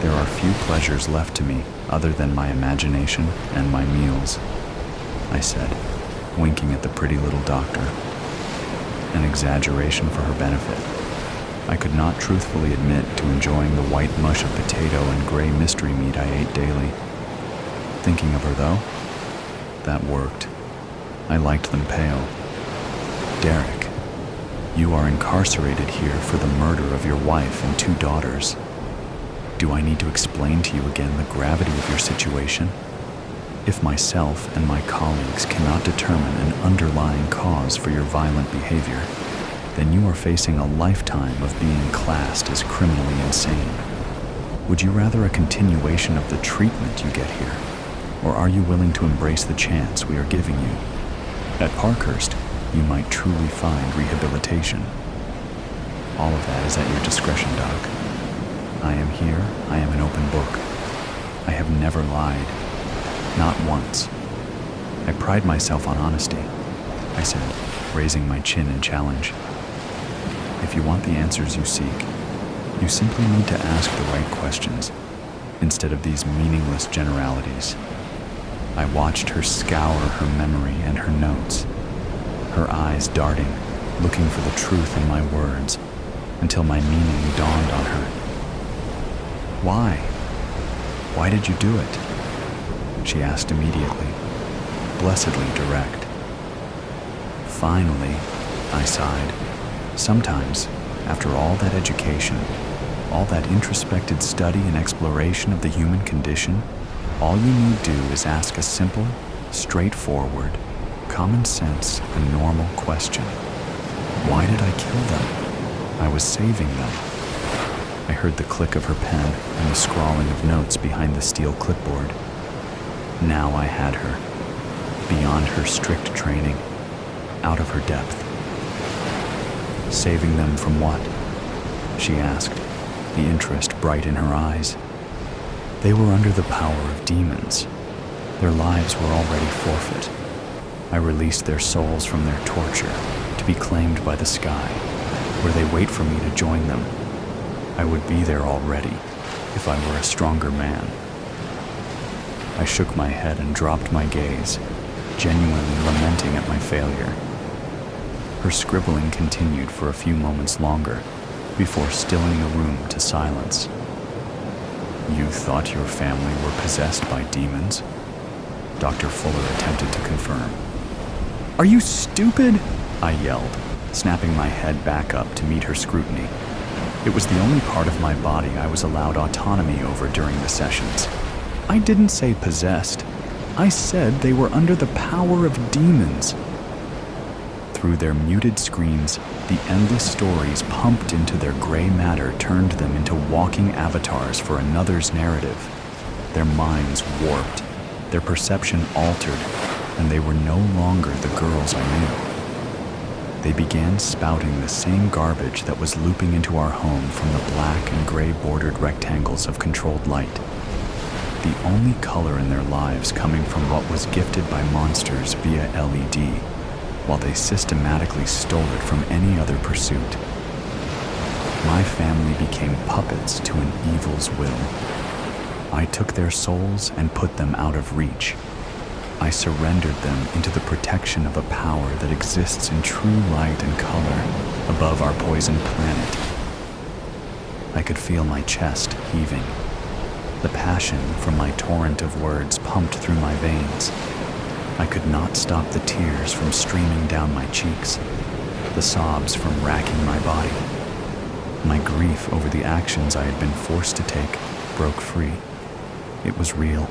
There are few pleasures left to me other than my imagination and my meals, I said, winking at the pretty little doctor. An exaggeration for her benefit. I could not truthfully admit to enjoying the white mush of potato and gray mystery meat I ate daily. Thinking of her, though, that worked. I liked them pale. Derek, you are incarcerated here for the murder of your wife and 2 daughters. Do I need to explain to you again the gravity of your situation? If myself and my colleagues cannot determine an underlying cause for your violent behavior, then you are facing a lifetime of being classed as criminally insane. Would you rather a continuation of the treatment you get here, or are you willing to embrace the chance we are giving you? At Parkhurst, you might truly find rehabilitation. All of that is at your discretion, Doc. I am here, I am an open book. I have never lied. Not once. I pride myself on honesty, I said, raising my chin in challenge. If you want the answers you seek, you simply need to ask the right questions, instead of these meaningless generalities. I watched her scour her memory and her notes, her eyes darting, looking for the truth in my words, until my meaning dawned on her. Why? Why did you do it? She asked immediately, blessedly direct. Finally, I sighed. Sometimes, after all that education, all that introspective study and exploration of the human condition, all you need do is ask a simple, straightforward, common sense, and normal question. Why did I kill them? I was saving them. I heard the click of her pen and the scrawling of notes behind the steel clipboard. Now I had her, beyond her strict training, out of her depth. Saving them from what? She asked, the interest bright in her eyes. They were under the power of demons. Their lives were already forfeit. I released their souls from their torture to be claimed by the sky, where they wait for me to join them. I would be there already if I were a stronger man. I shook my head and dropped my gaze, genuinely lamenting at my failure. Her scribbling continued for a few moments longer before stilling the room to silence. You thought your family were possessed by demons? Dr. Fuller attempted to confirm. Are you stupid? I yelled, snapping my head back up to meet her scrutiny. It was the only part of my body I was allowed autonomy over during the sessions. I didn't say possessed. I said they were under the power of demons. Through their muted screens, the endless stories pumped into their gray matter turned them into walking avatars for another's narrative. Their minds warped, their perception altered, and they were no longer the girls I knew. They began spouting the same garbage that was looping into our home from the black and gray bordered rectangles of controlled light. The only color in their lives coming from what was gifted by monsters via LED, while they systematically stole it from any other pursuit. My family became puppets to an evil's will. I took their souls and put them out of reach. I surrendered them into the protection of a power that exists in true light and color above our poisoned planet. I could feel my chest heaving. The passion from my torrent of words pumped through my veins. I could not stop the tears from streaming down my cheeks, the sobs from racking my body. My grief over the actions I had been forced to take broke free. It was real.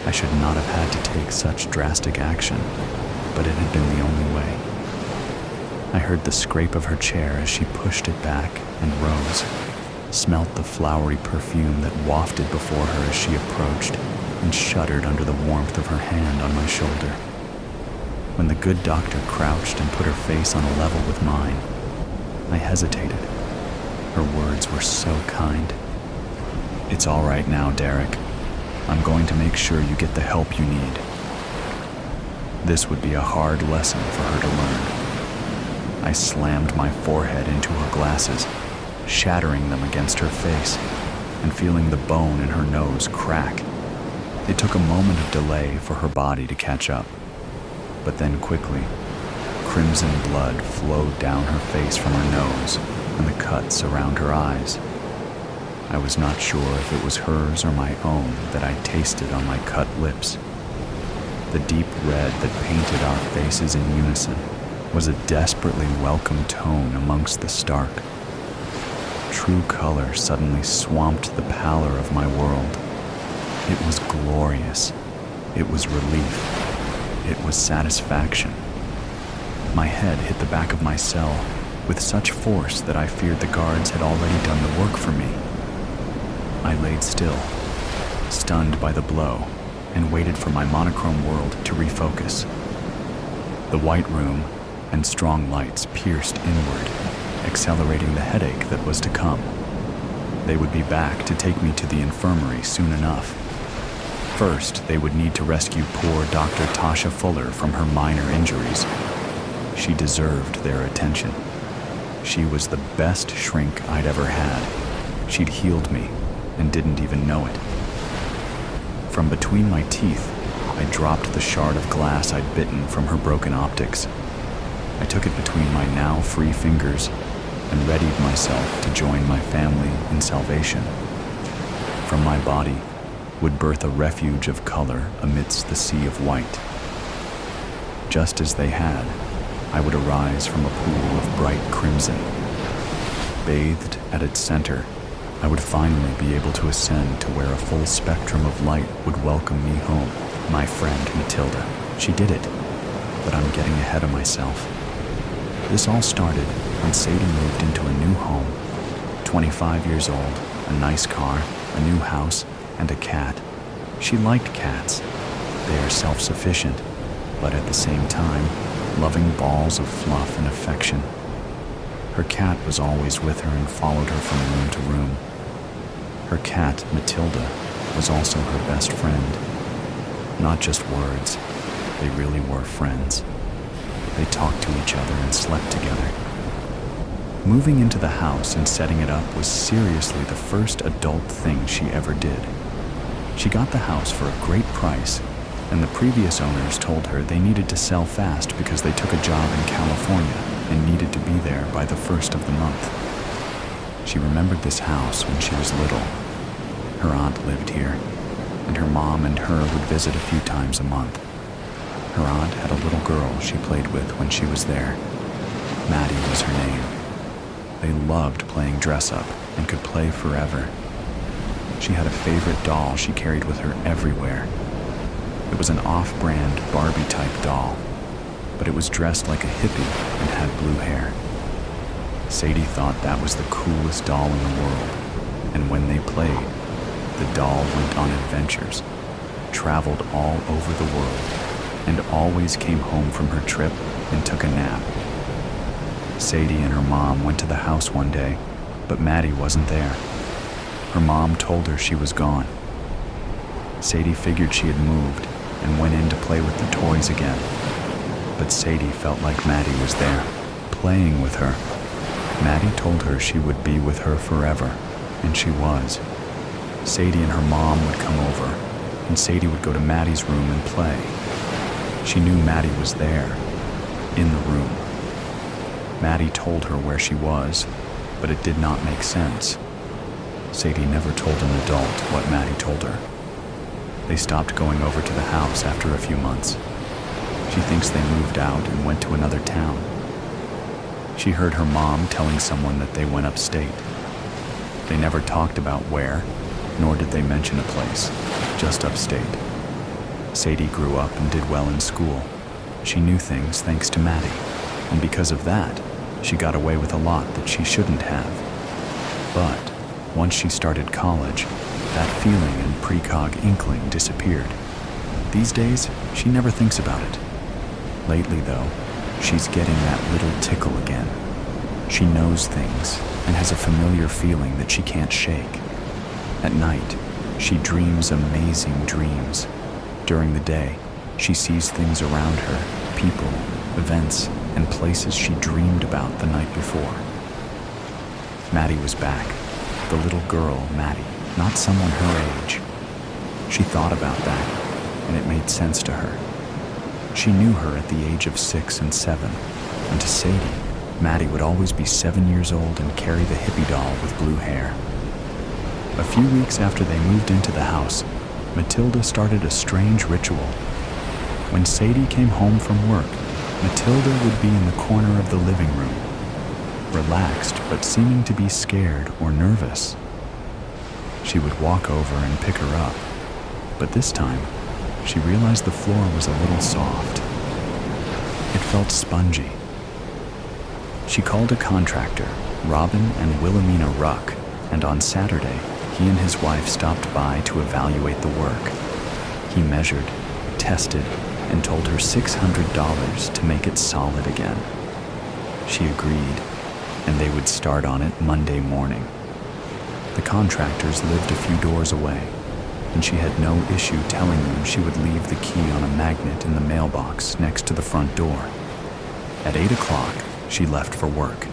I should not have had to take such drastic action, but it had been the only way. I heard the scrape of her chair as she pushed it back and rose, smelt the flowery perfume that wafted before her as she approached, and shuddered under the warmth of her hand on my shoulder. When the good doctor crouched and put her face on a level with mine, I hesitated. Her words were so kind. "It's all right now, Derek. I'm going to make sure you get the help you need." This would be a hard lesson for her to learn. I slammed my forehead into her glasses, shattering them against her face, and feeling the bone in her nose crack. It took a moment of delay for her body to catch up, but then quickly, crimson blood flowed down her face from her nose and the cuts around her eyes. I was not sure if it was hers or my own that I tasted on my cut lips. The deep red that painted our faces in unison was a desperately welcome tone amongst the stark. True color suddenly swamped the pallor of my world. It was glorious. It was relief. It was satisfaction. My head hit the back of my cell with such force that I feared the guards had already done the work for me. I laid still, stunned by the blow, and waited for my monochrome world to refocus. The white room and strong lights pierced inward, accelerating the headache that was to come. They would be back to take me to the infirmary soon enough. First, they would need to rescue poor Dr. Tasha Fuller from her minor injuries. She deserved their attention. She was the best shrink I'd ever had. She'd healed me and didn't even know it. From between my teeth, I dropped the shard of glass I'd bitten from her broken optics. I took it between my now free fingers and readied myself to join my family in salvation. From my body would birth a refuge of color amidst the sea of white. Just as they had, I would arise from a pool of bright crimson. Bathed at its center, I would finally be able to ascend to where a full spectrum of light would welcome me home. My friend Matilda, she did it, but I'm getting ahead of myself. This all started when Sadie moved into a new home. 25 years old, a nice car, a new house, and a cat. She liked cats. They are self-sufficient, but at the same time, loving balls of fluff and affection. Her cat was always with her and followed her from room to room. Her cat, Matilda, was also her best friend. Not just words, they really were friends. They talked to each other and slept together. Moving into the house and setting it up was seriously the first adult thing she ever did. She got the house for a great price, and the previous owners told her they needed to sell fast because they took a job in California and needed to be there by the first of the month. She remembered this house when she was little. Her aunt lived here, and her mom and her would visit a few times a month. Her aunt had a little girl she played with when she was there. Maddie was her name. They loved playing dress-up and could play forever. She had a favorite doll she carried with her everywhere. It was an off-brand Barbie-type doll, but it was dressed like a hippie and had blue hair. Sadie thought that was the coolest doll in the world, and when they played, the doll went on adventures, traveled all over the world, and always came home from her trip and took a nap. Sadie and her mom went to the house one day, but Maddie wasn't there. Her mom told her she was gone. Sadie figured she had moved and went in to play with the toys again. But Sadie felt like Maddie was there, playing with her. Maddie told her she would be with her forever, and she was. Sadie and her mom would come over, and Sadie would go to Maddie's room and play. She knew Maddie was there, in the room. Maddie told her where she was, but it did not make sense. Sadie never told an adult what Maddie told her. They stopped going over to the house after a few months. She thinks they moved out and went to another town. She heard her mom telling someone that they went upstate. They never talked about where, nor did they mention a place, just upstate. Sadie grew up and did well in school. She knew things thanks to Maddie, and because of that, she got away with a lot that she shouldn't have. But once she started college, that feeling and precog inkling disappeared. These days, she never thinks about it. Lately, though, she's getting that little tickle again. She knows things and has a familiar feeling that she can't shake. At night, she dreams amazing dreams. During the day, she sees things around her, people, events, and places she dreamed about the night before. Maddie was back. The little girl, Maddie, not someone her age. She thought about that, and it made sense to her. She knew her at the age of 6 and 7, and to Sadie, Maddie would always be 7 years old and carry the hippie doll with blue hair. A few weeks after they moved into the house, Matilda started a strange ritual. When Sadie came home from work, Matilda would be in the corner of the living room, relaxed but seeming to be scared or nervous. She would walk over and pick her up, but this time, she realized the floor was a little soft. It felt spongy. She called a contractor, Robin and Wilhelmina Ruck, and on Saturday, he and his wife stopped by to evaluate the work. He measured, tested, and told her $600 to make it solid again. She agreed, and they would start on it Monday morning. The contractors lived a few doors away, and she had no issue telling them she would leave the key on a magnet in the mailbox next to the front door. At 8 o'clock, she left for work,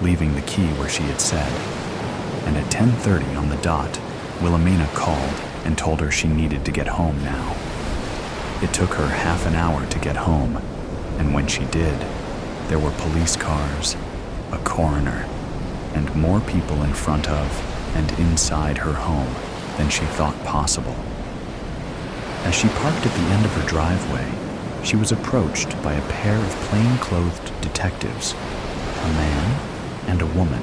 leaving the key where she had said. And at 10:30 on the dot, Wilhelmina called and told her she needed to get home now. It took her half an hour to get home, and when she did, there were police cars, a coroner, and more people in front of and inside her home than she thought possible. As she parked at the end of her driveway, she was approached by a pair of plain-clothed detectives, a man and a woman.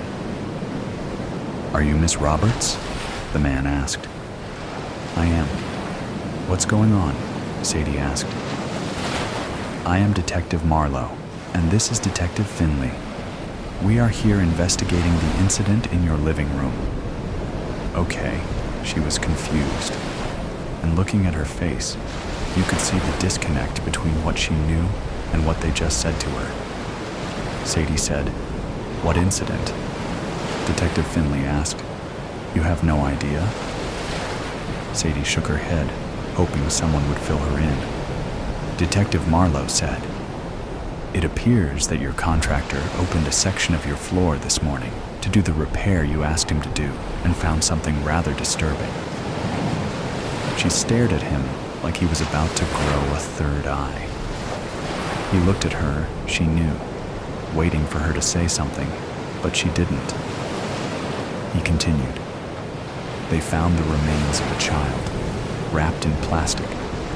"Are you Miss Roberts?" the man asked. "I am." "What's going on?" Sadie asked. "I am Detective Marlowe, and this is Detective Finley. We are here investigating the incident in your living room." Okay, she was confused. And looking at her face, you could see the disconnect between what she knew and what they just said to her. Sadie said, "What incident?" Detective Finley asked. "You have no idea?" Sadie shook her head, hoping someone would fill her in. Detective Marlowe said, "It appears that your contractor opened a section of your floor this morning to do the repair you asked him to do and found something rather disturbing." She stared at him like he was about to grow a third eye. He looked at her, she knew, waiting for her to say something, but she didn't. He continued. "They found the remains of a child, wrapped in plastic,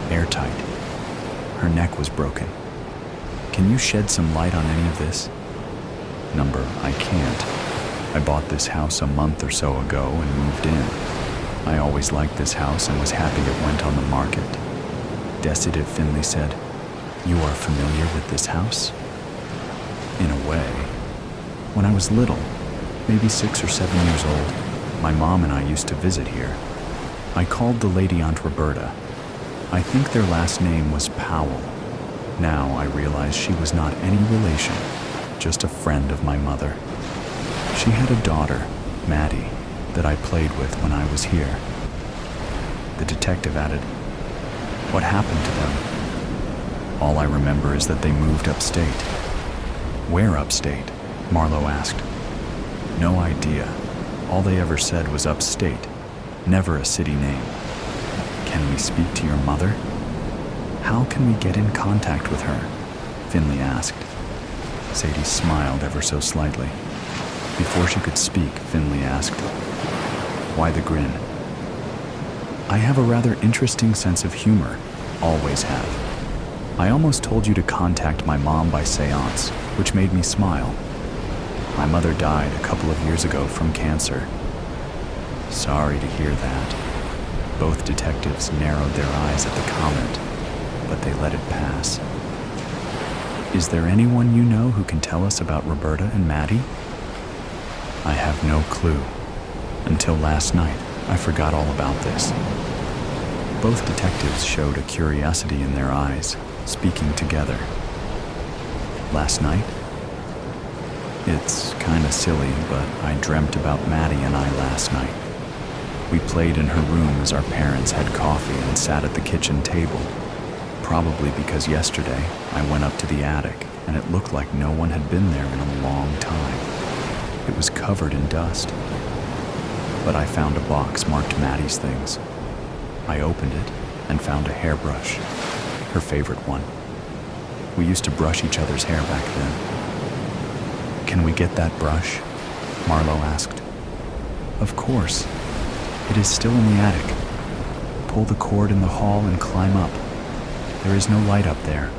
airtight. Her neck was broken. Can you shed some light on any of this?" "Number, I can't. I bought this house a month or so ago and moved in. I always liked this house and was happy it went on the market." Detective Finley said, "You are familiar with this house?" "In a way. When I was little, maybe 6 or 7 years old, my mom and I used to visit here. I called the lady Aunt Roberta. I think their last name was Powell. Now I realize she was not any relation, just a friend of my mother. She had a daughter, Maddie, that I played with when I was here." The detective added, "What happened to them?" "All I remember is that they moved upstate." "Where upstate?" Marlowe asked. "No idea. All they ever said was upstate, never a city name." "Can we speak to your mother?" "How can we get in contact with her?" Finley asked. Sadie smiled ever so slightly. Before she could speak, Finley asked, "Why the grin?" "I have a rather interesting sense of humor, always have. I almost told you to contact my mom by seance, which made me smile. My mother died a couple of years ago from cancer." Sorry to hear that. Both detectives narrowed their eyes at the comment, but they let it pass. Is there anyone you know who can tell us about Roberta and Maddie? I have no clue. Until last night, I forgot all about this. Both detectives showed a curiosity in their eyes, speaking together. Last night? It's kinda silly, but I dreamt about Maddie and I last night. We played in her room as our parents had coffee and sat at the kitchen table. Probably because yesterday I went up to the attic and it looked like no one had been there in a long time. It was covered in dust. But I found a box marked Maddie's things. I opened it and found a hairbrush, her favorite one. We used to brush each other's hair back then. Can we get that brush? Marlowe asked. Of course. It is still in the attic. Pull the cord in the hall and climb up. There is no light up there,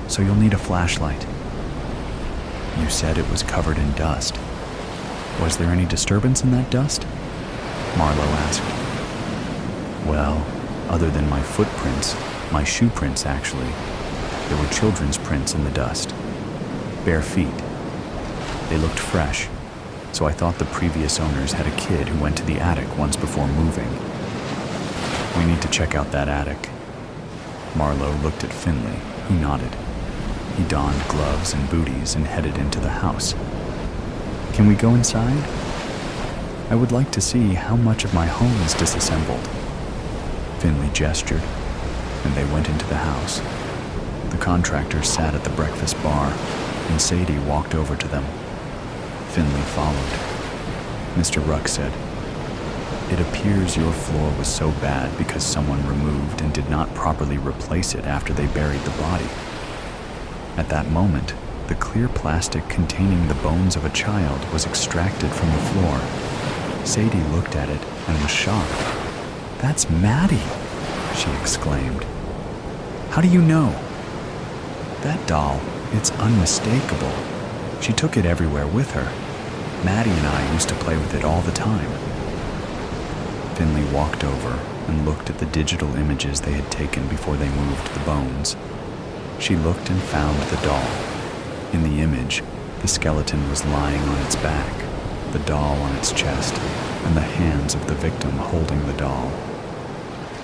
so you'll need a flashlight. You said it was covered in dust. Was there any disturbance in that dust? Marlowe asked. Well, other than my footprints, my shoe prints actually, there were children's prints in the dust. Bare feet. They looked fresh, so I thought the previous owners had a kid who went to the attic once before moving. We need to check out that attic. Marlowe looked at Finley, who nodded. He donned gloves and booties and headed into the house. Can we go inside? I would like to see how much of my home is disassembled. Finley gestured, and they went into the house. The contractors sat at the breakfast bar, and Sadie walked over to them. Finley followed. Mr. Ruck said, "It appears your floor was so bad because someone removed and did not properly replace it after they buried the body." At that moment, the clear plastic containing the bones of a child was extracted from the floor. Sadie looked at it and was shocked. "That's Maddie," she exclaimed. "How do you know?" "That doll, it's unmistakable. She took it everywhere with her. Maddie and I used to play with it all the time." Finley walked over and looked at the digital images they had taken before they moved the bones. She looked and found the doll. In the image, the skeleton was lying on its back, the doll on its chest, and the hands of the victim holding the doll.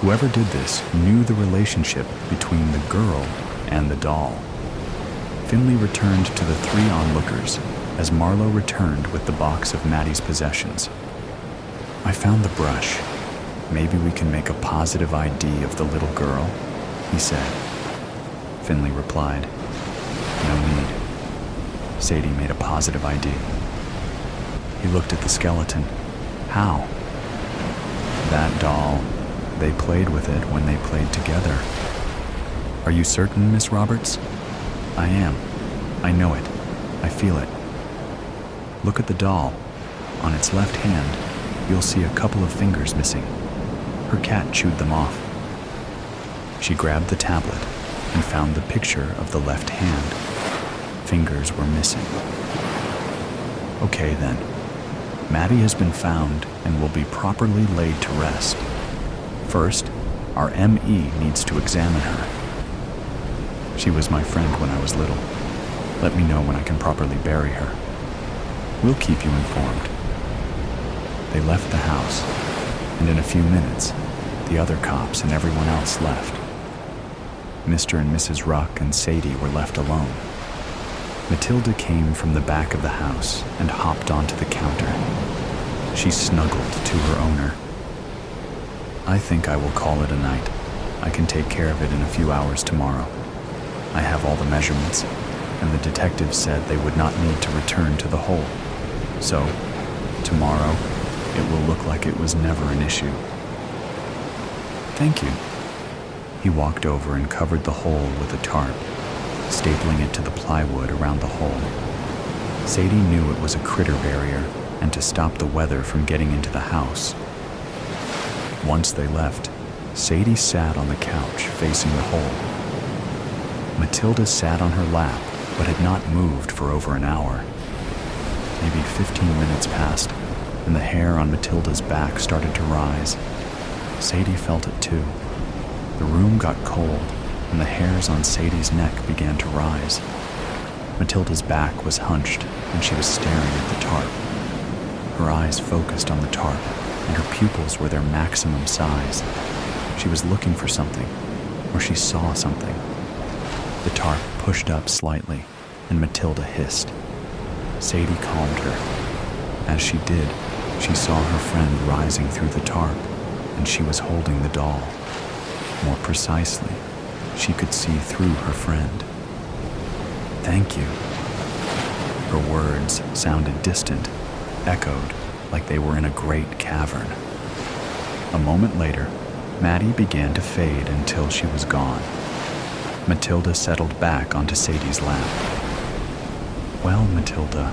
Whoever did this knew the relationship between the girl and the doll. Finley returned to the three onlookers as Marlowe returned with the box of Maddie's possessions. "I found the brush. Maybe we can make a positive ID of the little girl," he said. Finley replied, "No need." Sadie made a positive ID. He looked at the skeleton. "How?" "That doll, they played with it when they played together." "Are you certain, Miss Roberts?" "I am. I know it. I feel it." "Look at the doll. On its left hand, you'll see a couple of fingers missing. Her cat chewed them off." She grabbed the tablet and found the picture of the left hand. Fingers were missing. "Okay then. Maddie has been found and will be properly laid to rest. First, our ME needs to examine her. She was my friend when I was little. Let me know when I can properly bury her. We'll keep you informed." They left the house, and in a few minutes, the other cops and everyone else left. Mr. and Mrs. Ruck and Sadie were left alone. Matilda came from the back of the house and hopped onto the counter. She snuggled to her owner. "I think I will call it a night. I can take care of it in a few hours tomorrow. I have all the measurements, and the detectives said they would not need to return to the hole. So, tomorrow, it will look like it was never an issue." "Thank you." He walked over and covered the hole with a tarp, stapling it to the plywood around the hole. Sadie knew it was a critter barrier and to stop the weather from getting into the house. Once they left, Sadie sat on the couch facing the hole. Matilda sat on her lap but had not moved for over an hour. Maybe 15 minutes passed, and the hair on Matilda's back started to rise. Sadie felt it too. The room got cold, and the hairs on Sadie's neck began to rise. Matilda's back was hunched, and she was staring at the tarp. Her eyes focused on the tarp, and her pupils were their maximum size. She was looking for something, or she saw something. The tarp pushed up slightly, and Matilda hissed. Sadie calmed her. As she did, she saw her friend rising through the tarp, and she was holding the doll. More precisely, she could see through her friend. "Thank you." Her words sounded distant, echoed like they were in a great cavern. A moment later, Maddie began to fade until she was gone. Matilda settled back onto Sadie's lap. "Well, Matilda,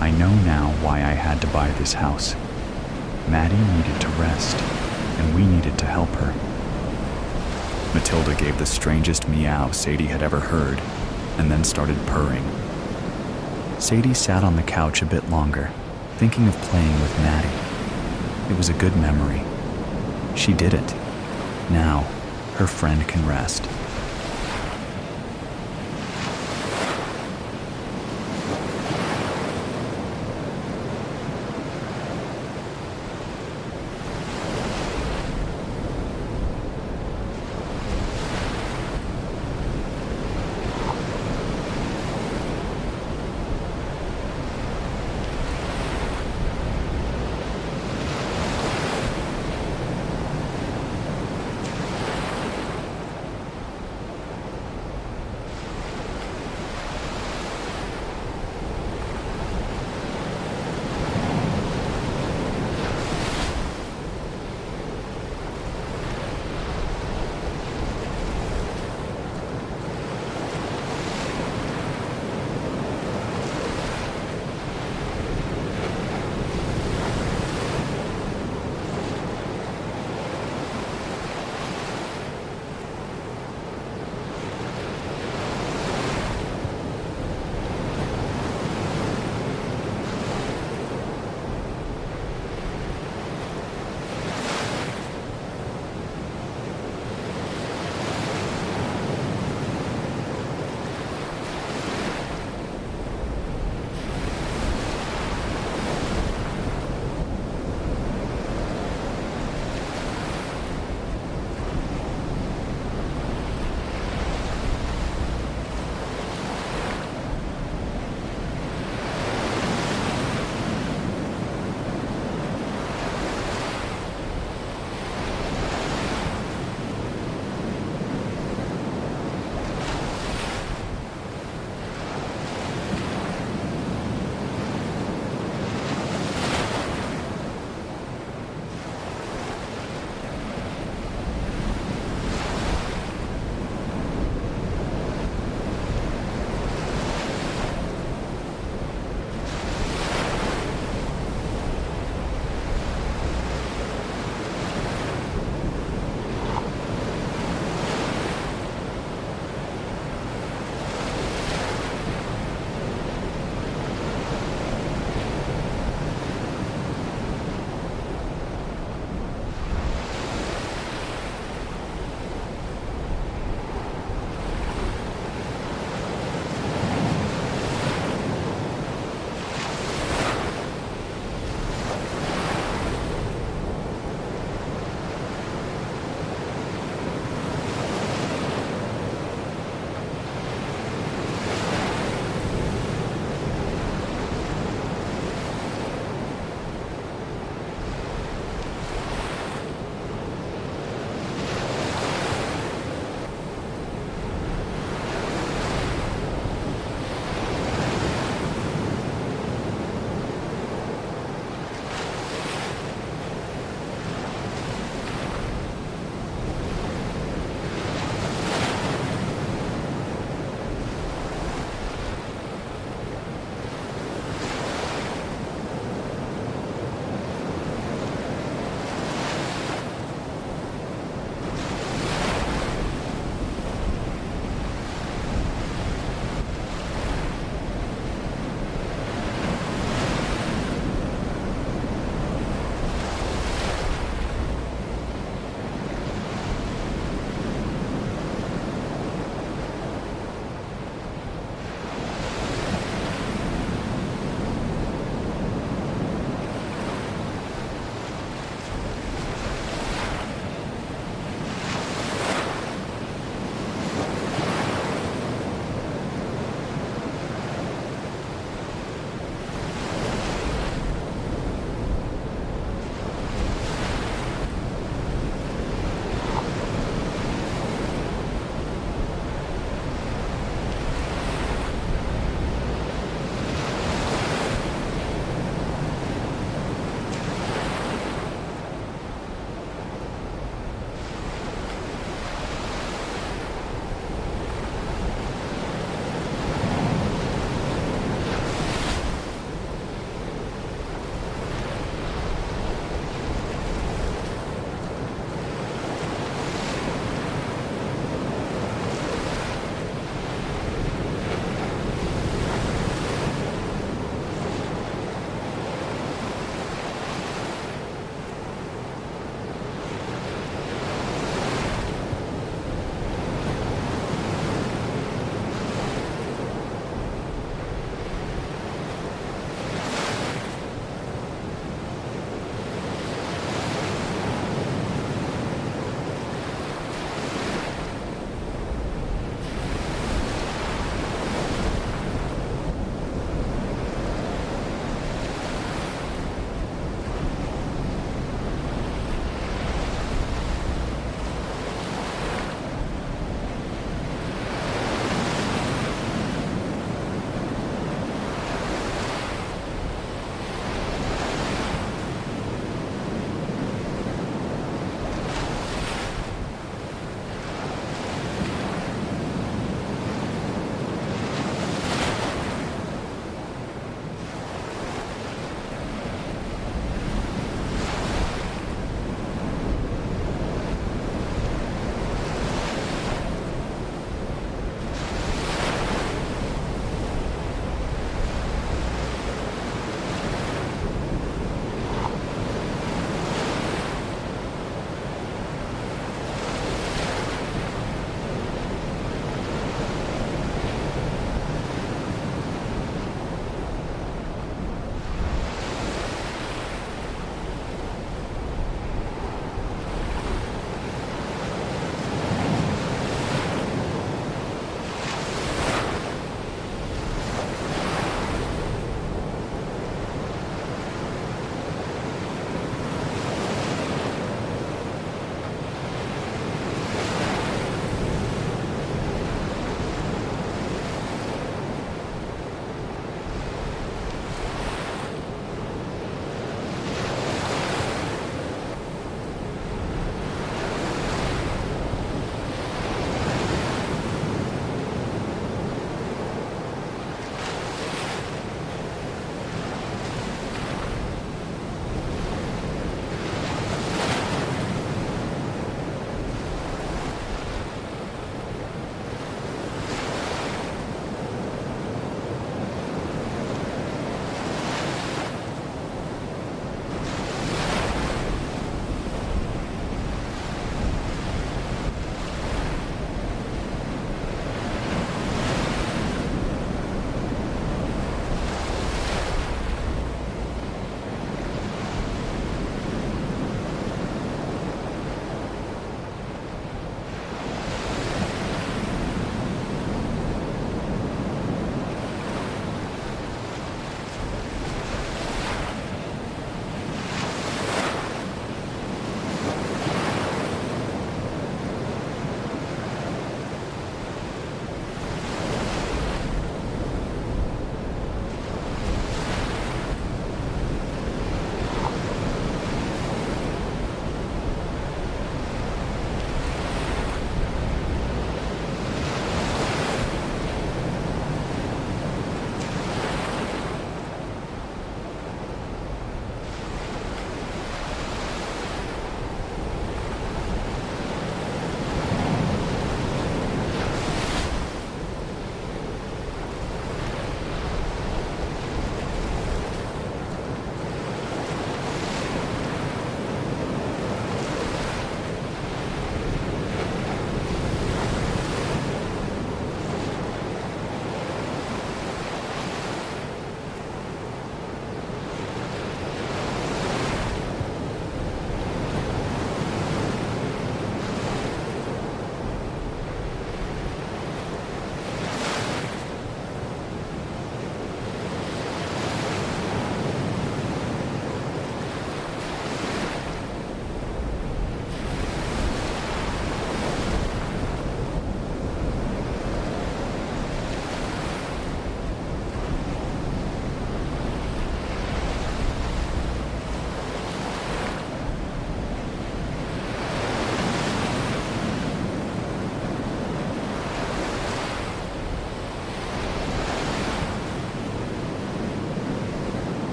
I know now why I had to buy this house. Maddie needed to rest, and we needed to help her." Matilda gave the strangest meow Sadie had ever heard, and then started purring. Sadie sat on the couch a bit longer, thinking of playing with Maddie. It was a good memory. She did it. Now, her friend can rest.